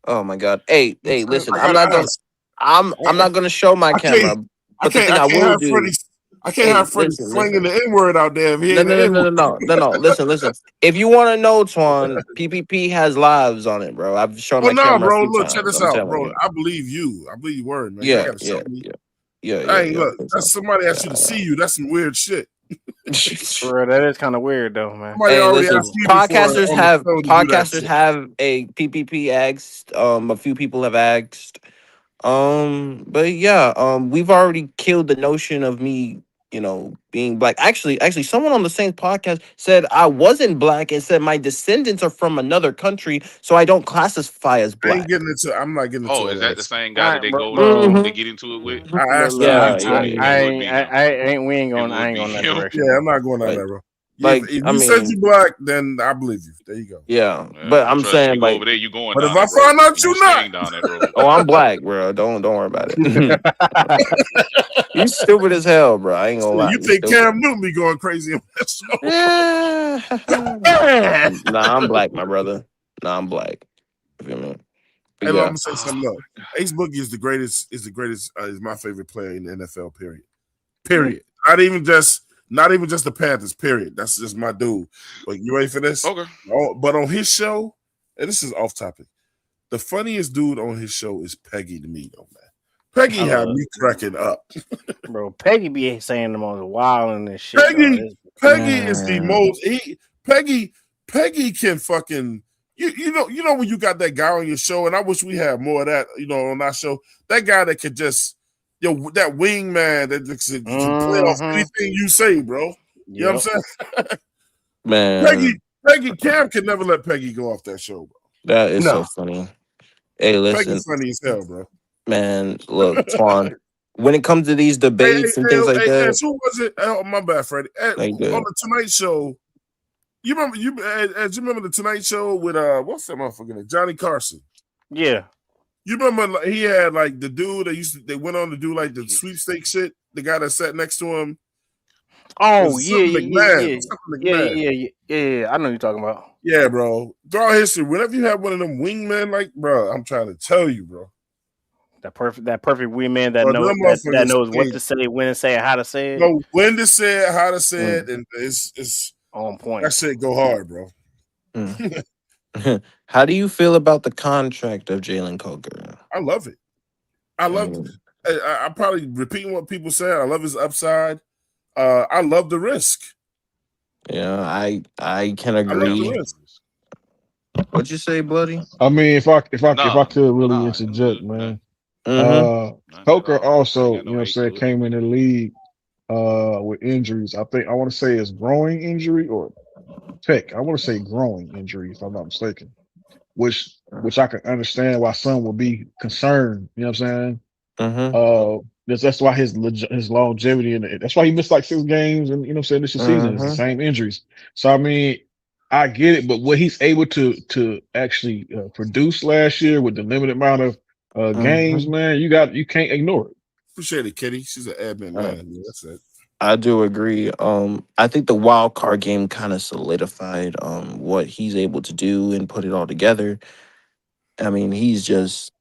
Oh my god. Hey, listen. I I'm gotta not gonna. ask. I'm not gonna show my I can't. camera. But the thing I I can't will have do. Freddie. I can't Hey, have Freddie listen. flinging the N word out there if he No, ain't no, the no, N no, word. no, no. Listen. If you want to know, Twan, PPP has lives on it, bro. I've shown Well, my no, camera a bro. few Look, check times. this I'm out, telling bro. you. I believe you. I believe your word, man. You ain't Yeah, gotta show me. Hey, yeah. look, that's somebody asked you to see you. That's some weird shit. For real, that is kind of weird though, man. Somebody Hey, already listen. asked me before on the show to do that Podcasters shit. have a PPP asked. A few people have asked. But yeah, we've already killed the notion of me, being black. Actually, someone on the same podcast said I wasn't black and said my descendants are from another country, so I don't classify as I ain't black. getting into. I'm not getting into Oh, all is that that the shit. same guy that I, they bro, go bro, they get into it with? I look, asked him look, if he Yeah, told It, you. it would be him. I ain't. We ain't It going. I would ain't be going that him. direction, Yeah, bro. I'm not going down like, there, bro. If I you said mean, you black, then I believe you. There you go. yeah, Yeah, but I'm trust me, saying you go like, over there, you going But if down I that road. find out You you gonna not, sting down that road. oh, I'm black, bro. Don't worry about it. You stupid as hell, bro. I ain't gonna lie. you You think stupid. Cam Newton be going crazy on that show? Yeah. Nah, I'm black, my brother. Nah, I'm black. You feel me? But Hey, look, I'm yeah. gonna say Oh something. Look, my Ace Boogie is the greatest. Is the greatest. Is my favorite player in the NFL. Period. Yeah. Period. Not even just the Panthers. Period. That's just my dude. But you ready for this? God. Okay. Oh, but on his show, and this is off topic. The funniest dude on his show is Peggy to me, though, man. Peggy I had love, me cracking up. bro. Peggy be saying the most wild in this shit, dog. Peggy, It's, Peggy is the Man. most. Peggy can fucking. You know when you got that guy on your show, and I wish we had more of that. On our show, that guy that could just, that wing man that can play off mm-hmm. anything you say, bro. You know Yep. what I'm saying? Peggy, Man. Cam could never let Peggy go off that show, bro. That is so No. funny. Hey, Peggy listen, funny as hell, bro. man. Look, Twan. when it comes to these debates and things like that, who was it? Oh, my bad, Freddie. On like the Tonight Show, you remember the Tonight Show with what's that motherfucker name? Johnny Carson. Yeah. You remember he had like the dude they went on to do like the sweepstakes shit. The guy that sat next to him. Oh yeah. I know what you're talking about. Yeah, bro. Throughout history, whenever you have one of them wingmen, like, bro, I'm trying to tell you, bro. That perfect wingman that knows what to say, when to say it, how to say it. Know when to say it, how to say it, and it's on point. That shit go hard, bro. How do you feel about the contract of Jalen Coker? I love it. I love it. I'm probably repeating what people said. I love his upside. I love the risk. Yeah, I can agree. What'd you say, Bloody? I mean, if I could really interject, man. Coker also, you know what I'm saying, came in the league with injuries. I want to say it's growing injury or tech. I want to say growing injury, if I'm not mistaken. Which I can understand why some would be concerned. You know what I'm saying? That's why his longevity and that's why he missed like 6 games and you know what I'm saying this season. It's the same injuries. So I mean, I get it, but what he's able to actually produce last year with the limited amount of games, man, you can't ignore it. Appreciate it, Kitty. She's an admin man. Yeah, that's it. I do agree. I think the wild card game kind of solidified what he's able to do and put it all together. I mean, he's just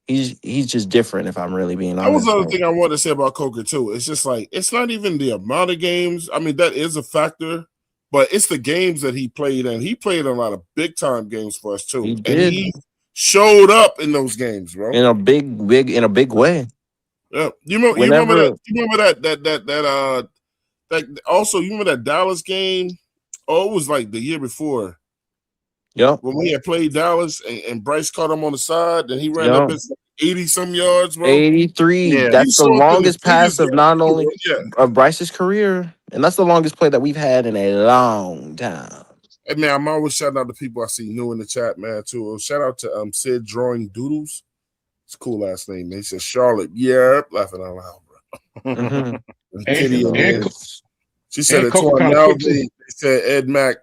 different. If I'm really being honest, that was another thing I wanted to say about Coker too. It's just like it's not even the amount of games. I mean, that is a factor, but it's the games that he played, and he played a lot of big time games for us too. He showed up in those games, bro, in a big way. Yeah, you remember that also you remember that Dallas game? Oh, it was like the year before. Yeah, when we had played Dallas and Bryce caught him on the side, and he ran up 80 some yards, bro. 83. Yeah. That's the longest pass of not only of Bryce's career, and that's the longest play that we've had in a long time. Hey man, I'm always shouting out to people I see new in the chat, man. Too. Shout out to Sid Drawing Doodles. It's a cool last name. Man. He said Charlotte. Yeah, laughing out loud, bro. She said it twice. Now they said Ed Mack.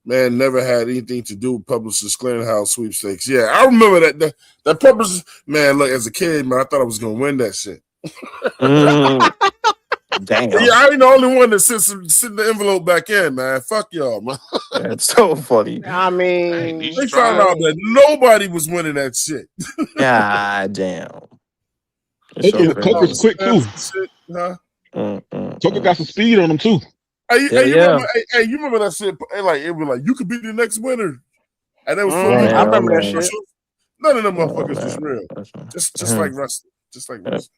Man, never had anything to do with Publishers Clearinghouse sweepstakes. Yeah, I remember that Publishers. Man, look, as a kid, man, I thought I was gonna win that shit. Damn. Yeah, I ain't the only one that sent the envelope back in, man. Fuck y'all, man. That's so funny. I mean, they found out that nobody was winning that shit. God damn. Coker's quick too. Coker got some speed on him too. You remember that shit? Like it was like you could be the next winner, and that was I remember that shit. None of them motherfuckers was real. Just like wrestling, just like wrestling.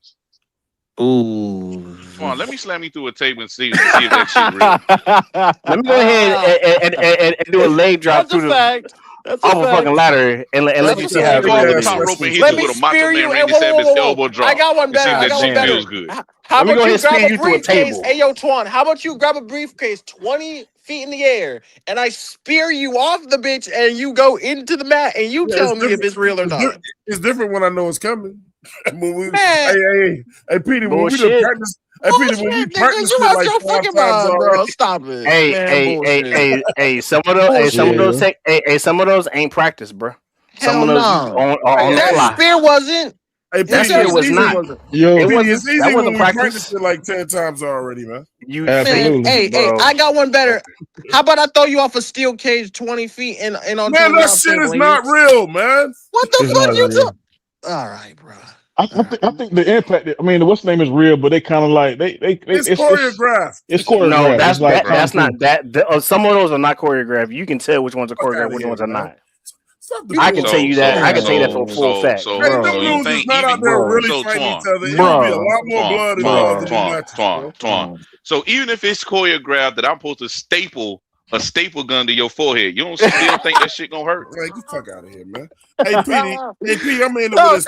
Ooh, come on, let me slam you through a table and see if that shit real. Let me go ahead and do a leg drop through the off a fucking ladder and let you see how it goes. Let me spear you and I got one better. Feels good. How about you grab a briefcase? Hey, yo, Twan, how about you grab a briefcase 20 feet in the air and I spear you off the bitch and you go into the mat and you tell me if it's real or not? It's different when I know it's coming. Hey, Petey, when we done practice. Hey, Peter, when we practice like 5 times bro. Stop it. Hey, some of those ain't practice, bro. Some of those on the fly. That spear wasn't. Hey, that spear was not. That wasn't practice. Like 10 times already, man. Hey, I got one better. How about I throw you off a steel cage 20 feet and on? Man, that shit is not real, man. What the fuck you do? All right, bro. I think the impact. I mean, what's name is real, but they kind of like it's choreographed. It's choreographed. No, that's not that. Some of those are not choreographed. You can tell which ones are choreographed, which ones are not. I can tell you that. I can tell you that for a full fact. So you think out there really fighting each other? It would be a lot more blood. So even if it's choreographed, that I'm supposed to staple a staple gun to your forehead, you don't still think that shit gonna hurt? Like, get the fuck out of here, man. Hey, Petey, I'm in with this.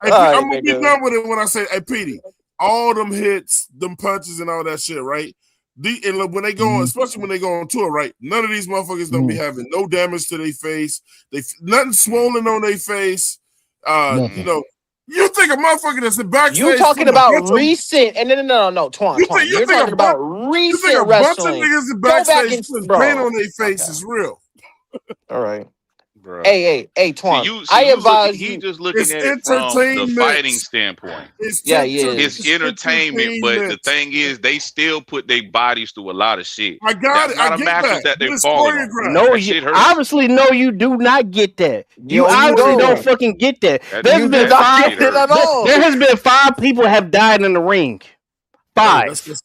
I'm gonna be done with it when I say, hey, Petey, all them hits, them punches, and all that shit, right? And when they go, especially when they go on tour, right? None of these motherfuckers don't be having no damage to their face. Nothing swollen on their face. You know, You think a motherfucker that's in backstage? You talking about recent? And no, Twan. You're talking about recent you think a wrestling. bunch of niggas in Go back backstage and putting paint on their face is real? All right. Bro. Hey, Twan. I advise you. He just looking at it from the fighting standpoint. It's entertainment, but the thing is, they still put their bodies through a lot of shit. I got it. Not I a get mattress that they're it's falling on. choreographed. No, you obviously no, you do not get that. You obviously don't fucking get that. There's been five. There has been 5 people have died in the ring. 5. Hey, that's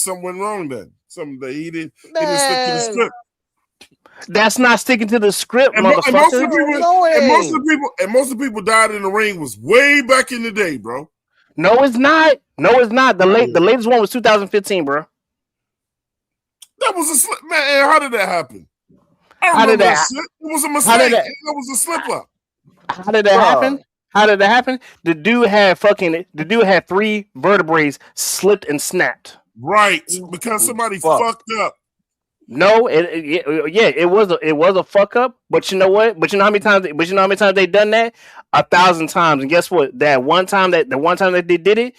something went wrong then. Something that he didn't stick to the script. That's not sticking to the script, and motherfucker. Most of the people died in the ring was way back in the day, bro. No, it's not. No, it's not. The latest one was 2015, bro. That was a slip, man. How did that happen? How did that? It was a mistake. That was a slip up. How did that happen? How did that happen? The dude had 3 vertebrae slipped and snapped. Right, because somebody fucked up. No, it was a fuck up. But you know what? But you know how many times they done that? 1,000 times. And guess what? The one time that they did it,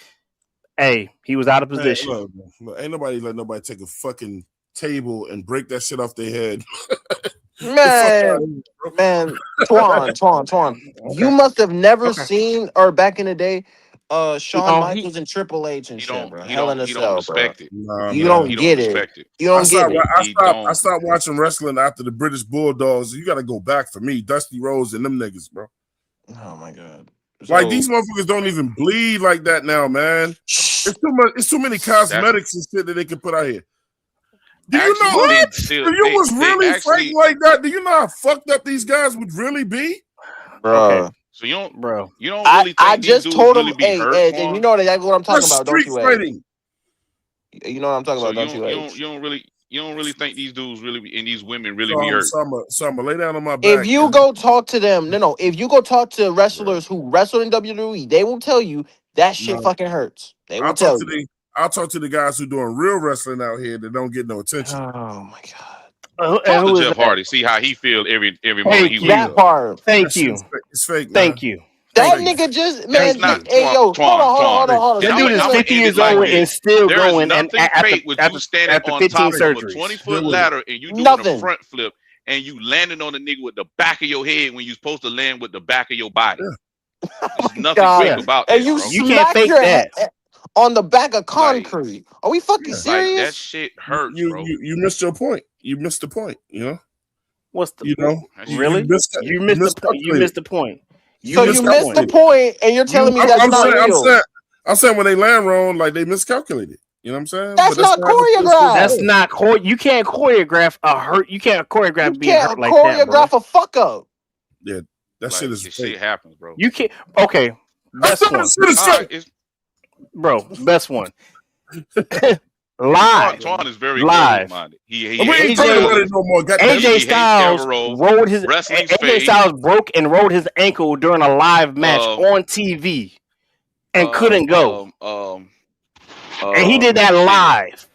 hey, he was out of position. Hey, look, ain't nobody let nobody take a fucking table and break that shit off their head. Man, Twan. You must have never seen, or back in the day, Shawn Michaels and Triple H and shit, bro. Hell in a Cell, respect it. You don't get it. You don't get it. I stopped watching wrestling after the British Bulldogs. You got to go back for me, Dusty Rhodes and them niggas, bro. Oh my god. Like these motherfuckers don't even bleed like that now, man. It's too many cosmetics and shit that they can put out here. Do you know what? If you was really fighting like that, do you know how fucked up these guys would really be? Bro. Okay. So you don't really think I just told him, hey, you know exactly what I'm talking about, don't you? Fighting. You know what I'm talking about, don't you? You don't really think these dudes really and these women really be hurt. So I'm gonna lay down on my back. If you go talk to them, if you go talk to wrestlers who wrestled in WWE, they will tell you that shit fucking hurts. They will tell you. I'll talk to the guys who doing real wrestling out here that don't get no attention. Oh my god! Talk to Jeff Hardy. See how he feel every moment he that part. Thank you. It's fake. Thank you. That nigga just hold on. That dude is 50 years old and still going. And after you standing on top of a 20-foot ladder and you doing a front flip and you landing on the nigga with the back of your head when you supposed to land with the back of your body. There's nothing fake about that. And you can't fake that. On the back of concrete. Are we fucking serious? That shit hurts, bro. You missed your point. You missed the point, you know? What's the really? You missed the point. You missed the point. You missed the point, and you're telling me that's not real. I'm saying when they land wrong, like they miscalculated. You know what I'm saying? That's not choreographed. That's not you can't choreograph a hurt. You can't choreograph being hurt like that. You can't choreograph a fuck up. Yeah, that shit is. Shit happens, bro. You can't. Okay, best one. Bro, best one. Live. Twan is very live. He ain't talking about it no more. AJ Styles rode his AJ Styles broke and rode his ankle during a live match on TV and couldn't go. And he did that live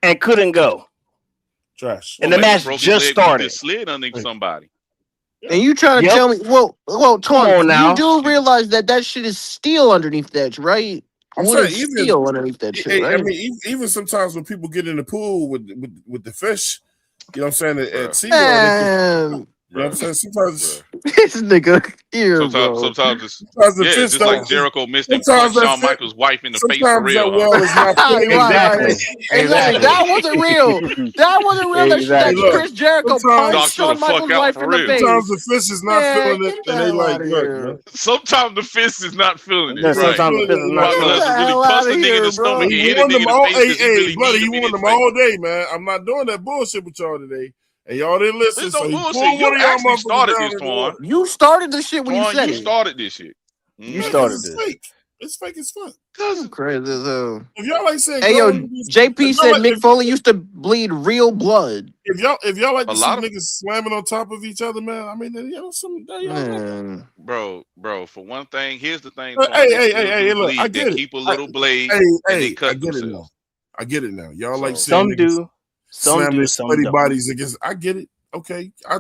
and couldn't go. Trash. And the match just started. Slid underneath somebody. And you trying to tell me? Well, Twan, you do realize that shit is steel underneath that, right? I'm saying steel underneath that shit, right? I mean, even sometimes when people get in the pool with the fish, you know what I'm saying, at SeaWorld, you know what I'm saying? Sometimes this nigga here, sometimes it's just like Jericho missed Shawn Michaels' wife in the face for real. Exactly. That wasn't real. That wasn't real. That Chris Jericho punched Shawn Michaels' wife in the face. Sometimes the fish is not feeling it, and they like, look. Sometimes the fist is not feeling it. Sometimes the fist is not feeling it. Really punch the nigga in the stomach and hit a nigga in the face. Hey, buddy, you won them all day, man. I'm not doing that bullshit with y'all today. And y'all didn't listen. So you actually started this, Twan. You started the shit when you said it. You started this shit. You started this. It's fake as fuck. That's crazy as hell. If y'all like saying, hey yo, JP said Mick Foley used to bleed real blood. If y'all like to see niggas slamming on top of each other, man. I mean, bro. For one thing, here's the thing. Hey, look, I get it. Keep a little blade. Hey, they cut I get themselves. it now. I get it now. Y'all like some do. Some do, sweaty bodies against. I get it. Okay, I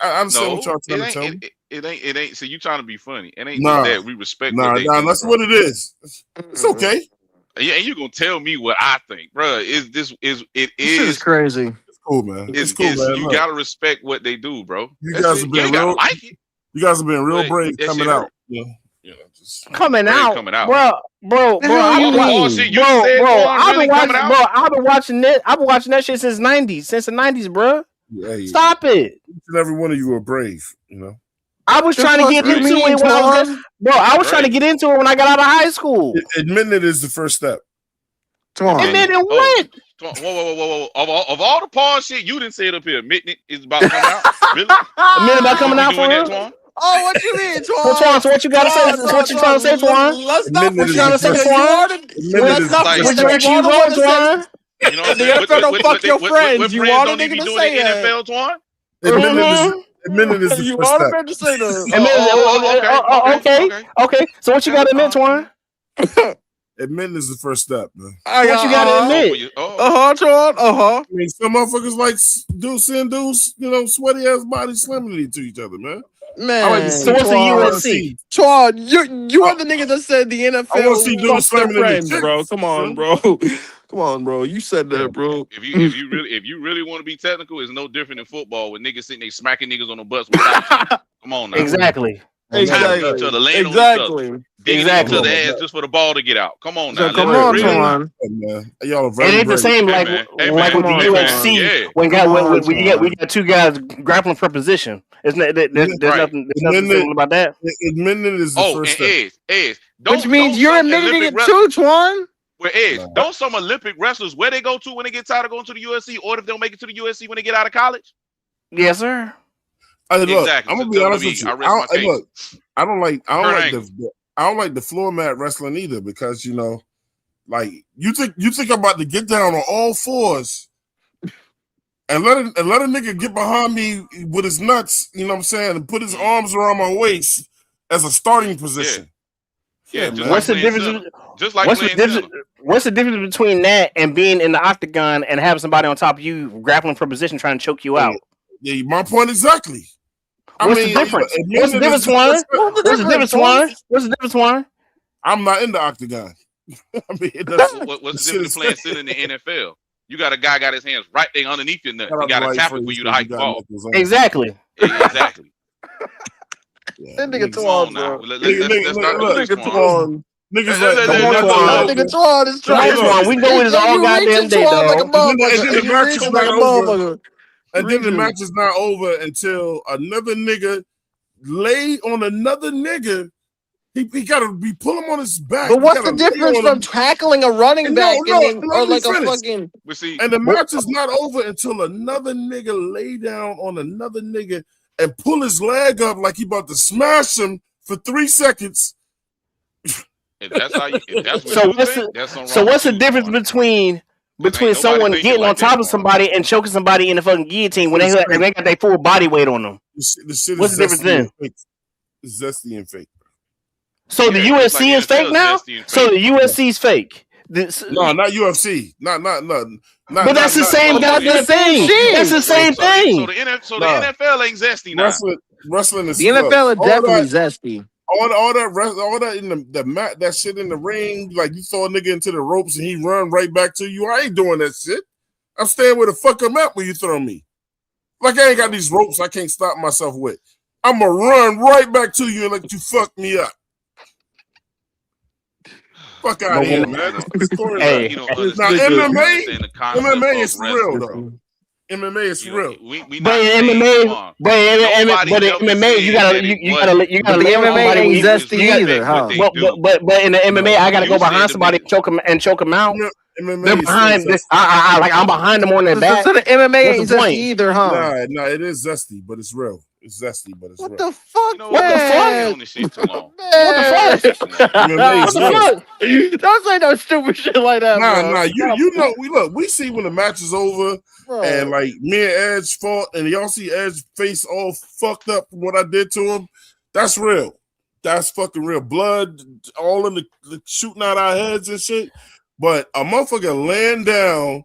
understand what y'all trying to tell me. It ain't. So you trying to be funny? It ain't just Nah, that. We respect what they nah. do, That's bro. what it is. It's okay. Yeah, and you gonna tell me what I think, bro? It This shit is is crazy. It's cool, man. It's cool, is man. you Look, gotta respect what they do, bro. you That's guys it. have You been ain't gotta real. like it, You guys have been real but brave that coming shit out. hurt. Just Coming Brave out, coming out. bro. The hell you All the Paul mean? shit you just said, Bro. Twan, really coming out. I've been watching it. I've been watching that shit since the '90s, bro. hey, Stop it. each and every one of you are brave. You know. I was The trying to fuck get you Right, into mean, it when I was Twan? bro. I was trying to right. get into it when I got out of high school. Admitting it is the first step. Twan. Admitting Oh, what? whoa. Of all the Paul shit, you didn't say it up here. Admitting it is about to come out. Really? Admitting about We, coming we out for doing that, real? Twan? Oh, what you mean, So Twan? Twan, so what you gotta say? So what you trying to say, Twan? Let's not Admitting it What you is trying the to forget, say, first nigga. step. Twan? Admitting it Let's is the not Like, first Which forget step. that direction you Twan going, want to say Twan? you know what I'm the saying? NFL don't fuck your friends. What You friends want a don't even nigga be to doing say the that. NFL, Twan? Admitting is the You first want a step. man to say that. Okay. So what you gotta admit, Twan? Admitting is the first step, man. So what you gotta Oh, for admit? you. Oh, Twan. I mean, some motherfuckers like dudes, sweaty ass bodies slamming to each other, man. I like to So Man, see. what's the I like to Twan. USC? see. Twan, you I, are the nigga that said the I want to see NFL dudes fucks their slamming into friends, bro. chicks. Come on, bro. Come on, bro. You said Yeah. that, bro. if you really want to be technical, it's no different than football with niggas sitting there smacking niggas on the butts with dice. Come on now. Exactly. I don't know about Tackling that. each other, Exactly. laying on each other, Exactly. digging in I each don't know Exactly. other's about ass that. just for the ball to get out. Come on So now. come Let's on, really. Twan. Yeah, man. Y'all are It very ain't the brave. same Hey like man. Hey like man. with Come the on, Hey man. Twan. UFC Yeah. when Come on, we Twan. got two guys grappling for position. There's Right. there's nothing similar about that. Admitting it is the Oh, first and step. Edge. Which Don't means you're some admitting Olympic it too, Twan. where Edge, Nah. don't some Olympic wrestlers where they go to when they get tired of going to the UFC, or if they don't make it to the UFC when they get out of college? Yes, sir. Hey, look, Exactly. I'm So gonna be honest with WWE, you. I rest my case. Look, I don't like Kurt Angle. the floor mat wrestling either because like you think I'm about to get down on all fours and let a nigga get behind me with his nuts, you know what I'm saying, and put his arms around my waist as a starting position. Yeah, Yeah, just man. like What's the playing difference? center. Just like What's the playing difference? center. What's the difference between that and being in the octagon and having somebody on top of you grappling for position trying to choke you out? Yeah, my point exactly. What's the difference? What's the difference, Juan? What's the difference, Juan? What's the difference, Juan? I'm not in the octagon. I mean, What's the difference playing center in the NFL? You got a guy got his hands right there underneath your nuts. He got to tap it for you to hike the ball. Exactly. Exactly. That nigga Come on Twan, now. bro. Let's not do this, Nigga Twan. Twan. Niggas Come on, like Twan. That nigga Twan is Come trying. on, Twan. We do it And all you goddamn reaching day, Twan like a dog. and motherfucker. then And the you match is reaching like a not over. motherfucker. And then the match is not over until another nigga lay on another nigga. He gotta be pull him on his back. But what's the difference from tackling a running back or like a fucking? And the match is not over until another nigga lay down on another nigga and pull his leg up like he about to smash him for 3 seconds. If that's how you, if that's what So you what's think, that's something so wrong what's with the you, difference Twan. between Ain't nobody someone thinking getting on like top that, of Twan. somebody and choking somebody in the fucking guillotine when they got their full body weight on them? The shit What's is the difference zesty then? and fake. It's zesty and fake. So the Yeah, just like USC is fake NFL, now. zesty and So fake. the USC is fake. No, not UFC. Not. But that's the same Oh, so goddamn the thing. That's the same so the thing. NFL ain't zesty now. Wrestling is The slow. NFL is definitely zesty. All that in the mat, that shit in the ring, like you throw a nigga into the ropes and he run right back to you. I ain't doing that shit. I'm staying where the fuck I'm at when you throw me. Like I ain't got these ropes I can't stop myself with. I'm gonna run right back to you and let you fuck me up. Fuck out of here, man. Hey, Now MMA is for real though. MMA is for real. We but not in saying, MMA, but in MMA, you gotta But the lay on MMA somebody. ain't zesty either, huh? But in the MMA, I gotta go behind somebody and choke them out. They're MMA is still behind. zesty. I'm behind them on their back. So the MMA What's ain't the zesty point? either, huh? Nah, it is zesty, but it's real. It's zesty, but it's What real. the fuck? You know What the fuck? Been on this shit too long. What the fuck? MMA What is the real. fuck? Don't say no stupid shit like that, bro. Nah. You know, we see when the match is over, Bro. and like me and Edge fought, and y'all see Edge face all fucked up from what I did to him. That's real. That's fucking real. Blood all in the shooting out our heads and shit. But a motherfucker laying down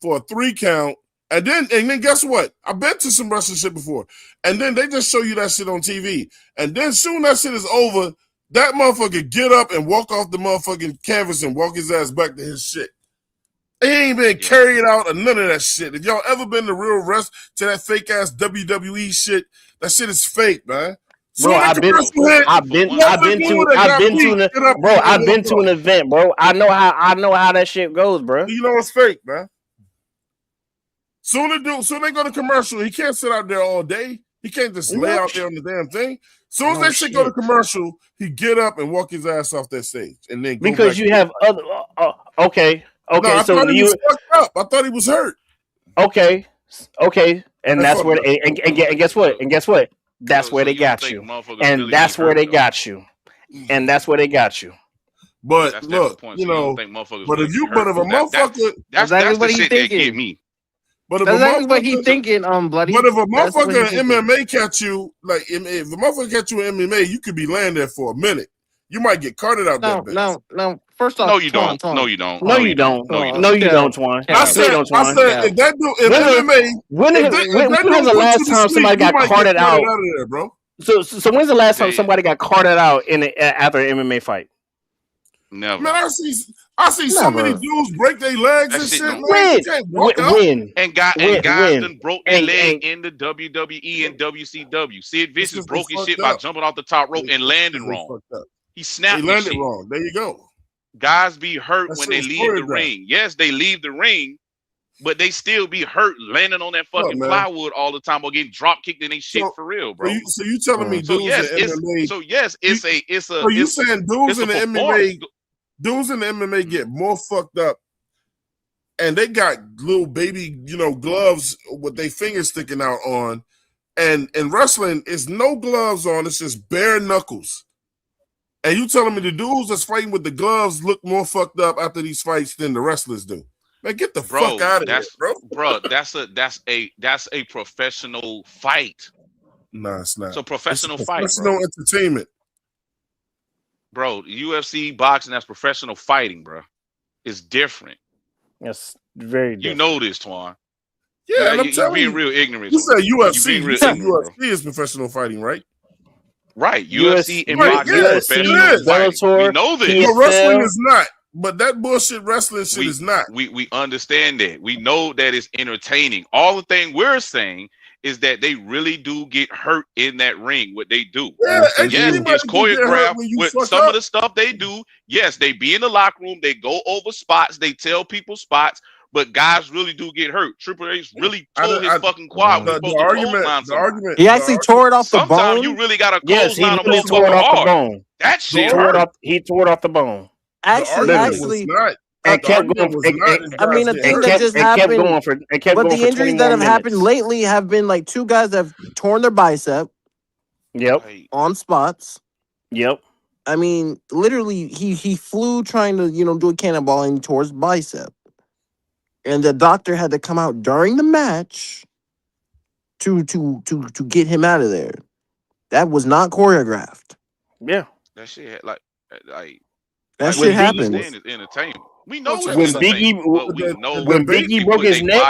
for a 3 count And then guess what? I've been to some wrestling shit before. And then they just show you that shit on TV. And then soon that shit is over, that motherfucker get up and walk off the motherfucking canvas and walk his ass back to his shit. He ain't been carried out or none of that shit. If y'all ever been to real to that fake ass WWE shit, that shit is fake, man. Bro, I've been to an event, bro. I know how that shit goes, bro. You know it's fake, man. Soon they go to commercial. He can't sit out there all day. He can't just lay out there on the damn thing. Soon as that shit go to commercial, he get up and walk his ass off that stage, and then go because you have other. Okay. No, I thought he was fucked up. I thought he was hurt. Okay, and that's where. And guess what? That's where they got you. And that's where they got you. And that's where they got you. But look, you know, but if a motherfucker, that's what he thinking. But if that's what he thinking, bloody. But if a motherfucker in MMA catch you, like if a motherfucker catch you in MMA, you could be laying there for a minute. You might get carted out that bitch. No. First off, no, you don't. No, you don't, Twan. I said, if that dude in MMA, when was the last time somebody got carted out of there, bro? So when's the last time somebody got carted out after an MMA fight? Never. Man, I see so many dudes break their legs and shit. When? And guys done broke their leg in the WWE and WCW. Sid Vicious broke his shit by jumping off the top rope and landing wrong. He snapped. He landed wrong. There you go. Guys be hurt when they leave the ring. Yes, they leave the ring, but they still be hurt landing on that fucking plywood all the time or getting drop kicked in their shit for real, bro. So you telling me dudes in MMA? So it's a. So you saying dudes in the MMA? Dudes in the MMA get more fucked up, and they got little baby, gloves with their fingers sticking out on, and in wrestling, it's no gloves on. It's just bare knuckles. And you telling me the dudes that's fighting with the gloves look more fucked up after these fights than the wrestlers do? Man, get the fuck out of here, bro. Bro, that's a professional fight. No, it's not. It's a professional fight. Professional entertainment. Bro, UFC boxing, that's professional fighting, bro. It's different. That's very different. You know this, Twan. Yeah, and I'm telling you, being real ignorant. You said UFC. UFC is professional fighting, right? Right. UFC and boxing is professional fighting. We know this. But wrestling is not. But that bullshit wrestling shit is not. We understand that. We know that it's entertaining. All the thing we're saying is that they really do get hurt in that ring, what they do. Yeah, yes, it's choreographed with some of the stuff they do. Yes, they be in the locker room, they go over spots, they tell people spots, but guys really do get hurt. Triple H really tore his fucking quad. The argument. He actually tore it off the bone. Sometimes you really got to clothesline him really tore it off the bone. That shit hurt. He tore it off the bone. Actually. And kept going. I mean, the thing that just happened. But the injuries that have happened lately have been like two guys that have torn their bicep. Yep. On spots. Yep. I mean, literally, he flew trying to do a cannonball and he tore his bicep, and the doctor had to come out during the match to get him out of there. That was not choreographed. Yeah. That shit like that shit happened. It's entertainment. We know when Biggie broke his neck.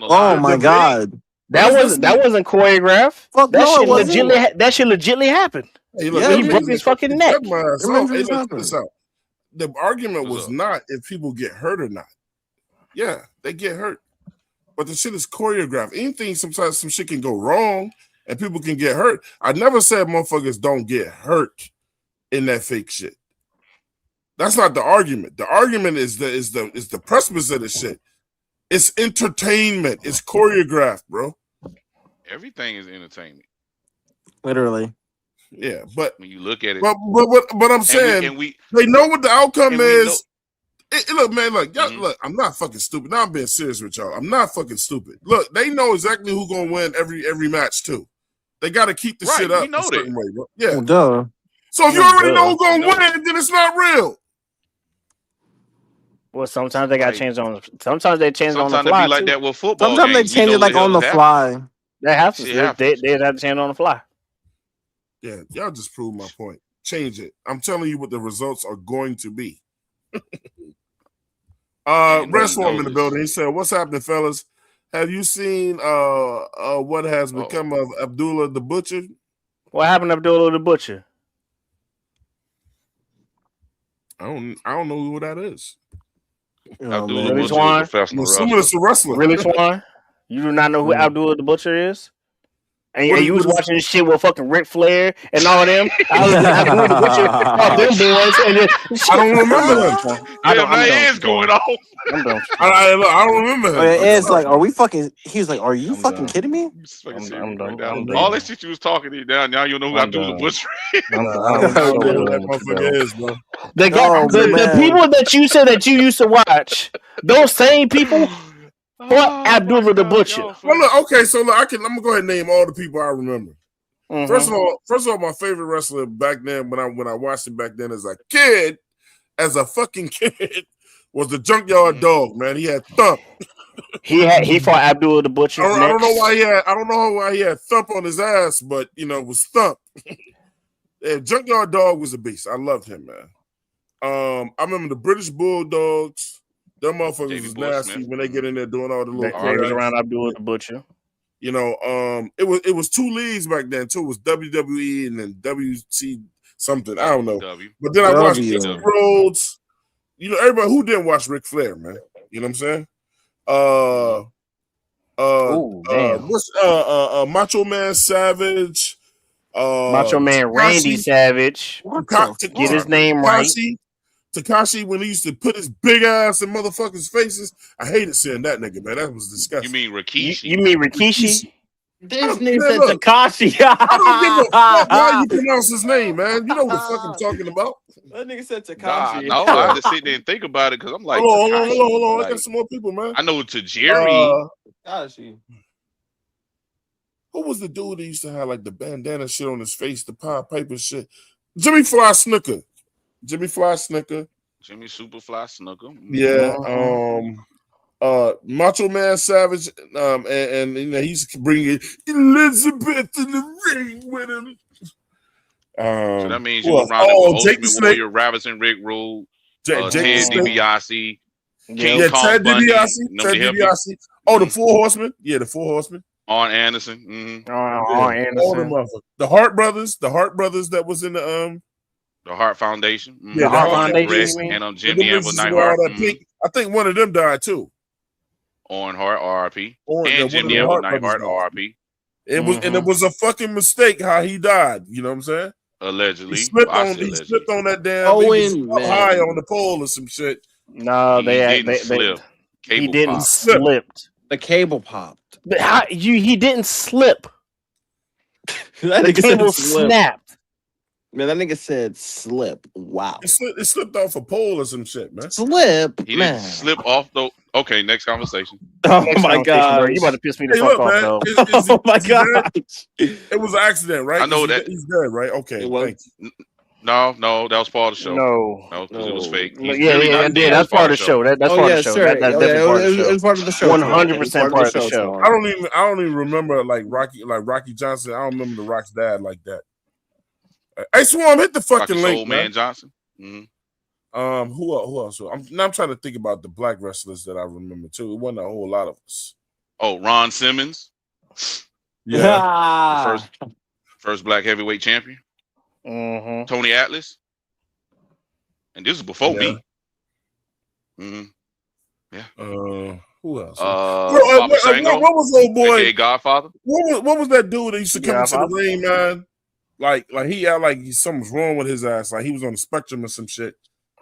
Oh my god, that wasn't choreographed. Fuck that no, shit legitimately happened. Hey, look, he broke his fucking neck. The argument was not if people get hurt or not. Yeah, they get hurt, but the shit is choreographed. Anything, sometimes some shit can go wrong and people can get hurt. I never said motherfuckers don't get hurt in that fake shit. That's not the argument. The argument is the precipice of the shit. It's entertainment. It's choreographed, bro. Everything is entertainment. Literally. Yeah, but when you look at it, but I'm saying they know what the outcome is. Look, man, look, I'm not fucking stupid. Now I'm being serious with y'all. I'm not fucking stupid. Look, they know exactly who's gonna win every match too. They got to keep the shit up a certain way, bro. Yeah, well, duh. So if you already know who's gonna win, then it's not real. Well, sometimes they got to change on. Sometimes they change on the fly. Sometimes they be like that with football. Sometimes they change it like on the fly. They have to. They have to change on the fly. Yeah, y'all just proved my point. Change it. I'm telling you what the results are going to be. Restworm in the building. He said, "What's happening, fellas? Have you seen what has become of Abdullah the Butcher? What happened to Abdullah the Butcher? I don't know who that is. Abdullah Really, Butcher is a Swan? I'm professional assuming wrestler. it's a wrestler. Really, Swan? You do not know who Abdullah the Butcher is? And, What and is, you what was is, watching this shit with fucking Ric Flair and all them. I was Abdullah the Butcher, all them boys, and then I shit. don't remember I'm done, him. Swan. Damn, I'm that done, is going Swan. on. I'm done, I, Swan. I, I don't remember him. I'm It's sorry. like, are we fucking? He was like, are you I'm fucking done. kidding me? This fucking I'm serious right done. now. I'm All done. that shit you was talking to now you know who I'm Abdullah done. Butcher I'm I done. I'm have so no idea who done that with you, motherfucker bro. is, bro. The guy, Oh the man, people that you said that you used to watch, those same people fought Oh my Abdullah the god, Butcher. y'all Well, funny. look, okay, so look, I'm gonna go ahead and name all the people I remember. First Mm-hmm. of all, my favorite wrestler back then, when I watched it back then as a kid, was the Junkyard Dog. Man, he had Thump. He fought Abdullah the Butcher I don't know next. why he had Thump on his ass, but it was Thump. Yeah, Junkyard Dog was a beast. I loved him, man. I remember the British Bulldogs. Them motherfuckers Davey was Boy nasty Smith. when they get in there doing all the little They was choreography. around Abdullah the Butcher. It was two leagues back then too. It was WWE and then WC something. I don't know. W. But then I watched W. Dusty Rhodes. Everybody who didn't watch Ric Flair, man. You know what I'm saying? Oh damn! What's Macho Man Savage? Macho Man Randy Takashi. Savage. what the Get his fuck? name right. Takashi, when he used to put his big ass in motherfuckers' faces, I hated seeing that nigga, man. That was You disgusting. mean Rikishi? You mean Rikishi? This Man, nigga said look, Takashi. I don't give a fuck how you pronounce his name, man. You know what the fuck I'm talking about. That nigga said Nah, Takashi. no, I had to sit there and think about it because I'm like, Hold Takashi. on. I Like, got some more people, man. I know Tajiri. Takashi. Who was the dude that used to have like the bandana shit on his face, the Pied Piper shit? Jimmy Fly Snooker. Jimmy Superfly Snooker. Yeah. Macho Man Savage. And he used to bring Elizabeth in the ring with him. So that means you were around there with Jake the Ultimate Snake. Warrior, Robinson, Rick Rude, Jake Ted the Snake. DiBiase, King Yeah, Kong Ted Bundy. DiBiase. Nobody help you? Oh, the Four Horsemen. Yeah, the Four Horsemen. Arn Anderson. Yeah, Arn all the Anderson. motherfuckers. The Hart Brothers that was in the The Hart Foundation. Yeah, The Hart Arn Foundation, Brett, you mean? and the Jimmy Anvil businesses with all Nightheart. that pink. I think one of them died too. Arn Hart, RRP. Or And one of Jimmy the Anvil Hart brothers Nightheart, died. RRP. It was a fucking mistake how he died. You know what I'm saying? Allegedly. He slipped I on say that damn. He was Owen, up high man. on the pole or some shit. No, He didn't slip. he Cable didn't pop. slip. The cable popped. But he didn't slip. That The nigga cable said slip. snapped. Man, that nigga said slip. Wow. It slipped off a pole or some shit, man. Slip, He man. didn't slip off though. Okay, next conversation. Oh Next my conversation, bro. god. You about to piss me the Hey, fuck look, off, man. though. Oh my Is he dead? god. It was an accident, right? I know that. He's dead, right? Okay, It was. thank you. No, that was part of the show. No. No, because it was fake. Yeah, He's really not dead. that's part of the show. That's Oh part yeah, of the show. sure. That's Oh, definitely yeah, part of the it show. was part of the show. 100% part of the show. I don't even remember like Rocky Johnson. I don't remember the Rock's dad like that. Hey, Swarm, hit the fucking Rocky link, Soul man. Man Johnson. Mm-hmm. Who else? I'm trying to think about the black wrestlers that I remember too. It wasn't a whole lot of us. Oh, Ron Simmons. Yeah. The first black heavyweight champion. Mm-hmm. Tony Atlas. And this is before me. Mm-hmm. Yeah. Who else? Papa Shango, what was old boy? aka Godfather. What was that dude that used to come into the Godfather? ring, man? Like he had like something's wrong with his ass. Like he was on the spectrum or some shit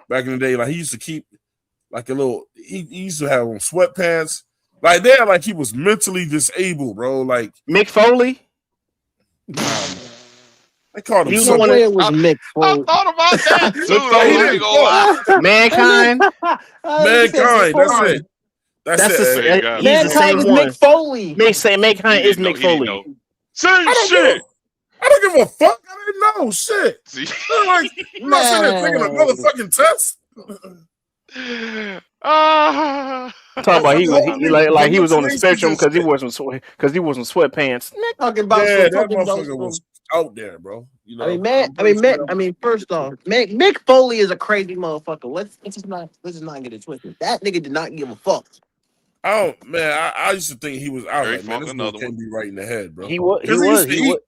back in the day. Like he used to keep like a little. He used to have on sweatpants. Like there, like he was mentally disabled, bro. Like Mick Foley. they called him You something. know It was Mick I Foley. thought about that too. Look, though. I ain't gonna lie. Mankind. Mankind. That's it. That's That's it. the Same guy. he's the Mankind same was one. Mick Foley. Mankind is Mick He didn't Foley. know. Same I shit. don't give a fuck. I didn't know shit. See? Like, I'm not sitting there taking a motherfucking test. Talking about he was on the spectrum because he wasn't sweatpants. Talking about Yeah, some that talking about motherfucker some- was out there, bro. You know. I mean, first off, Mick Foley is a crazy motherfucker. Let's just not get it twisted. That nigga did not give a fuck. I used to think he was. I was Terry like, man, Funk, this boy another one. can't be right in the head, bro. He was. He Because he was. used to He eat. was.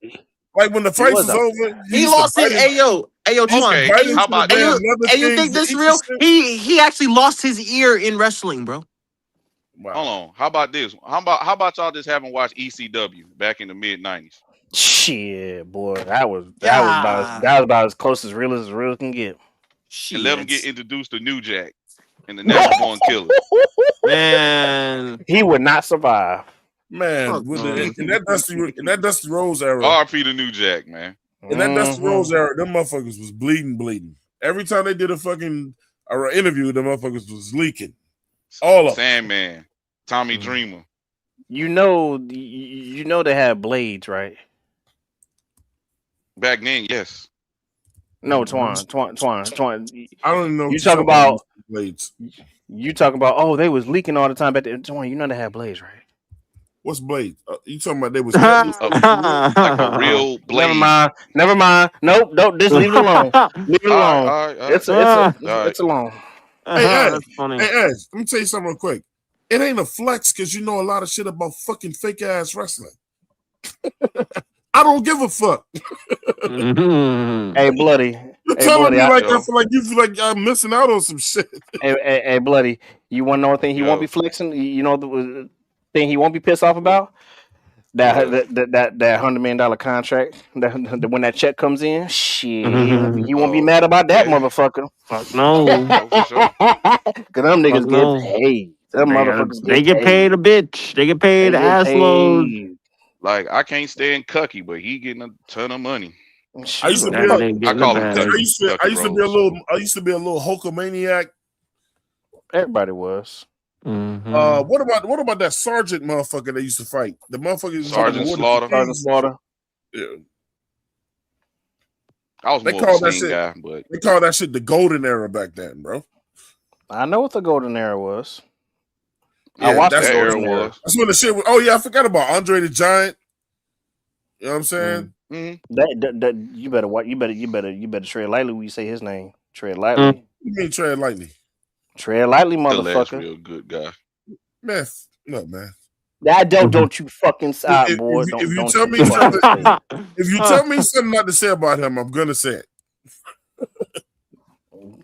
Like when the He fights was was out. over, he He used to lost his bite his. Ayo, He used to Twan. Okay, bite And into how the about and damn this? you leather and you things think and this eat the real? shit. He actually lost his ear in wrestling, bro. Hold Wow, on. How about this? How about y'all just haven't watched ECW back in the mid-90s? Shit, boy, Yeah. that was about as close as real can get. And let him get Shit. introduced to New Jack and the Natural Born Killers. Man. He would not survive. man, Fuck with no. in that Dusty Rose era, RP to New Jack, man. in that Dusty Hmm. Rose era, them motherfuckers was bleeding. Every time they did a fucking interview, them motherfuckers was leaking. All of them. Sandman, Tommy Mm. Dreamer. You know they had blades, right? Back then, yes. No, Mhm. Twan. I don't even know You what you're talk talking about. about Mr. Blades. you talk about. Oh, they was leaking all the time. Back then, Twan, you know they had blades, right? What's Blades? You talking about they was cutting A, themselves with wood? like a real Never blade. mind. Never mind. Nope. Don't just leave it alone. Leave it All right, alone. all right, all right, all right. It's alone. Hey, Ash. That's funny. Hey, Ash. Let me tell you something real quick. It ain't a flex because you know a lot of shit about fucking fake ass wrestling. I don't give a fuck. Mhm. Hey, bloody. You're Hey, telling bloody. me like I Yo, feel like you feel like I'm missing out on some shit. Hey, bloody. You want to know one thing he won't be yo, flexing? You know the thing he won't be pissed off what? about? That What? that $100 million contract. That when that check comes in, shit, he won't be Oh, mad about that okay. motherfucker. Fuck no. Oh, for sure. Cause them Fuck niggas get no. paid. Them motherfuckers They get get paid paid. a bitch. They get They paid get ass load. paid. Like I can't stand Cucky, but he getting a ton of money. I used to be That a, Fuck. nigga I getting a call him bag. Cucky, Cucky Rose. I used to be a little Hulkamaniac. Everybody was. Mm-hmm. What about that sergeant motherfucker they used to fight? The motherfucker was like Sergeant awarded Slaughter. Sergeant fatigues and shit. Slaughter. Yeah. I was They more of a called that Sting shit guy, but they called that shit the golden era back then, bro. I know what the golden era was. I Yeah, watched the that's that era golden era. was. when the shit was, oh yeah, I forgot about Andre the Giant. You know what I'm saying? Mm-hmm. That you better what you better tread lightly when you say his name. Tread Mm. lightly. You mean tread lightly. Tread lightly, Still ass motherfucker. real good guy. Man, look, man. That don't you fucking side boy. If you Don't tell you me fucking something, say if you tell me something not to say about him, I'm gonna say it.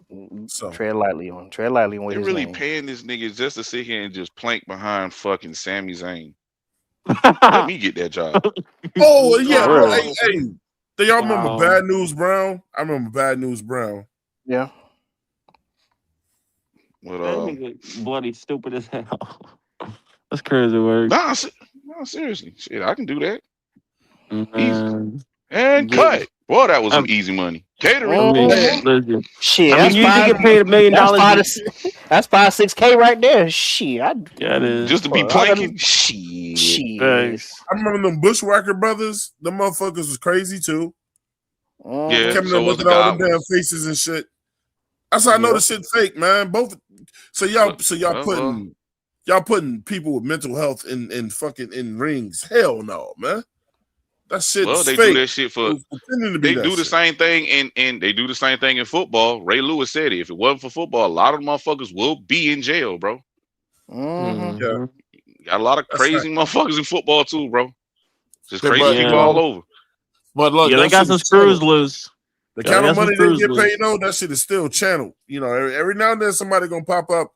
it. So Tread lightly on They his really name. paying this nigga just to sit here and just plank behind fucking Sami Zayn. Let me get that job. oh yeah, For real. hey, do y'all remember Wow. Bad News Brown? I remember Bad News Brown. Yeah. But That nigga bloody stupid as hell. That's crazy work. nah, nah, seriously, shit, I can do that easy. Man. And Get. cut. Boy, that was I, some easy money. I Catering. mean, Hey, Mhm. listen. Shit, I mean, that's you can five. get paid That's $1 million. that's 5 6K right there. Shit, Yeah, it is. Just to be fuck, I got planking? Shit. shit. Thanks. I remember them Bushwhacker brothers. Them motherfuckers was crazy too. Yeah, Mm-hmm. Coming there so was the looking at all them damn Godwins. faces and shit. That's how I know the Yep. shit fake, man. Both. So Well, well, y'all putting people with mental health in fucking in rings. Hell no, man. That well, shit's they do fake. that shit It for was pretending to be they that do the shit. same thing and they do the same thing in football. Ray Lewis said it. If it wasn't for football, a lot of motherfuckers will be in jail, bro. Mm-hmm. Yeah, Mm-hmm. Got a lot of that's crazy fact. motherfuckers in football too, bro. Just Okay, crazy but people Yeah. all over. look, Yeah, they that got shit some is screws channeled. loose. The Yeah, they kind of got some money they screws get paid loose. on, that shit is still channeled. You know, every now and then somebody gonna pop up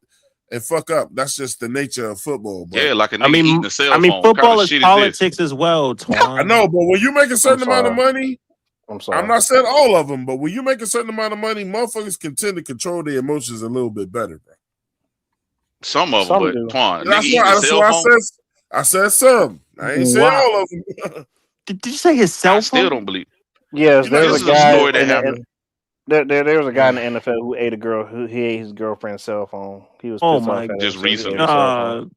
and fuck up. That's just the nature of football. But Yeah, like a I nigga eating mean, a cell phone. What kind of football is shit is this? politics as well, I Twan. know, but when you make a I'm certain amount of sorry. money, I'm I'm sorry. not saying all of them, but when you make a certain amount of money, motherfuckers can tend to control their emotions a little bit better, bro. Some of them, Some but do. Twan, a nigga eating a That's cell why phone. I said some. I ain't saying Wow. all of them. Did you say his I cell still phone? don't believe. Yes, You're not there's gonna a This is a guy believe story that what in happened. the there was a guy in happened. the NFL who ate a girl who he ate his girlfriend's cell phone. He was Oh pissed off my at her, Just so he ate recently. her cell phone. god.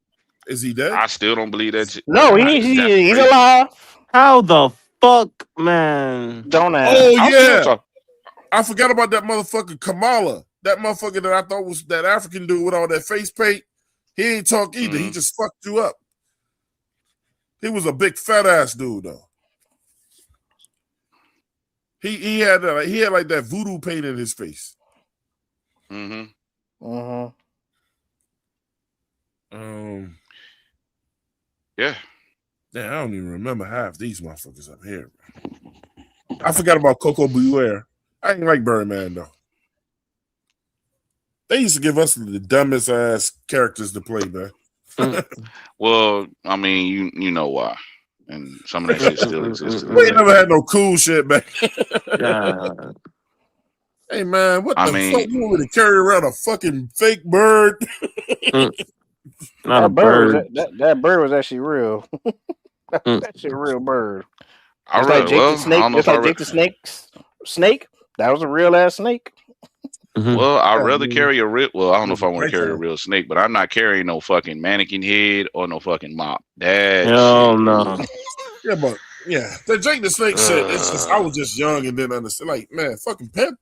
Is he dead? I still don't believe that shit. No, That's he's crazy. alive. How the fuck, man? Don't Oh ask. I'm still yeah, talking. I forgot about that motherfucker Kamala. That motherfucker that I thought was that African dude with all that face paint. He ain't talk either. He Mm-hmm. just fucked you up. He was a big fat ass dude though. He had like that voodoo paint in his face. Mm-hmm. Mm-hmm. Um, Yeah. Damn, I don't even remember half these motherfuckers up here. I forgot about Coco Beware. I ain't like Birdman though. They used to give us the dumbest ass characters to play, man. Well, I mean, you know why, and some of that shit still exists to We this ain't day. never had no cool shit back. Yeah. Hey man, what I the mean, fuck? You want me to carry around a fucking fake bird? Not a That bird was bird. that bird was actually real. Mm. That's a real bird. I Just like read. Jake the Well, I snake. don't know Just if I like read. Jake the snake. That was a real ass snake. Mhm. Well, I'd Yeah, I rather mean, carry a real. Well, I don't know he's if a I want to carry a Python. real snake, but I'm not carrying no fucking mannequin head or no fucking mop. That Hell shit. no. Yeah, but yeah, the Jake the Snake shit. It's just I was just young and didn't understand. Like man, fucking But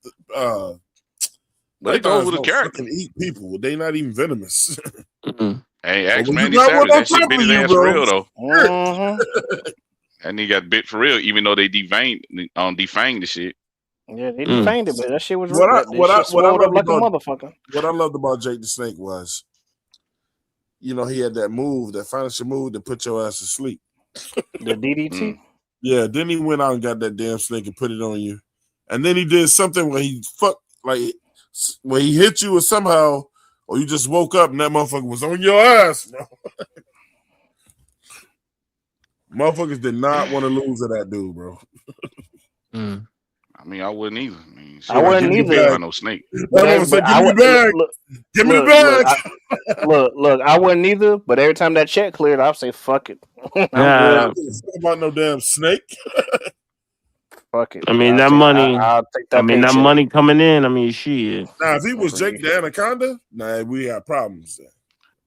it goes pythons with the don't character. fucking eat people. They not even venomous. Mm-mm. Hey, So ask when you Mandy got one Savage. on That shit top bit of his you, ass for bro, real though. Mm-hmm. That nigga got bit for real, even though they defanged the shit. Yeah, they Mm. defanged it, but that shit was what real. I That shit what I swelled up loved like a about motherfucker. Jake the Snake was, he had that move, that finishing move that put your ass to sleep. The DDT. Mm. Yeah, then he went out and got that damn snake and put it on you, and then he did something where he where he hit you or somehow, or you just woke up and that motherfucker was on your ass. Bro. Motherfuckers did not want to lose to that dude, bro. Mm. I mean, I wouldn't either. I mean, I shit, I wouldn't can't get Give me bit the either. by bag. no snake. But That motherfucker said, I "Give me would the bag. Give me the look. bag." Look. I wouldn't either. But every time that check cleared, I'll say fuck it. I'm I good. Yeah. don't give a fuck about no damn snake. Fuck it. I mean that money. I'll take I that mean that paycheck. money coming in. I mean shit. Now, if he was Jake Agreed. the Anaconda, nah, we got problems.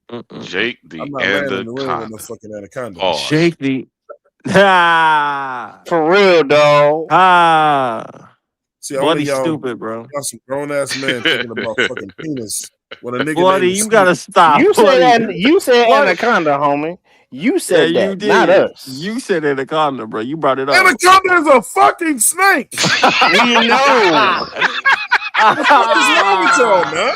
Mm-mm. Jake I'm the not laying in the ring with no Anaconda. fucking anaconda. Pause. Shake the. Ah. For real, dog. Ah. See, only Bloody y'all stupid, bro. some grown ass men thinking about fucking penis when a nigga Bloody, named you Snake. gotta stop. You said Bloody. you said Bloody. anaconda, homie. You Yeah, said you that, not did. us. You said anaconda, bro. You brought it up. Anaconda is a fucking snake. We know. The fuck is wrong with y'all, man?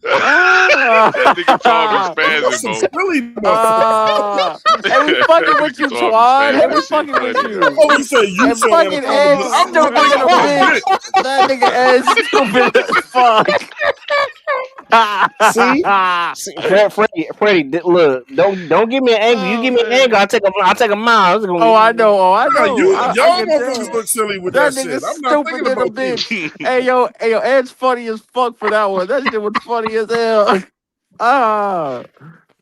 That nigga Twan be Y'all spazzing, some bro. silly motherfuckers. And we That fucking with nigga you, Twan be Twan. spazzing. And we That shit fucking with funny, though. you. Oh, you And said fucking anaconda. Ed's I'm stupid thinking than a about bitch. dick. That nigga Ed's stupid as fuck. See, Freddie, look, don't give me an angle. You Oh give me an angle, man. I'll take a mile. It's Oh, I gonna- know. Oh, I Nah, know. I y'all can motherfuckers tell. look silly with That that shit. nigga's I'm not stupid thinking than a about you. bitch. Hey, yo, Ed's funny as fuck for that one. That shit was funny as hell. Ah,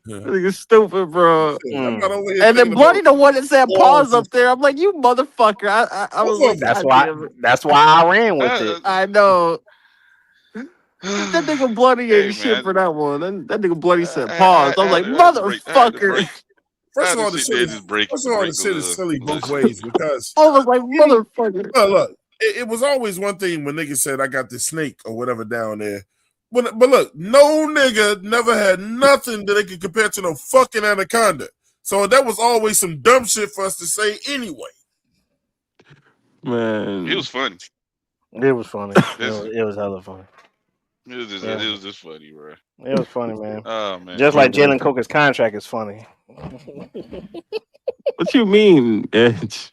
that nigga's stupid, bro. Shit, I'm not Mm. over here And then thinking about Bloody the one that said pause balls and up there. I'm like, you motherfucker. I was like, motherfuckers. That's God why. damn it. That's why I ran with Uh, it. I know. That nigga Bloody hey ain't shit man, for that one. That nigga Bloody said pause. I was like, I had to break. I had to motherfucker. break. I First had of to all, the sit shit there and is just break first of all the break shit is silly a both little. ways because I was like, any motherfucker. look, it was always one thing when niggas said I got this snake or whatever down there. But look, no nigga never had nothing that they could compare to no fucking anaconda. So that was always some dumb shit for us to say anyway. It Man. was funny. It was funny. This It was hella funny. Yeah, it was just funny, bro. it was funny, man. Oh man. Just like Mm-mm. Jalen Coker's contract is funny. What you mean, Edge?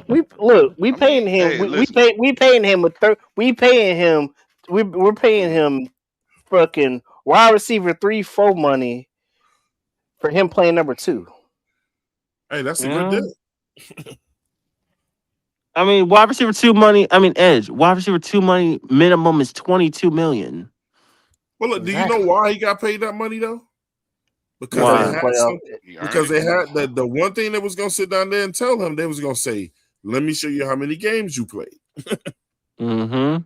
We I mean, paying him. hey, listen. We paying him with we paying him. We're paying Mhm. him fucking wide receiver 3-4 money for him playing number 2. Hey, that's a good Yeah. deal. I mean, wide receiver 2 money. I mean, Edge. Wide receiver 2 money minimum is 22 million. Well, look, do you know Exactly. why he got paid that money though? Because Because they it's Why? a had playoff. some. He earned Because it. they had the one thing that was gonna sit down there and tell him, they was gonna say, "Let me show you how many games you played." Mm-hmm.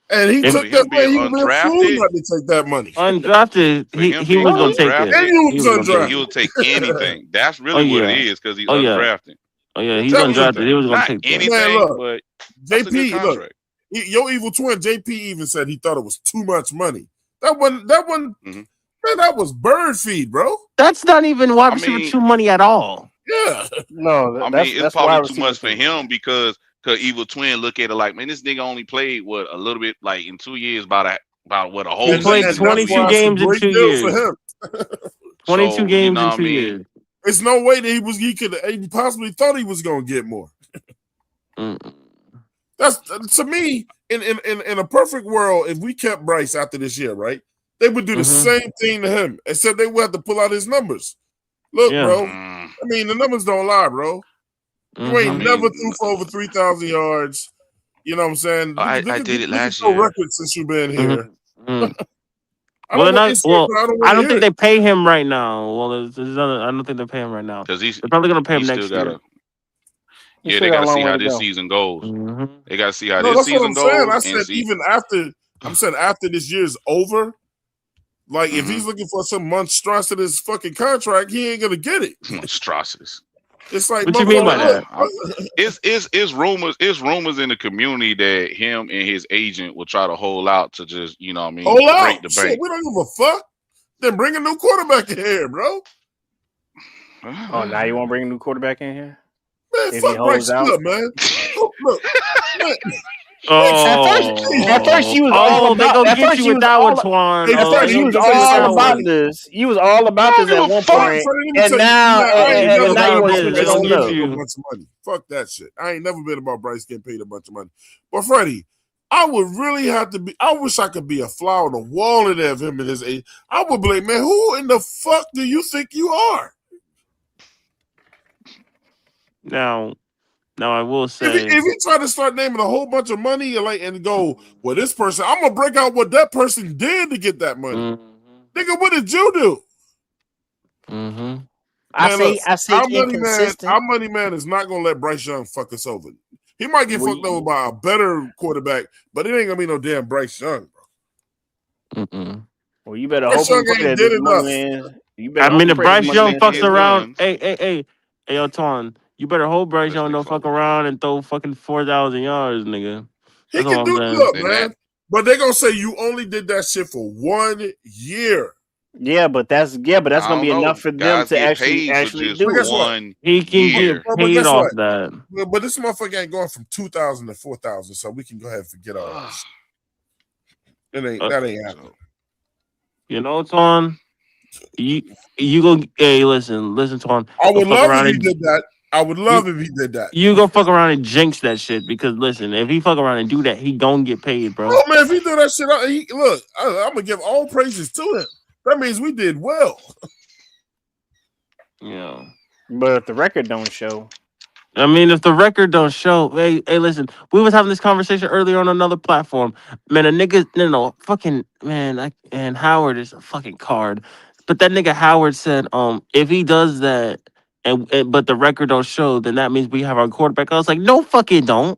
And he If For took that him money. being He would be a fool undrafted, not to take that money. undrafted, for him he being was No, gonna take it. And undrafted, you He was was gonna take he it. will take anything. That's Oh really what it yeah. is because he's Oh yeah. undrafted. Oh yeah. He'll He's take that was undrafted. He anything. was gonna Not take that. man. anything, Look, but that's a good JP. Look, contract. your evil twin JP even said he thought it was too much money. That one. Hmm. Man, that was bird feed, bro. That's not even wide I receiver mean, 2 money at all. Yeah. no, it's that's wide probably too receiver much for 2. him because Evil Twin look at it like, man, this nigga only played what a little bit like in 2 years about what a He whole played season And in two that's 22 why years. it's a games in great 2 deal for years. him. 22 So you games know in what I two mean. years. It's no way that he possibly thought he was gonna get more. That's to me, in a perfect world, if we kept Bryce after this year, right? They would do the same thing to him, except they would have to pull out his numbers. Look, bro. I mean, the numbers don't lie, bro. You ain't never threw for over 3,000 yards. You know what I'm saying? I did it last year. Records since you've been here. I don't think they pay him right now. Well, I don't think they pay him right now because they're probably gonna pay him next year. Yeah, they got to see how this season goes. They got to see how this season goes. Saying. I said even after after this year's over, like if he's looking for some monstrosities fucking contract, he ain't gonna get it. Monstrosities. It's like what you mean by that? It's rumors in the community that him and his agent will try to hold out to just break the bank. We don't give a fuck. Then bring a new quarterback in here, bro. Oh, now you want to bring a new quarterback in here? Man, if fuck Bryce Young, man. Look, man. At first, she was all about. At first, she was all about this. You was all about this at one point, and now you want to switch it on up. A bunch of money. Fuck that shit. I ain't never been about Bryce getting paid a bunch of money. But Freddie, I would really have to be. I wish I could be a fly on the wall in there of him and his age. I would be like, man, who in the fuck do you think you are? Now I will say, if he try to start naming a whole bunch of money and go, well, this person, I'm gonna break out what that person did to get that money. Nigga, what did you do? I say inconsistent. Our money man is not gonna let Bryce Young fuck us over. He might get fucked over by a better quarterback, but it ain't gonna be no damn Bryce Young, bro. Well, you better hope he did enough. If Bryce Young fucks around, hey, yo, Twan. You better hope Bryce Young don't fuck around and throw fucking 4,000 yards, nigga. He can do good, man. But they're gonna say you only did that shit for 1 year. Yeah, but that's gonna be enough for them to actually do it. He can get paid off that. But this motherfucker ain't going from 2,000 to 4,000, so we can go ahead and forget all that. That ain't happening. You know, Twan. You go. Hey, listen, Twan. I would love if he did that. I would love if he did that. You go fuck around and jinx that shit because listen, if he fuck around and do that, he gonna get paid, bro. Oh man, if he do that shit, I'm gonna give all praises to him. That means we did well. Yeah, but the record don't show. I mean, if the record don't show, hey, listen, we was having this conversation earlier on another platform. Man, a nigga, fucking man, and Howard is a fucking card. But that nigga Howard said, if he does that. But the record don't show, then that means we have our quarterback. I was like, no, fucking don't.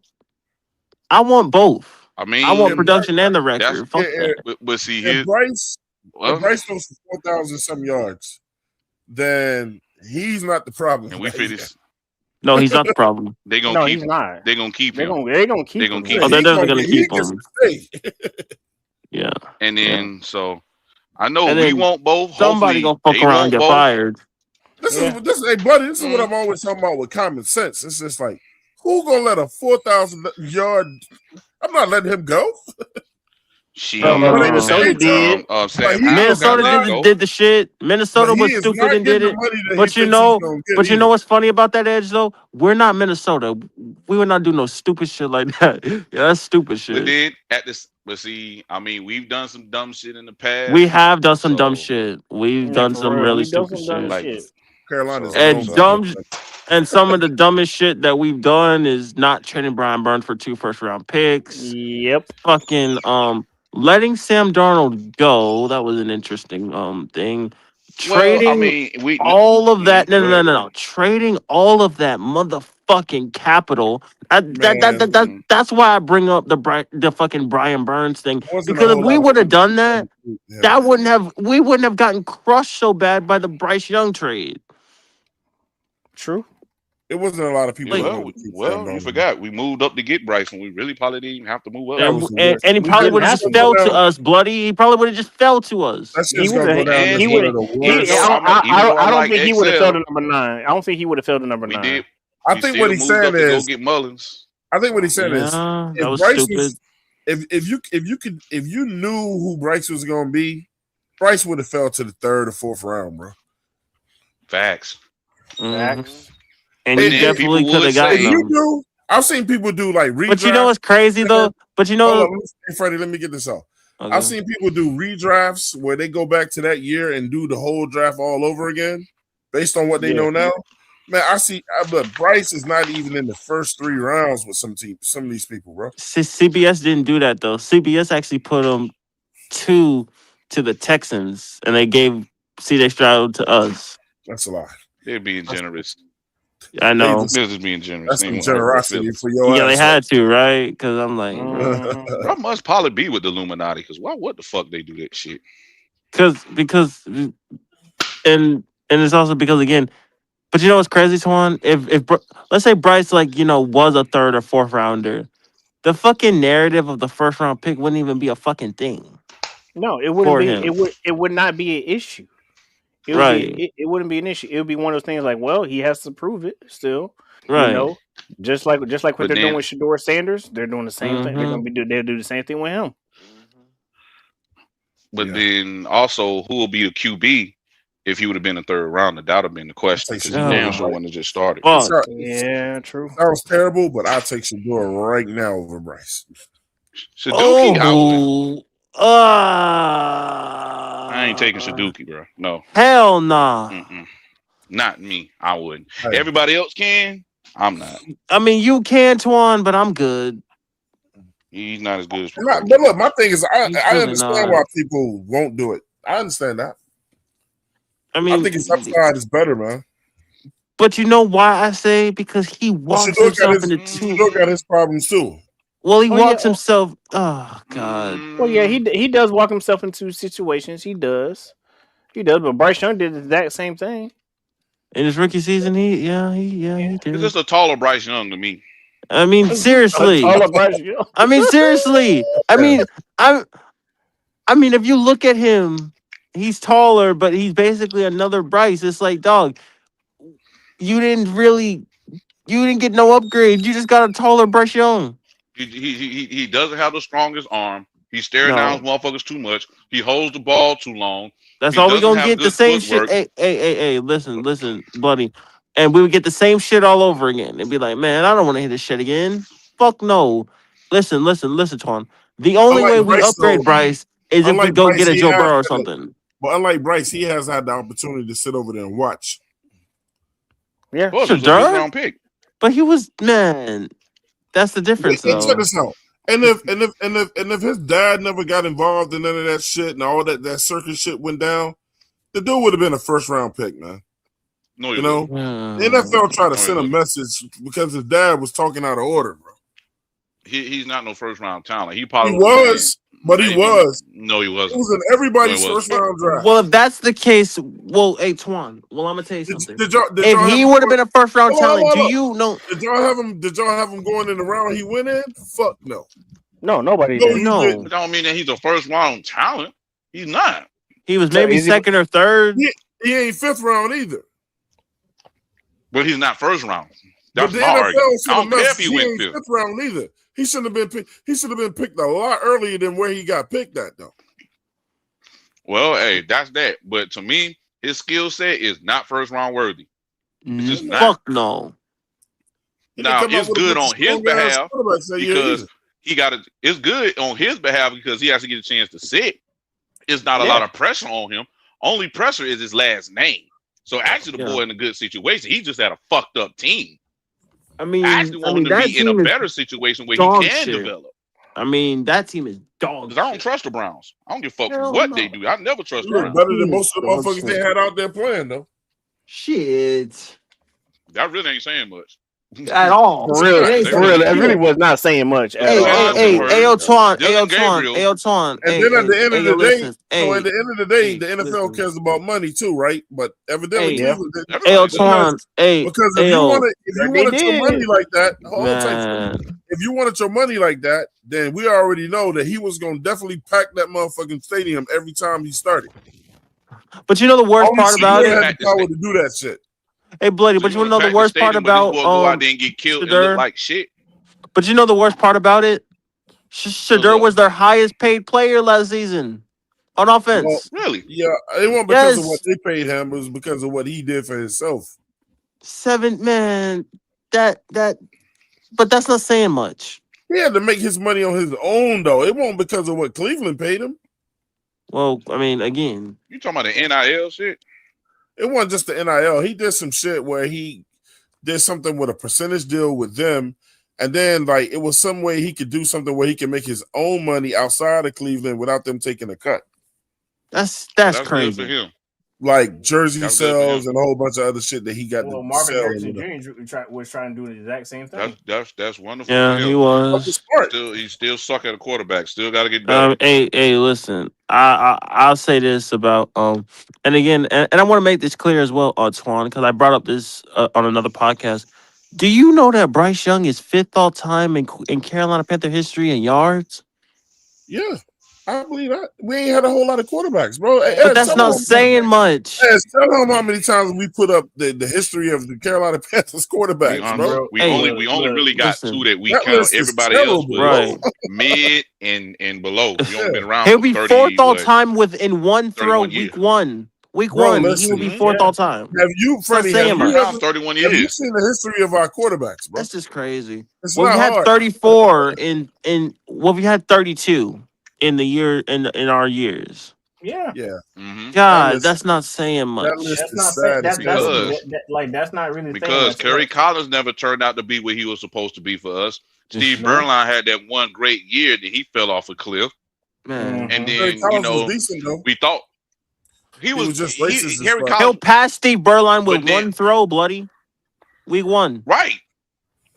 I want both. I mean, I want production and the record. Fuck that. But see, if Bryce throws for 4,000 some yards, then he's not the problem. And we finished. No, he's not the problem. They're gonna keep him. They're gonna keep him. They're gonna keep him. Oh, they're definitely gonna keep him. Yeah. And then so I know we want both. Somebody gonna fuck around and get fired. This is buddy. This is what I'm always talking about with common sense. It's just like, who gonna let a 4,000 yard? I'm not letting him go. Minnesota did. Minnesota did the shit. Minnesota was stupid and did it. But you know what's funny about that, Edge though? We're not Minnesota. We would not do no stupid shit like that. Yeah, that's stupid shit. But see, I mean, we've done some dumb shit in the past. We have done some dumb shit. We've done some really stupid shit. Carolina's and some of the dumbest shit that we've done is not trading Brian Burns for 2 first-round picks. Yep. Fucking letting Sam Darnold go. That was an interesting thing. Trading all of that. No. Trading all of that motherfucking capital. That's why I bring up the fucking Brian Burns thing. Because if we would have done that, we wouldn't have gotten crushed so bad by the Bryce Young trade. True. It wasn't a lot of people. You forgot we moved up to get Bryce, and we really probably didn't even have to move up. And he probably would have just fell to us, bloody. He probably would have just fell to us. I don't think he would have fell to number 9. I don't think he would have fell to number 9. I think what he's saying is go get Mullins. I think what he's saying is that was stupid. If you knew who Bryce was going to be, Bryce would have fell to the 3rd or 4th round, bro. Facts. Hmm. Facts. And But you then people definitely could would have If gotten say, you them. do, I've seen people do like But you know redraft. what's crazy though? But you Hold on, know, Freddie, let me get this out. I've okay. seen people do redrafts where they go back to that year and do the whole draft all over again based on what they Yeah. know now. Man, but Bryce is not even in the first 3 rounds with some of these people, bro. CBS didn't do that though. CBS actually put them two to the Texans, and they gave CJ Stroud to us. That's a lie. they're being That's, generous. I they know. just Mills is being generous. that's They some ain't gonna hurt their generosity feelings. for your Yeah, they ass, had to, right? Because I'm like, bro. Hmm. Bro must probably be with the Illuminati, because why what the fuck they do that shit? Because and it's also because again, but you know what's crazy, Swan? Let's say Bryce was a third or fourth rounder, the fucking narrative of the first round pick wouldn't even be a fucking thing No, it wouldn't for be. him, It would not be an issue. right? It wouldn't be an issue. It would be one of those things like, well, he has to prove it still. You Right. know, just like what But they're doing then with Shador Sanders, they're doing the same thing. Mm-hmm. They'll do the same thing with him. but yeah, then also who will be the QB if he would have been a third rounder? That would have been the I'll question, take because he Shador damn Oh, sure right. wouldn't have just started. It's, fuck. Yeah, true. it sounds terrible, but I'll take Shador right now over Bryce. Shaduki, I would. Oh. I ain't taking Shaduki, bro. No. Hell nah. Mm-mm. Not me. I wouldn't. Hey, Everybody else can. I'm not. I mean, you can, Twan, but I'm good. He's not as good as people think but he look, is. my thing is, He's I really understand not. why people won't do it. I understand that. I I think his mean, upside is better, man. but you know why I say? Because he Well, walks himself into two. Shador got his problems too. Well, he Oh yeah. walks himself. Oh God. Well, yeah. Mm, He does walk himself into situations. He does. He does. But Bryce Young did the exact same thing. In his rookie season, he Yeah. it's did. just a taller Bryce Young to me. I mean, A seriously. taller Bryce Young. I mean, seriously. I Yeah. mean, if you look at him, he's taller, but he's basically another Bryce. It's like, dog, you didn't really, you didn't get no upgrade. You just got a taller Bryce Young. He doesn't have the strongest arm. He's staring down No, his motherfuckers too much. He holds the ball too long. that's He all we doesn't gonna have get. The good same shit. footwork. Hey. Listen, buddy. And we would get the same shit all over again. And be like, man, I don't want to hear this shit again. Fuck no. Listen, Twan. The only way Unlike we Bryce, though, upgrade Bryce is if we unlike go Bryce, get a he Joe has Burrow or had something. but unlike Bryce, he has had the opportunity to sit over there and watch. Yeah. Well, it was a fifth Shadur? round pick. But he was man. That's the difference, Check though. this out. And if his dad never got involved in none of that shit and all that circus shit went down, the dude would have been a first round pick, man. No, he You wouldn't. know, the NFL tried to No, he send a wouldn't. message because his dad was talking out of order, bro. He's not no first round talent. He He probably would have been was, but he maybe. was. No, he He wasn't. was in No, he everybody's wasn't. first round draft. Well, if that's the case, well, hey Twan, well, I'm gonna tell you Did, something. did If y'all have he him would have going? been a first round talent, Hold do on. you know? Did y'all have him going in the round he went in? Fuck no. No, nobody No, did. you No, But didn't. that don't mean that he's a first round talent. He's not. he was So maybe is he? second or third. He ain't fifth round either. But he's not first round. But That's the my argument. NFL I sent a don't care if message. he He went ain't fifth. fifth round either. He should have been picked. He should have been picked a lot earlier than where he got picked at, though. Well, hey, that's that. But to me, his skill set is not first round worthy. It's just not. Fuck no. He didn't Now come out it's with a good bunch of on his strong ass behalf quarterbacks that year because either. he got it. It's good on his behalf because he has to get a chance to sit. It's not a lot Yeah. of pressure on him. Only pressure is his last name. So actually, the Yeah. boy in a good situation. He just had a fucked up team. I I mean, actually want him to that be in a team is better situation where he dog can shit. develop. I mean, that team is dog Because I don't shit. trust the Browns. I don't give a fuck Hell what they no. do. I never trust He the looked Browns. better than Team is most of the dog motherfuckers they shit. had out there playing, though. Shit. That really ain't saying much. At all. For It's real, It not. ain't It's They for not. saying real, really that ain't. really shit. was not saying much at Hey, all. hey, Devontae hey, Actually, Murray, Ayo Twan, Ayo Dylan Twan, Gabriel. Ayo Twan. And Hey, then at hey, the end of hey, yo, the day, listen. so at Hey, the end of the day, hey, the NFL listen. cares about money too, right? But evidently Hey, yeah, Cleveland didn't. Ayo Everybody does. Because Twan. Hey, Ayo, if you that they wanted your money did. like that, hold on tight, Freddie. man. If you wanted your money like that, then we already know that he was gonna definitely pack that motherfucking stadium every time he started. But you know the worst Only part So you about want Shador to it? had the pack the power state. to do that shit. Hey, Bloody, So but you you wanna want to know the pack the worst part stadium, but this about boy go out there and get killed and look Shadur? like shit. But you know the worst part about it? What's Shadur up? was their highest paid player last season on Well, offense. Really? yeah, it wasn't because of what Yes. they paid him. It was because of what he did for himself. 7, man. That but that's not saying much. He had to make his money on his own, though. It won't because of what Cleveland paid him. Well, I mean, again, You talking about the NIL shit? It wasn't just the NIL. He did some shit where he did something with a percentage deal with them, and then like it was some way he could do something where he can make his own money outside of Cleveland without them taking a cut. that's That's good for crazy. him. Like jersey That's good for him. sales and a whole bunch of other shit that he got Well, to Marvin sell. Harrison Jr. Was trying to do the exact same thing. That's wonderful for Yeah, him. he was. He still suck at a quarterback. Still got to get better. Hey, listen. I'll say this about and again, and I want to make this clear as well, Twan, because I brought up this on another podcast. Do you know that Bryce Young is 5th all time in Carolina Panther history in yards? Yeah, I believe that. We ain't had a whole lot of quarterbacks, bro. But that's not saying much. Tell him how many times we put up the history of the Carolina Panthers quarterbacks, bro. We only really got two that we that count. list is Everybody else terrible, was right. mid and below. We only been around He'll for be 30, 4th all what, time within one throw 31 years. week one. Week Bro, one, he listen, will be 4th all time. Have you, Freddie? saying Have much. you, ever, 31 have you years. seen the history of our quarterbacks, bro? That's just crazy. It's Well, not we had hard. 34 in well, we had 32 in the year in our years. Yeah. Mm-hmm. God, that's not saying much. That list That's is not sad. that's Because- that's not really Because saying Kerry much. Collins never turned out to be what he was supposed to be for us. Steve No. Bernline had that one great year that he fell off a cliff. Man. And Kerry then, Collins was decent, though. we thought he was just racist as Kerry fuck. He'll Collins. pass Steve Bernline with But then- one throw, bloody. Week one. Right.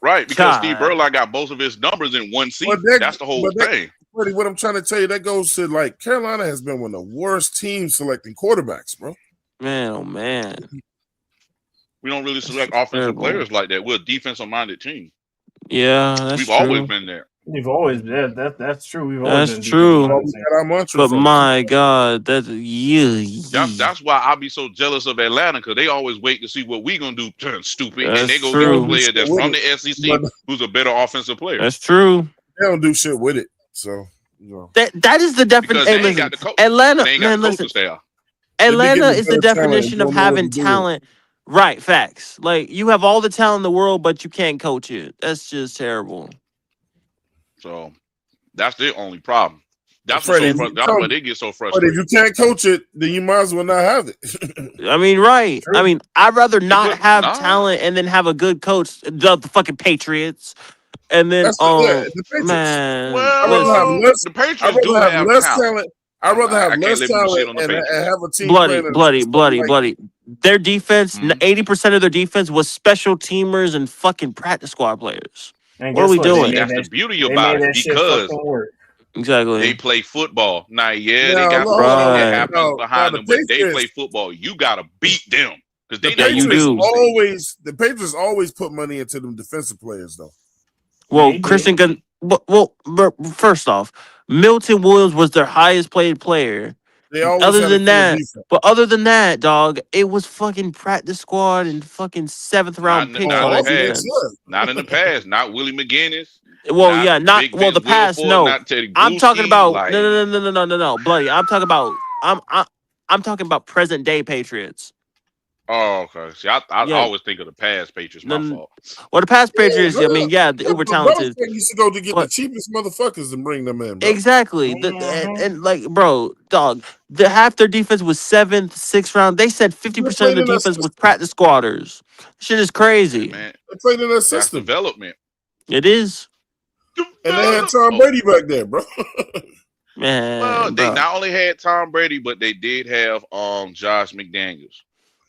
Because Steve God. Bernline got both of his numbers in one season. that- That's the whole but that- thing. Freddie, what I'm trying to tell you, that goes to like Carolina has been one of the worst teams selecting quarterbacks, bro. Man, oh man. We don't really select offensive terrible. players like that. We're a defensive-minded team. Yeah, that's We've true. always been there. We've always that's true. We've That's always been true. Well, we got our mantra But from. my God, that's yeah. That's why I be so jealous of Atlanta, because they always wait to see what we gonna do turn stupid, That's and they go true. get a player that's from the SEC But- who's a better offensive player. That's true. They don't do shit with it, so you know. That is the Because definition. they Hey, ain't listen, got the coach. Atlanta, They ain't got man, the listen. coaching staff. Atlanta getting is the better talent definition and of don't know what having to do. talent. Right, facts. Like you have all the talent in the world, but you can't coach it. That's just terrible. So that's their only problem. That's Freddie, that's why they get so But frustrated. if you can't coach it, then you might as well not have it. I mean, right. True. I mean, I'd rather not but- have nah. talent and then have a good coach. The fucking Patriots, and then That's the Patriots. man, I'd rather have Well, less. the I'd Patriots do rather have have less talent. talent. I'd rather I have can't less let people shit talent on the and Patriots. have a team bloody, playing in a bloody, system bloody, like- bloody. Their defense, Mhm. 80% of their defense was special teamers and fucking practice squad players. And What are guess we They doing? made That's that- the beauty they about made it, that shit because fucking work. Exactly. they play football. Now, yeah, Now, they got look, some shit right. that happens Now, behind the them, but they Patriots- play football. You gotta beat them because The they not you Patriots do. always the Patriots always put money into them defensive players though. Well, They did. Christian Gun. But first off, Milton Williams was their highest paid player. They always Other had than a that, good defense. But other than that, dog, it was fucking practice squad and fucking 7th round Not- picks not on in that the past. defense. Not in the past. Not Willie McGinnis. Well, yeah, not Big well. The Vince past, Wilfork, no. Not Teddy I'm talking Bruschi, about like, no, bloody. I'm talking about I'm talking about present day Patriots. Oh, okay. See, I Yeah. always think of the past Patriots. My No, fault. Well, the past Patriots, I bro. mean, yeah, the uber talented. Belichick used to go to get the But- cheapest motherfuckers and bring them in, bro. Exactly. And like, bro, dog, half their defense was 7th, 6th round. They said 50% of played their in that defense was system. practice squatters. Shit is crazy. Man, They played in that that's system. development. It is. And they had Tom Brady back there, bro. Man, Well, they bro. not only had Tom Brady, but they did have Josh McDaniels.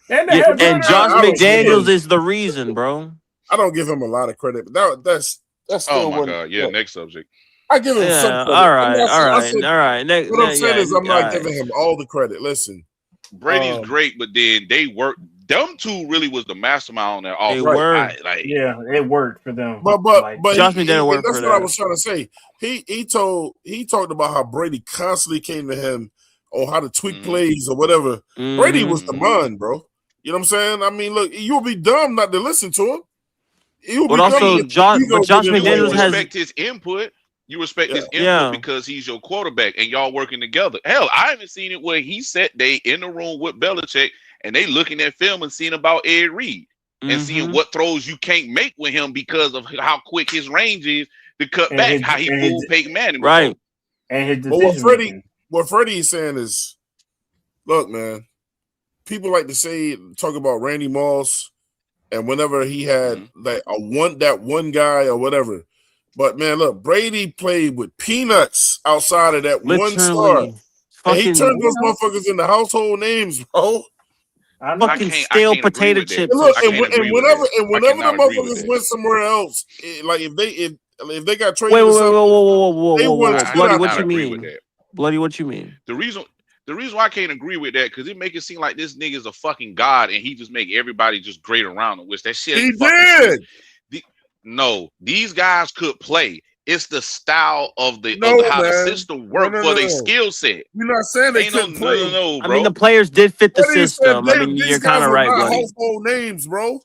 And, they Yeah, had and Brown Josh Howard. McDaniels is the reason, bro. I don't give him a lot of credit, but that's still Oh my one. God! Yeah, next subject. I give him Yeah, some credit. all right, I'm not- all I right, said- all right. What I'm saying is, I'm not all right. giving him all the credit. Listen, Brady's Um, great, but then they work. Them two really was the mastermind on that They offense. were. Like, Yeah, it worked for them. but Josh McDaniels worked that's for what I that. was trying to say. He talked about how Brady constantly came to him on how to tweak Mhm. plays or whatever. Brady Mhm. was the man, bro. You know what I'm saying? I mean, look, you'll be dumb not to listen to him. You'll But be dumb also, to- Josh you gonna McDaniels get in the you way. has- respect his input. You respect his input Yeah. because he's your quarterback and y'all working together. Hell, I haven't seen it where he sat they in the room with Belichick and they looking at film and seeing about Ed Reed. and seeing what throws you can't make with him because of how quick his range is to cut back. How he fooled Peyton Manning before. Right. And his But decision making. what Freddie is saying is, look, man, people like to talk about Randy Moss, and whenever he had that one guy or whatever. But man, look, Brady played with peanuts outside of that one star, and he turned those motherfuckers into household names, bro. Fucking stale potato chips. And look, and whenever the motherfuckers went somewhere else, like if they got traded, whoa, Bloody, what you mean? Bloody, what you mean? The reason why I can't agree with that, because it make it seem like this nigga's a fucking god and he just make everybody just great around him, which that shit he did. No, these guys could play. It's the style of how the system worked for their skill set. You're not saying they couldn't play. No, bro. I mean, the players did fit the system. I mean, you're kind of right, buddy. Household names, bro.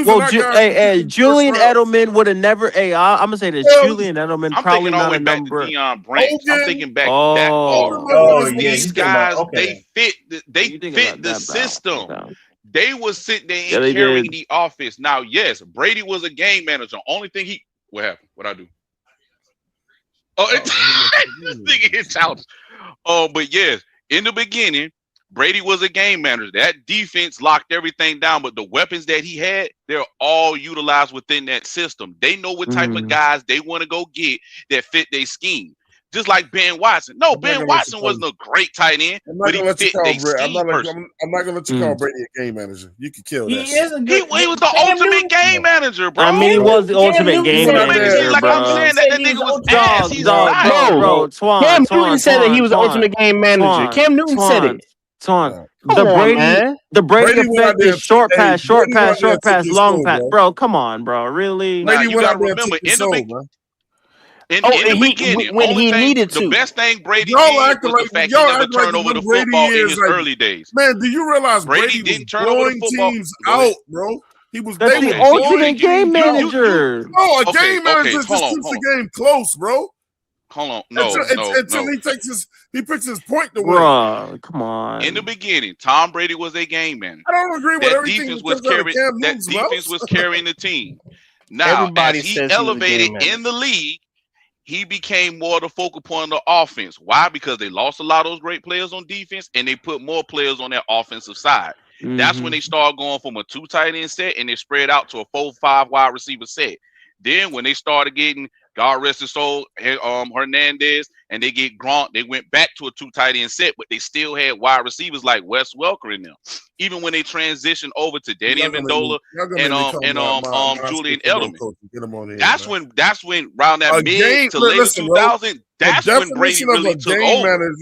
Well, Julian Edelman would have never. I'm gonna say this: Julian Edelman probably not a number. I'm thinking back. These guys, they fit the system. They was sitting there and carrying the offense. Now, yes, Brady was a game manager. Only thing what happened? What I do? This nigga hit childish. But yes, in the beginning, Brady was a game manager. That defense locked everything down, but the weapons that he had, they're all utilized within that system. They know what type of guys they want to go get that fit their scheme. Just like Ben Watson. No, Ben Watson wasn't a great tight end, but he fit their scheme. I'm not gonna let you call Brady a game manager. You can kill that. He was the ultimate game manager, bro. I mean, he was the ultimate game manager, like bro. I'm saying that nigga was ass. He's not. Bro, Cam Newton said that he was the ultimate game manager. Cam Newton said it. The Brady effect is short pass, long pass. Bro, come on, bro. Really? Nah, you gotta remember in the beginning, when he needed to. The best thing Brady did was the fact he never turned over the football in his early days. Man, do you realize Brady didn't turn over the football teams out, bro? He was the ultimate game manager. No, a game manager just keeps the game close, bro. Hold on, no. He picks his point to win. Bro, come on. In the beginning, Tom Brady was a game manager. I don't agree with everything. That defense was carrying the team. Now, as he elevated in the league, he became more the focal point of the offense. Why? Because they lost a lot of those great players on defense, and they put more players on their offensive side. That's when they start going from a 2 tight end set, and they spread out to a 4-5 wide receiver set. Then when they started getting, God rest his soul, Hernandez, and they get Gronk, they went back to a 2 tight end set, but they still had wide receivers like Wes Welker in them. Even when they transitioned over to Danny Amendola and Julian Edelman. That's when around that mid to late 2000, that's when Brady really took over.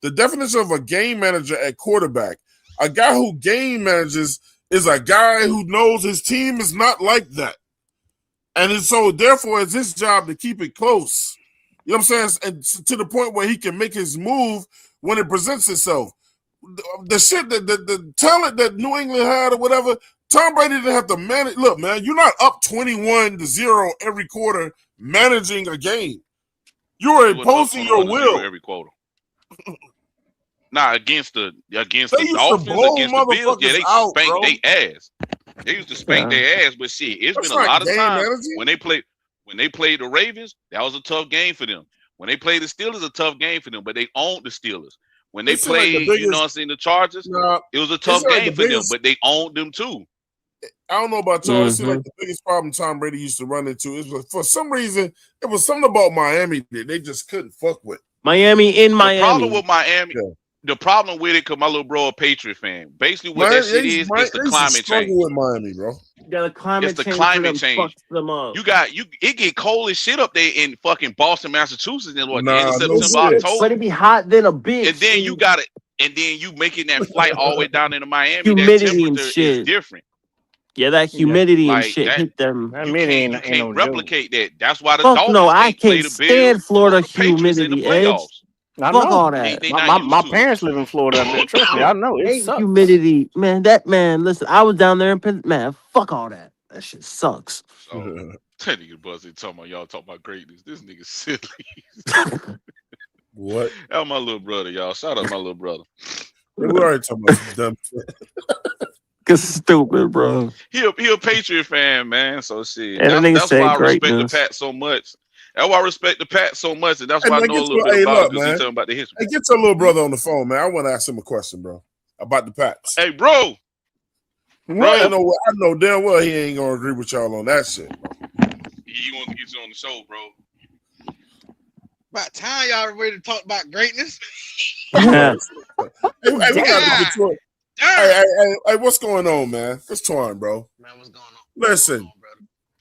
The definition of a game manager at quarterback, a guy who game manages is a guy who knows his team is not like that. And so, therefore, it's his job to keep it close. You know what I'm saying? And to the point where he can make his move when it presents itself. The shit, the talent that New England had or whatever, Tom Brady didn't have to manage. Look, man, you're not up 21-0 every quarter managing a game. You are imposing your will. Every quarter. Nah, against the Dolphins, against the Bills, yeah, they spanked their ass. They used to spank their ass, but shit, it's been a lot of times when they played the Ravens, that was a tough game for them. When they played the Steelers, a tough game for them, but they owned the Steelers. When they played, the Chargers, it was a tough game for them, but they owned them too. I don't know about y'all. It seems like the biggest problem Tom Brady used to run into is for some reason it was something about Miami that they just couldn't fuck with. Miami. The problem with Miami. Yeah. The problem with it, because my little bro a Patriot fan. Basically, what that shit is the climate change. With Miami, bro. Yeah, the climate change. It's the climate change. Them up. It get cold as shit up there in fucking Boston, Massachusetts, in what end of September, October. But it be hot then a bitch. And then you got it, and then you making that flight all the way down into Miami. Humidity and shit is different. Yeah, that humidity and shit hit them. You can't replicate that. That's why the Dolphins I can't stand Florida humidity. I know all that. My parents live in Florida. Trust me, I know it sucks. Humidity, man. Listen, I was down there in man. Fuck all that. That shit sucks. So, that nigga Buzzy talking about greatness. This nigga silly. What? That my little brother, y'all. Shout out my little brother. We're already talking about some dumb shit. nigga's stupid, bro. He a Patriot fan, man. So shit. And the nigga That's why said I respect the greatness. Pat so much. That's why I respect the Pat so much, and that's Hey, why I man, know a little bit hey, about look, it because he man. telling about the history. Hey, get your little brother on the phone, man. I want to ask him a question, bro, about the Pats. Hey, bro. I know damn well he ain't gonna agree with y'all on that shit. He wants to get you on the show, bro. About time y'all ready to talk about greatness. Hey, we gotta get to it. Hey, what's going on, man? What's torn, bro? Man, what's going on? Listen,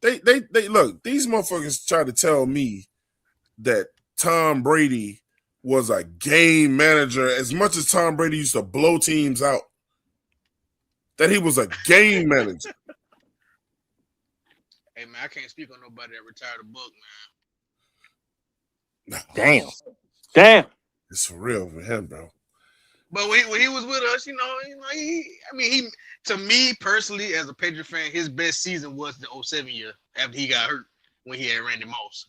they look. These motherfuckers try to tell me that Tom Brady was a game manager as much as Tom Brady used to blow teams out. That he was a game manager. Hey man, I can't speak on nobody that retired a book, man. Damn. It's for real with him, bro. But when he was with us, he to me personally, as a Patriot fan, his best season was the 07 year after he got hurt when he had Randy Moss.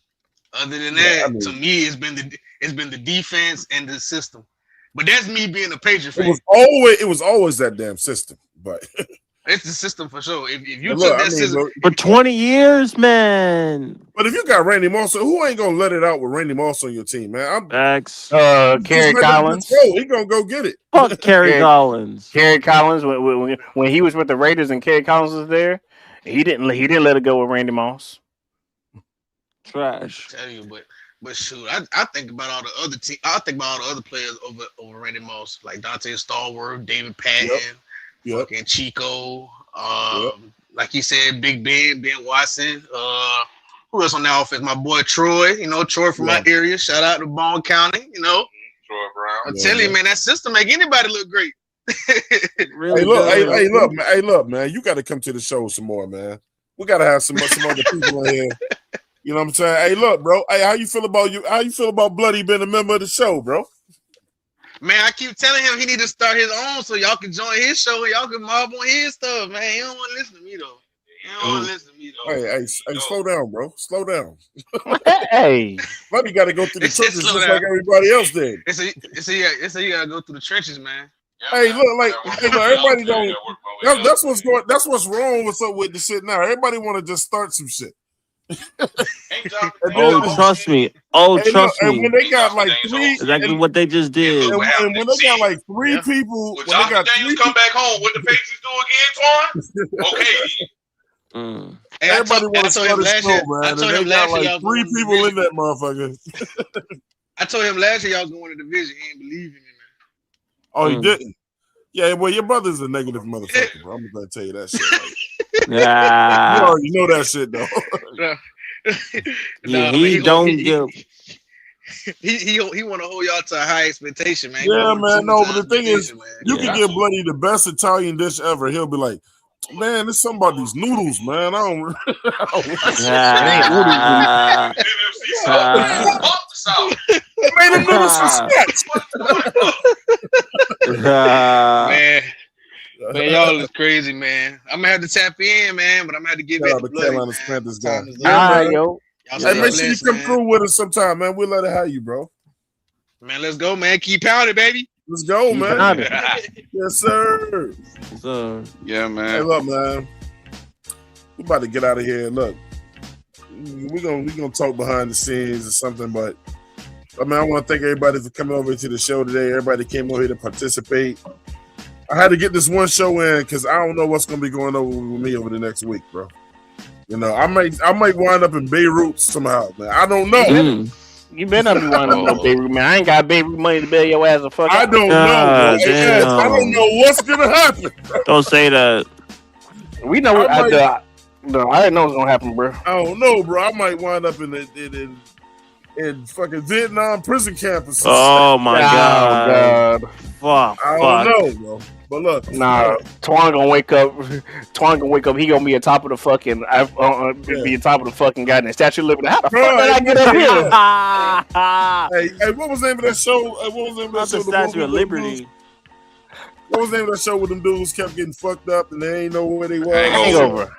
Other than that, to me, it's been the defense and the system. But that's me being a Patriot fan. It was always that damn system, but it's the system for sure. If you look, took that system for 20 years, man. But if you got Randy Moss, who ain't gonna let it out with Randy Moss on your team, man? Kerry Collins. He gonna go get it. Fuck Kerry Collins. Kerry Collins when he was with the Raiders and Kerry Collins was there, he didn't let it go with Randy Moss. Trash. I tell you, but shoot, I think about all the other team. I think about all the other players over Randy Moss, like Dante Stallworth, David Patton, fucking Chico. Like you said, Big Ben Watson. Who else on that offense? My boy Troy. Troy from my area. Shout out to Bone County. Troy Brown. I'm telling you, man, that system make anybody look great. Really look, man. You got to come to the show some more, man. We got to have some other people in here. You know what I'm saying? Hey, look, bro. Hey, how you feel about Bloody being a member of the show, bro? Man, I keep telling him he need to start his own so y'all can join his show and y'all can mob on his stuff, man. He don't want to listen to me though. Hey, slow down, bro. Slow down. Hey, Bloody got to go through the trenches just like everybody else did. It's a you gotta go through the trenches, man. Hey, look, everybody don't. That's what's wrong with the shit now. Everybody want to just start some shit. Trust me. Trust me. And when they got like three, exactly what they just did. And when they got like three people, when Jonathan Daniels come back home, what the Patriots do again, Twan? Okay. Hey, everybody wants to start a show, man. I told him last year, like three people in that motherfucker. I told him last year y'all was going to the division. He ain't believe in me, man. Oh, he didn't. Yeah, well, your brother's a negative motherfucker, bro. I'm gonna tell you that shit. You already know that shit, though. He want to hold y'all to a high expectation, man. Yeah, man. No, but the thing is, you can give Bloody the best Italian dish ever. He'll be like, man, there's something about these noodles, man. I don't made them noodles from scratch. Man, y'all is crazy, man. I'm gonna have to tap in, man, but I'm gonna have to give it to Carolina Panthers guy. Yo. Hey, make sure you come through with us sometime, man. We'll let it have you, bro. Man, let's go, man. Keep pounding, baby. Let's go, man. Yes, sir. Yeah, man. Hey, look, man. We're about to get out of here. Look, we're gonna talk behind the scenes or something, but I mean, I want to thank everybody for coming over to the show today. Everybody came over here to participate. I had to get this one show in because I don't know what's gonna be going on with me over the next week, bro. I might wind up in Beirut somehow, man. I don't know. You better not be winding up in Beirut, man. I ain't got Beirut money to bail your ass a fuck. I don't know, bro. Hey, I don't know what's gonna happen. Don't say that. We know what I didn't know what's gonna happen, bro. I don't know, bro. I might wind up in fucking Vietnam prison campuses. Oh my god. Fuck. I don't know, bro. But look, Twan gonna wake up. He gonna be on top of the fucking. Be on top of the fucking goddamn Statue of Liberty. How the fuck did I get up here? Hey, what was the name of that show? What was the name of that show? The Statue of Liberty. What was the name of that show where them dudes kept getting fucked up and they ain't know where they were? Hangover.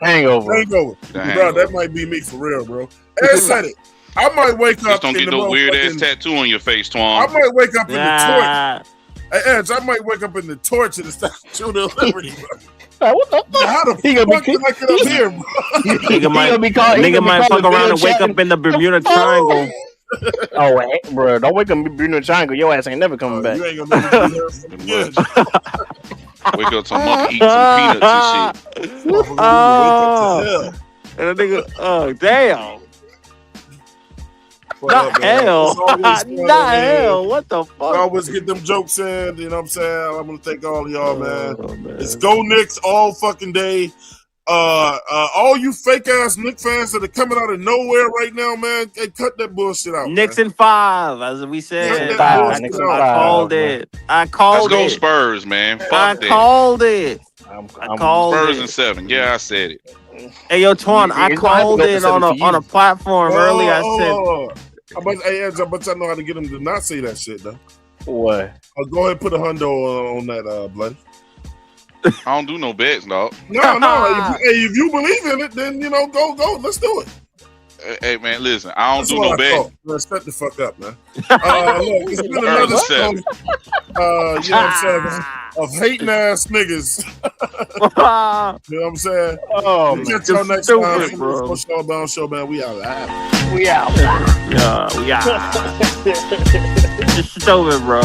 Bro, that might be me for real, bro. Ed said it. I might wake up. Just don't get no weird ass tattoo on your face, Twan. I might wake up in the torch. Hey, Edge, I might wake up in the torch of the Statue of Liberty, bro. What the fuck? How the He gonna fuck be did I get up here, bro? Nigga might fuck around and wake up in the Bermuda Triangle. Oh, hey, bro, don't wake up in the triangle. Your ass ain't never coming back. You ain't gonna never be here. Wake up to monkey eat some peanuts and shit. Oh, and a nigga, oh damn. Not hell. Not hell. What the fuck? I always get them jokes in, you know what I'm saying? I'm gonna thank all of y'all, man. It's go Knicks all fucking day. All you fake ass Knicks fans that are coming out of nowhere right now, man, hey, cut that bullshit out. Knicks in 5, as we said. I called it. I called it. Let's go Spurs, man. Fuck I that. called it. I called Spurs in 7. Yeah, I said it. Hey, yo, Twan, I called it on a platform earlier. I said. Hey, Edge, I bet I know how to get him to not say that shit, though. What? Go ahead and put a hundo on that, blood. I don't do no bets, dog. No. If you believe in it, then, go. Let's do it. Hey, man, listen. I don't do no bets. Let's shut the fuck up, man. Look, it's been another show. You know what I'm saying? Of hating ass niggas. You know what I'm saying? Oh, man. Catch y'all next time. Bro. Show, man. We out. Yeah, we out. It's stupid, bro.